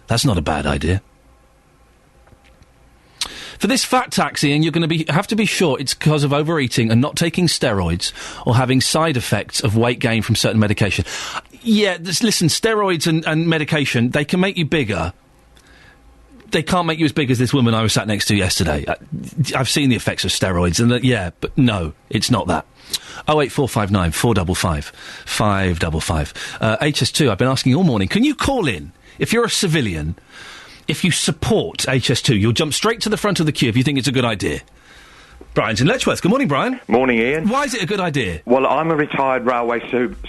that's not a bad idea. For this fat tax, Ian, you're going to have to be sure it's because of overeating and not taking steroids or having side effects of weight gain from certain medication. Yeah, listen, steroids and medication, they can make you bigger. They can't make you as big as this woman I was sat next to yesterday. I've seen the effects of steroids, and but no, it's not that. 08459 455 555. HS2, I've been asking all morning, can you call in, if you're a civilian, if you support HS2, you'll jump straight to the front of the queue if you think it's a good idea. Brian's in Letchworth. Good morning, Brian. Morning, Ian. Why is it a good idea? Well, I'm a retired railway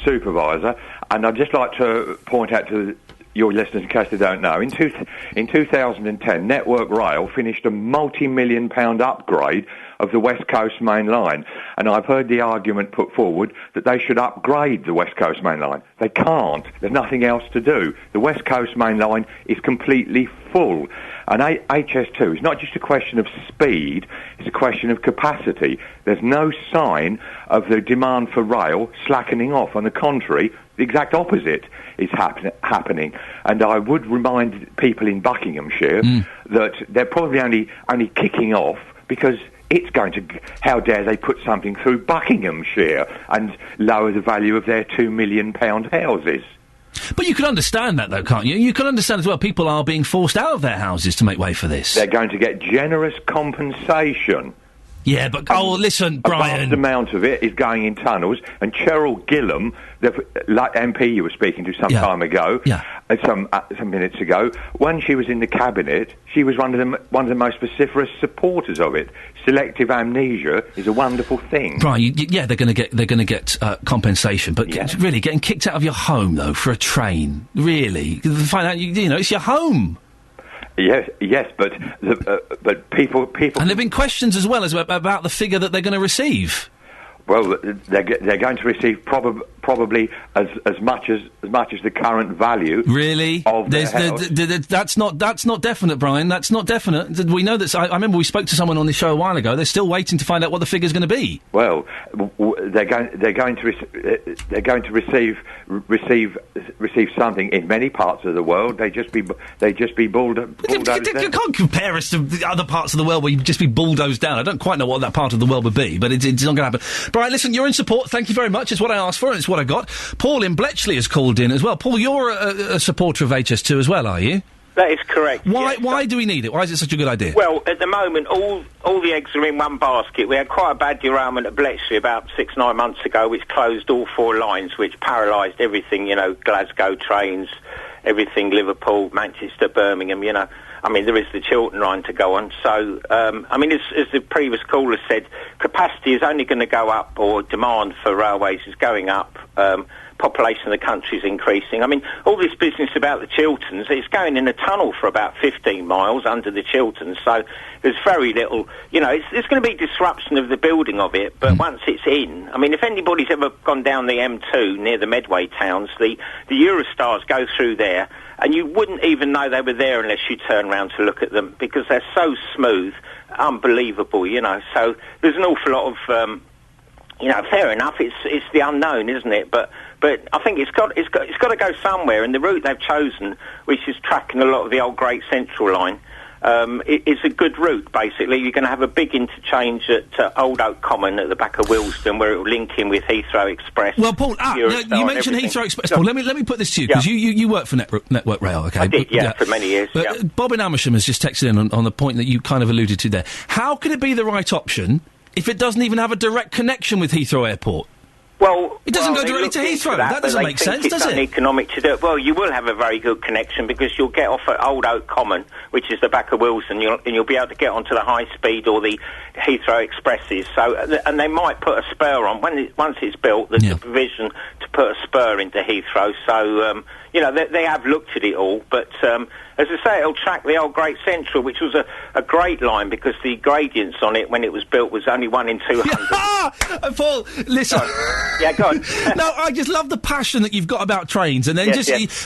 supervisor, and I'd just like to point out to your listeners, in case they don't know, in 2010, Network Rail finished a multi-million-pound upgrade of the West Coast Main Line, and I've heard the argument put forward that they should upgrade the West Coast Main Line. They can't. There's nothing else to do. The West Coast Main Line is completely full. And HS2 is not just a question of speed, it's a question of capacity. There's no sign of the demand for rail slackening off. On the contrary, the exact opposite is happening. And I would remind people in Buckinghamshire that they're probably only kicking off because it's going to, how dare they put something through Buckinghamshire and lower the value of their £2 million houses. But you can understand that, though, can't you? You can understand as well people are being forced out of their houses to make way for this. They're going to get generous compensation. Yeah, but, listen, Brian. A vast amount of it is going in tunnels, and Cheryl Gillen, the MP you were speaking to some time ago, some minutes ago, when she was in the cabinet, she was one of the most vociferous supporters of it. Selective amnesia is a wonderful thing. Brian, they're going to get compensation, but really getting kicked out of your home though for a train, really, find out it's your home. Yes, but people, and there've been questions as well as about the figure that they're going to receive. Well, they're going to receive probably as much as the current value. Really? Of their house. That's not definite, Brian. That's not definite. We know that. I remember we spoke to someone on this show a while ago. They're still waiting to find out what the figure's going to be. Well, they're going to receive something in many parts of the world. They just be bulldozed You can't compare us to the other parts of the world where you'd just be bulldozed down. I don't quite know what that part of the world would be, but it's not going to happen. Brian, listen, you're in support. Thank you very much. It's what I asked for, and it's what I got. Paul in Bletchley has called in as well. Paul, you're a supporter of HS2 as well, are you? That is correct. Why do we need it? Why is it such a good idea? Well, at the moment, all the eggs are in one basket. We had quite a bad derailment at Bletchley about 6-9 months ago, which closed all 4 lines, which paralysed everything, Glasgow trains, everything, Liverpool, Manchester, Birmingham, I mean, there is the Chiltern line to go on. So, as the previous caller said, capacity is only going to go up, or demand for railways is going up. Population of the country is increasing. I mean, all this business about the Chilterns, it's going in a tunnel for about 15 miles under the Chilterns, so there's very little, there's going to be disruption of the building of it, but once it's in, I mean, if anybody's ever gone down the M2 near the Medway towns, the Eurostars go through there, and you wouldn't even know they were there unless you turn around to look at them, because they're so smooth, unbelievable, so there's an awful lot of, fair enough, it's the unknown, isn't it, but I think it's got to go somewhere, and the route they've chosen, which is tracking a lot of the old Great Central line, is a good route. Basically, you're going to have a big interchange at Old Oak Common at the back of Willesden, where it will link in with Heathrow Express. Well, Paul, you mentioned Heathrow Express. Paul, let me put this to you, because you work for Network Rail, okay? I did, for many years. But Bob in Amersham has just texted in on the point that you kind of alluded to there. How can it be the right option if it doesn't even have a direct connection with Heathrow Airport? Well, it doesn't go directly to Heathrow. That doesn't make sense, does it? It's uneconomic to do it. Well, you will have a very good connection, because you'll get off at Old Oak Common, which is the back of Willesden, and you'll be able to get onto the high speed or the Heathrow Expresses. So, and they might put a spur on once it's built. There's a provision to put a spur into Heathrow. So, they have looked at it all, but as I say, it'll track the old Great Central, which was a great line, because the gradients on it when it was built was only 1 in 200. Paul, listen. Yeah, go on. No, I just love the passion that you've got about trains, and then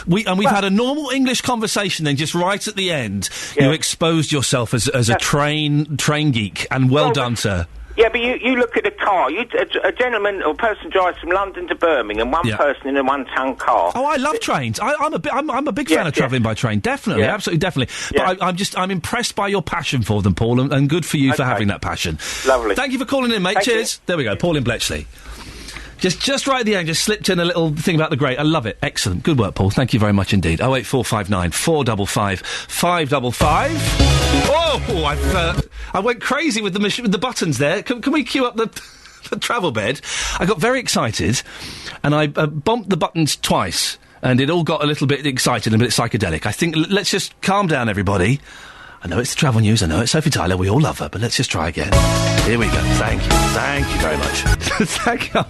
we've had a normal English conversation. Then just right at the end, you exposed yourself as a train geek, and well done, sir. Yeah, but you look at a car. A gentleman or person drives from London to Birmingham, one person in a 1-ton car. Oh, I love trains. I'm a big fan of travelling by train. Definitely, absolutely, definitely. But I'm impressed by your passion for them, Paul, and good for you for having that passion. Lovely. Thank you for calling in, mate. Thank Cheers. You. There we go, Paul in Bletchley. Just right at the end, just slipped in a little thing about the Great. I love it. Excellent. Good work, Paul. Thank you very much indeed. 08459 455 555. Oh, I went crazy with the buttons there. Can we cue up the travel bed? I got very excited, and I bumped the buttons twice, and it all got a little bit excited and a bit psychedelic. I think let's just calm down, everybody. I know it's the travel news, I know it's Sophie Tyler, we all love her, but let's just try again. Here we go. Thank you very much. Thank you.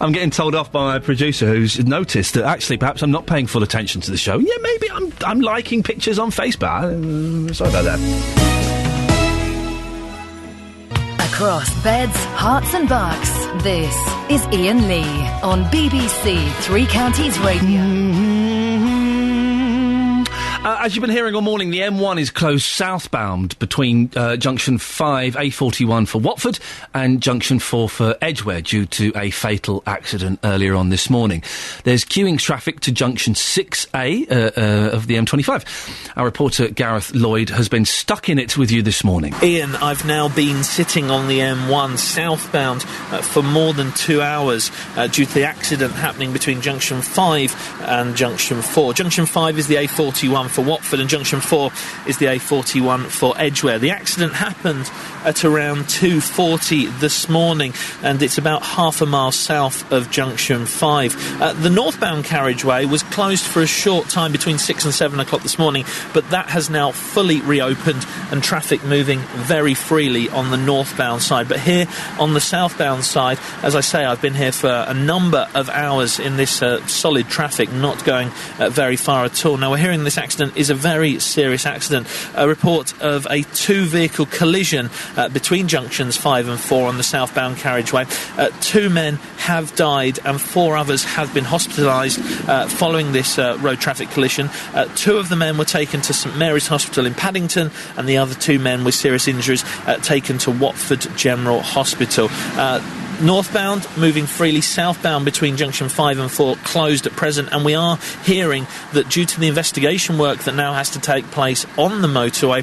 I'm getting told off by my producer, who's noticed that actually perhaps I'm not paying full attention to the show. Yeah, maybe I'm liking pictures on Facebook. Sorry about that. Across beds, hearts and bucks, this is Iain Lee on BBC Three Counties Radio. As you've been hearing all morning, the M1 is closed southbound between Junction 5, A41 for Watford, and Junction 4 for Edgware due to a fatal accident earlier on this morning. There's queuing traffic to Junction 6A of the M25. Our reporter Gareth Lloyd has been stuck in it with you this morning. Ian, I've now been sitting on the M1 southbound for more than 2 hours due to the accident happening between Junction 5 and Junction 4. Junction 5 is the A41 for Watford, and Junction 4 is the A41 for Edgware. The accident happened at around 2:40 this morning, and it's about half a mile south of Junction 5. The northbound carriageway was closed for a short time between 6 and 7 o'clock this morning, but that has now fully reopened and traffic moving very freely on the northbound side. But here on the southbound side, as I say, I've been here for a number of hours in this solid traffic, not going very far at all. Now, we're hearing this accident is a very serious accident. A report of a two-vehicle collision between junctions 5 and 4 on the southbound carriageway. 2 men have died and 4 others have been hospitalised following this road traffic collision. 2 of the men were taken to St Mary's Hospital in Paddington, and the other 2 men with serious injuries taken to Watford General Hospital. Northbound, moving freely. Southbound between junction 5 and 4 closed at present, and we are hearing that due to the investigation work that now has to take place on the motorway,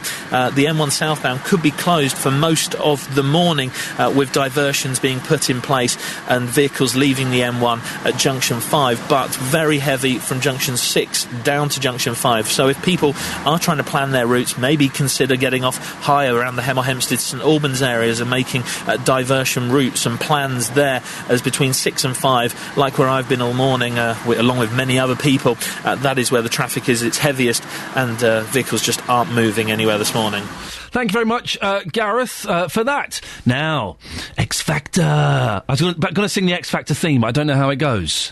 the M1 southbound could be closed for most of the morning, with diversions being put in place and vehicles leaving the M1 at junction 5, but very heavy from junction 6 down to junction 5. So if people are trying to plan their routes, maybe consider getting off higher around the Hemel Hempstead, St Albans areas and making diversion routes and plans there, as between 6 and 5, like where I've been all morning, along with many other people, that is where the traffic is its heaviest, and vehicles just aren't moving anywhere this morning. Thank you very much, Gareth, for that. Now, X Factor. I was going to sing the X Factor theme, but I don't know how it goes.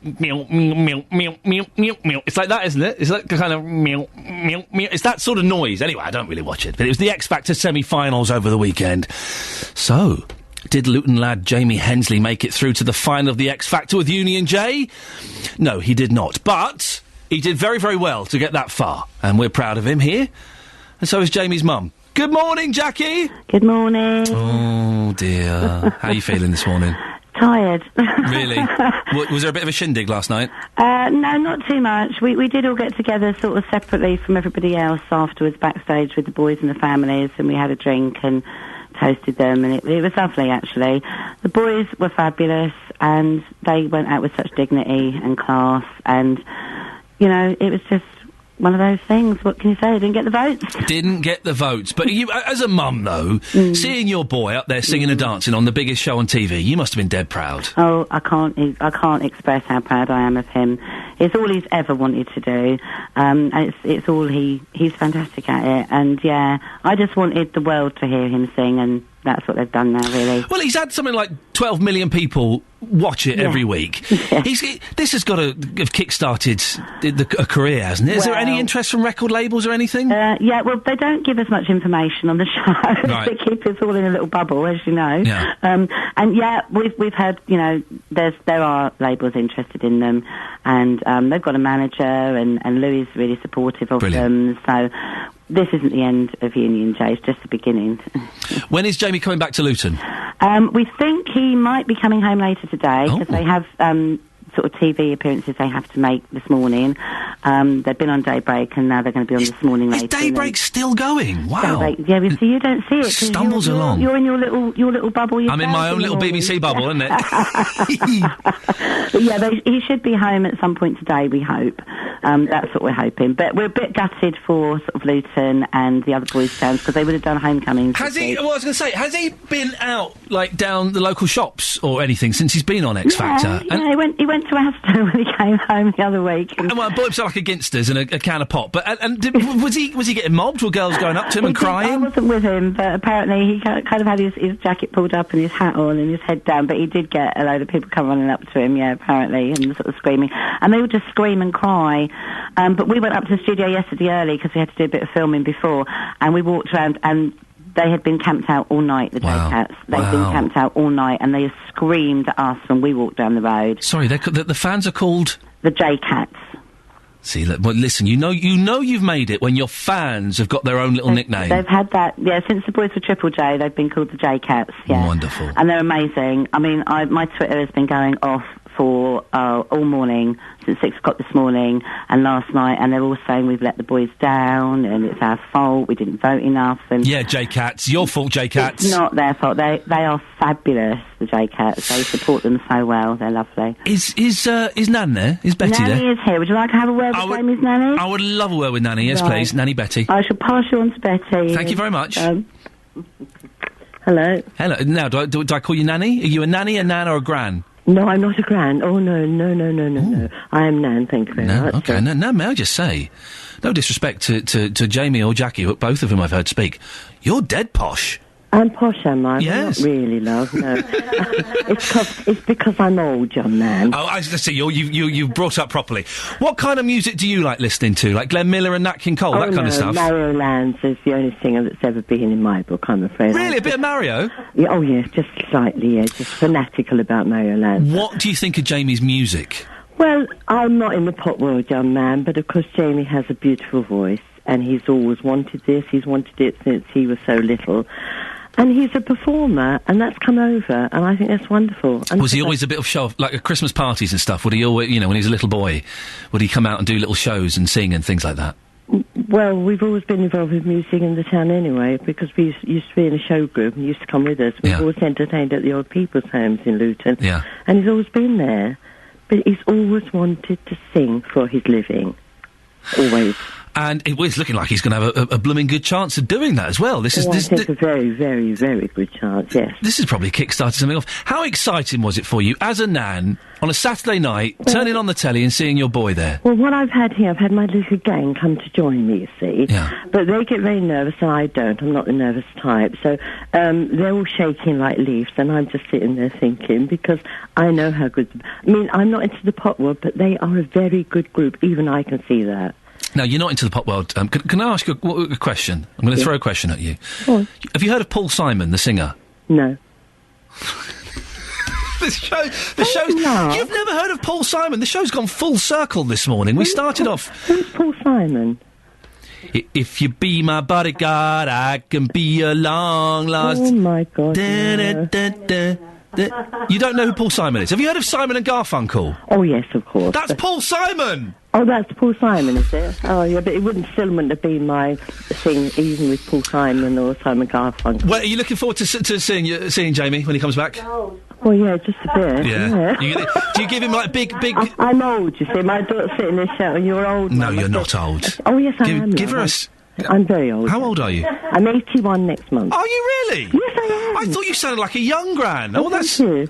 Meow, meow, meow, meow, meow, meow. It's like that, isn't it? It's that kind of meow, meow, meow. It's that sort of noise. Anyway, I don't really watch it, but it was the X Factor semi-finals over the weekend. So, did Luton lad Jamie Hensley make it through to the final of the X Factor with Union J? No, he did not. But he did very, very well to get that far. And we're proud of him here. And so is Jamie's mum. Good morning, Jackie. Good morning. Oh, dear. How are you feeling this morning? Tired. Really? Was there a bit of a shindig last night? No, not too much. We did all get together sort of separately from everybody else afterwards backstage with the boys and the families, and we had a drink and toasted them, and it was lovely, actually. The boys were fabulous, and they went out with such dignity and class, and, you know, it was just one of those things. What can you say? Didn't get the votes. Didn't get the votes. But you, as a mum, though, seeing your boy up there singing and dancing on the biggest show on TV, you must have been dead proud. Oh, I can't express how proud I am of him. It's all he's ever wanted to do. And it's all he's fantastic at it. And yeah, I just wanted the world to hear him sing, and that's what they've done now, really. Well, he's had something like 12 million people watch it every week. Yeah. This has got to have kick-started a career, hasn't it? Is there any interest from record labels or anything? Yeah, well, they don't give us much information on the show. Right. They keep us all in a little bubble, as you know. Yeah. And yeah, we've had, you know, there are labels interested in them, and they've got a manager, and Louis is really supportive of them. So this isn't the end of Union J, it's just the beginning. When is Jamie coming back to Luton? We think he might be coming home later today, because they have sort of TV appearances they have to make this morning. They've been on Daybreak, and now they're going to be on this morning later. Is Daybreak still going? Wow. Daybreak, yeah, so you don't see it. Stumbles along. You're in your little bubble yourself. I'm in my own little BBC bubble, isn't it? But yeah, he should be home at some point today, we hope. That's what we're hoping. But we're a bit gutted for sort of Luton and the other boys' towns, because they would have done homecomings. Has he? Well, I was going to say, has he been out, like, down the local shops or anything since he's been on X Factor? Yeah, he went to Aston when he came home the other week. And well, bought himself like a Ginsters and a can of pop. But was he getting mobbed? Were girls going up to him and crying? I wasn't with him, but apparently he kind of had his jacket pulled up and his hat on and his head down. But he did get a load of people come running up to him, yeah, apparently, and sort of screaming. And they would just scream and cry. But we went up to the studio yesterday early because we had to do a bit of filming before, and we walked around, and they had been camped out all night, the J-Cats. They'd been camped out all night, and they screamed at us when we walked down the road. Sorry, the fans are called? The J-Cats. See, well, listen, you know you've made it when your fans have got their own little nickname. They've had that, yeah, since the boys were Triple J, they've been called the J-Cats, yeah. Wonderful. And they're amazing. I mean, my Twitter has been going off for all morning, since 6 o'clock this morning and last night, and they're all saying we've let the boys down and it's our fault, we didn't vote enough. And yeah, J-Cats, your fault, J-Cats. It's not their fault. They are fabulous, the J-Cats. They support them so well. They're lovely. Is Nan there? Is Betty there? Nanny is here. Would you like to have a word with Jamie's Nanny? I would love a word with Nanny, yes, please. Nanny Betty. I shall pass you on to Betty. Thank you very much. Hello. Hello. Now, do I call you Nanny? Are you a nanny, a nan, or a gran? No, I'm not a gran. Oh, no. I am Nan, thank you very much. Okay, now may I just say, no disrespect to Jamie or Jackie, but both of whom I've heard speak, you're dead posh. I'm posh, am I? Yes. Well, not really, love, no. It's because I'm old, young man. Oh, I see. You brought up properly. What kind of music do you like listening to? Like Glenn Miller and Nat King Cole, that kind of stuff? Mario Lanza is the only singer that's ever been in my book, I'm afraid. Really? A bit of Mario? Yeah, oh, yes, just slightly, yeah. Just fanatical about Mario Lanza. What do you think of Jamie's music? Well, I'm not in the pop world, young man, but of course Jamie has a beautiful voice, and he's always wanted this. He's wanted it since he was so little. And he's a performer, and that's come over, and I think that's wonderful. And was he always a bit of show, like at Christmas parties and stuff? Would he always, when he was a little boy, would he come out and do little shows and sing and things like that? Well, we've always been involved with music in the town anyway, because we used to be in a show group and he used to come with us. We've always entertained at the old people's homes in Luton. Yeah. And he's always been there. But he's always wanted to sing for his living. Always. And it's looking like he's going to have a blooming good chance of doing that as well. I think a very, very, very good chance, yes. This has probably kick-started something off. How exciting was it for you, as a nan, on a Saturday night, turning on the telly and seeing your boy there? Well, what I've had here, I've had my little gang come to join me, you see. Yeah. But they get very nervous, and I don't. I'm not the nervous type. So they're all shaking like leaves, and I'm just sitting there thinking, because I know how good... I mean, I'm not into the pop world, but they are a very good group. Even I can see that. Now, you're not into the pop world. Can I ask you a question? I'm going to throw a question at you. What? Have you heard of Paul Simon, the singer? No. The show's... You've never heard of Paul Simon? The show's gone full circle this morning. We started off... Who's Paul Simon? If you be my bodyguard, I can be your long lost... Oh, my God, You don't know who Paul Simon is? Have you heard of Simon and Garfunkel? Oh, yes, of course. That's Paul Simon! Oh, that's Paul Simon, is it? Oh, yeah, but it wouldn't have been my thing, even with Paul Simon or Simon Garfunkel. Well, are you looking forward to seeing Jamie when he comes back? Well, yeah, just a bit. Yeah. Do you give him, like, big... I'm old, you see. My daughter's sitting there shouting, you're old. No, you're not old. Oh, yes, I am. Give her a... I'm very old. How old are you? I'm 81 next month. Are you really? Yes, I am. I thought you sounded like a young gran. Oh, that's... you.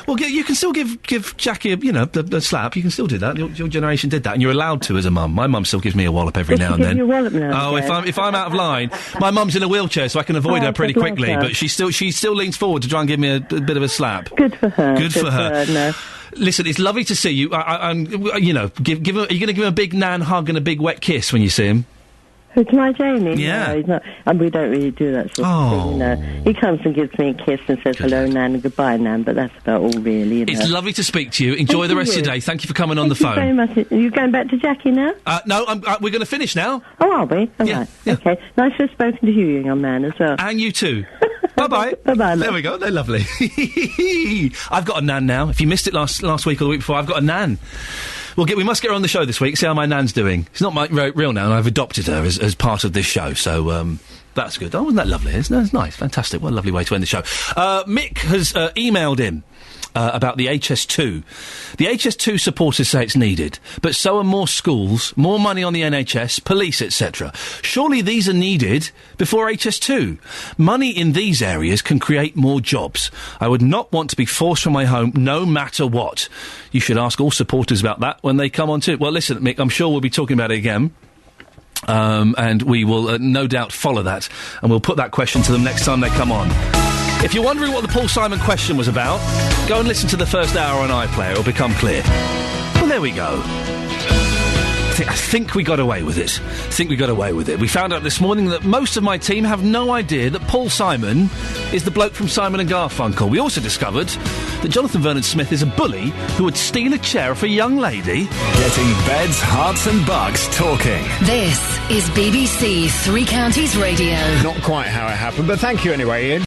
Well, you can still give Jackie, a slap. You can still do that. Your generation did that, and you're allowed to as a mum. My mum still gives me a wallop every now and then. You a wallop now? Oh, if I'm out of line, my mum's in a wheelchair, so I can avoid her pretty quickly. But she still leans forward to try and give me a bit of a slap. Good for her. Good for her. No. Listen, it's lovely to see you. Are you going to give him a big nan hug and a big wet kiss when you see him? Who, to my Jamie? Yeah. No, he's not. And we don't really do that sort of thing, you know. He comes and gives me a kiss and says hello, Nan, and goodbye, Nan, but that's about all, really, you know. It's lovely to speak to you. Enjoy the rest of your day. Thank you for coming on the phone. Thank you very much. Are you going back to Jackie now? No, we're going to finish now. Oh, are we? All right. Okay. Nice to have spoken to you, young man, as well. And you too. Bye-bye. Bye-bye. There we go. They're lovely. I've got a nan now. If you missed it last week or the week before, I've got a nan. We must get her on the show this week, see how my nan's doing. It's not my real nan, I've adopted her as part of this show, so that's good. Oh, wasn't that lovely? It's nice, fantastic. What a lovely way to end the show. Mick has emailed in about the HS2. The HS2 supporters say it's needed, but so are more schools, more money on the NHS, police, etc. Surely these are needed before HS2. Money in these areas can create more jobs. I would not want to be forced from my home no matter what. You should ask all supporters about that when they come on to it. Well, listen, Mick, I'm sure we'll be talking about it again. And we will no doubt follow that, and we'll put that question to them next time they come on. If you're wondering what the Paul Simon question was about, go and listen to the first hour on iPlayer. It'll become clear. Well, there we go. I think we got away with it. We found out this morning that most of my team have no idea that Paul Simon is the bloke from Simon and Garfunkel. We also discovered that Jonathan Vernon-Smith is a bully who would steal a chair off a young lady. Getting beds, hearts and bucks talking. This is BBC Three Counties Radio. Not quite how it happened, but thank you anyway, Ian.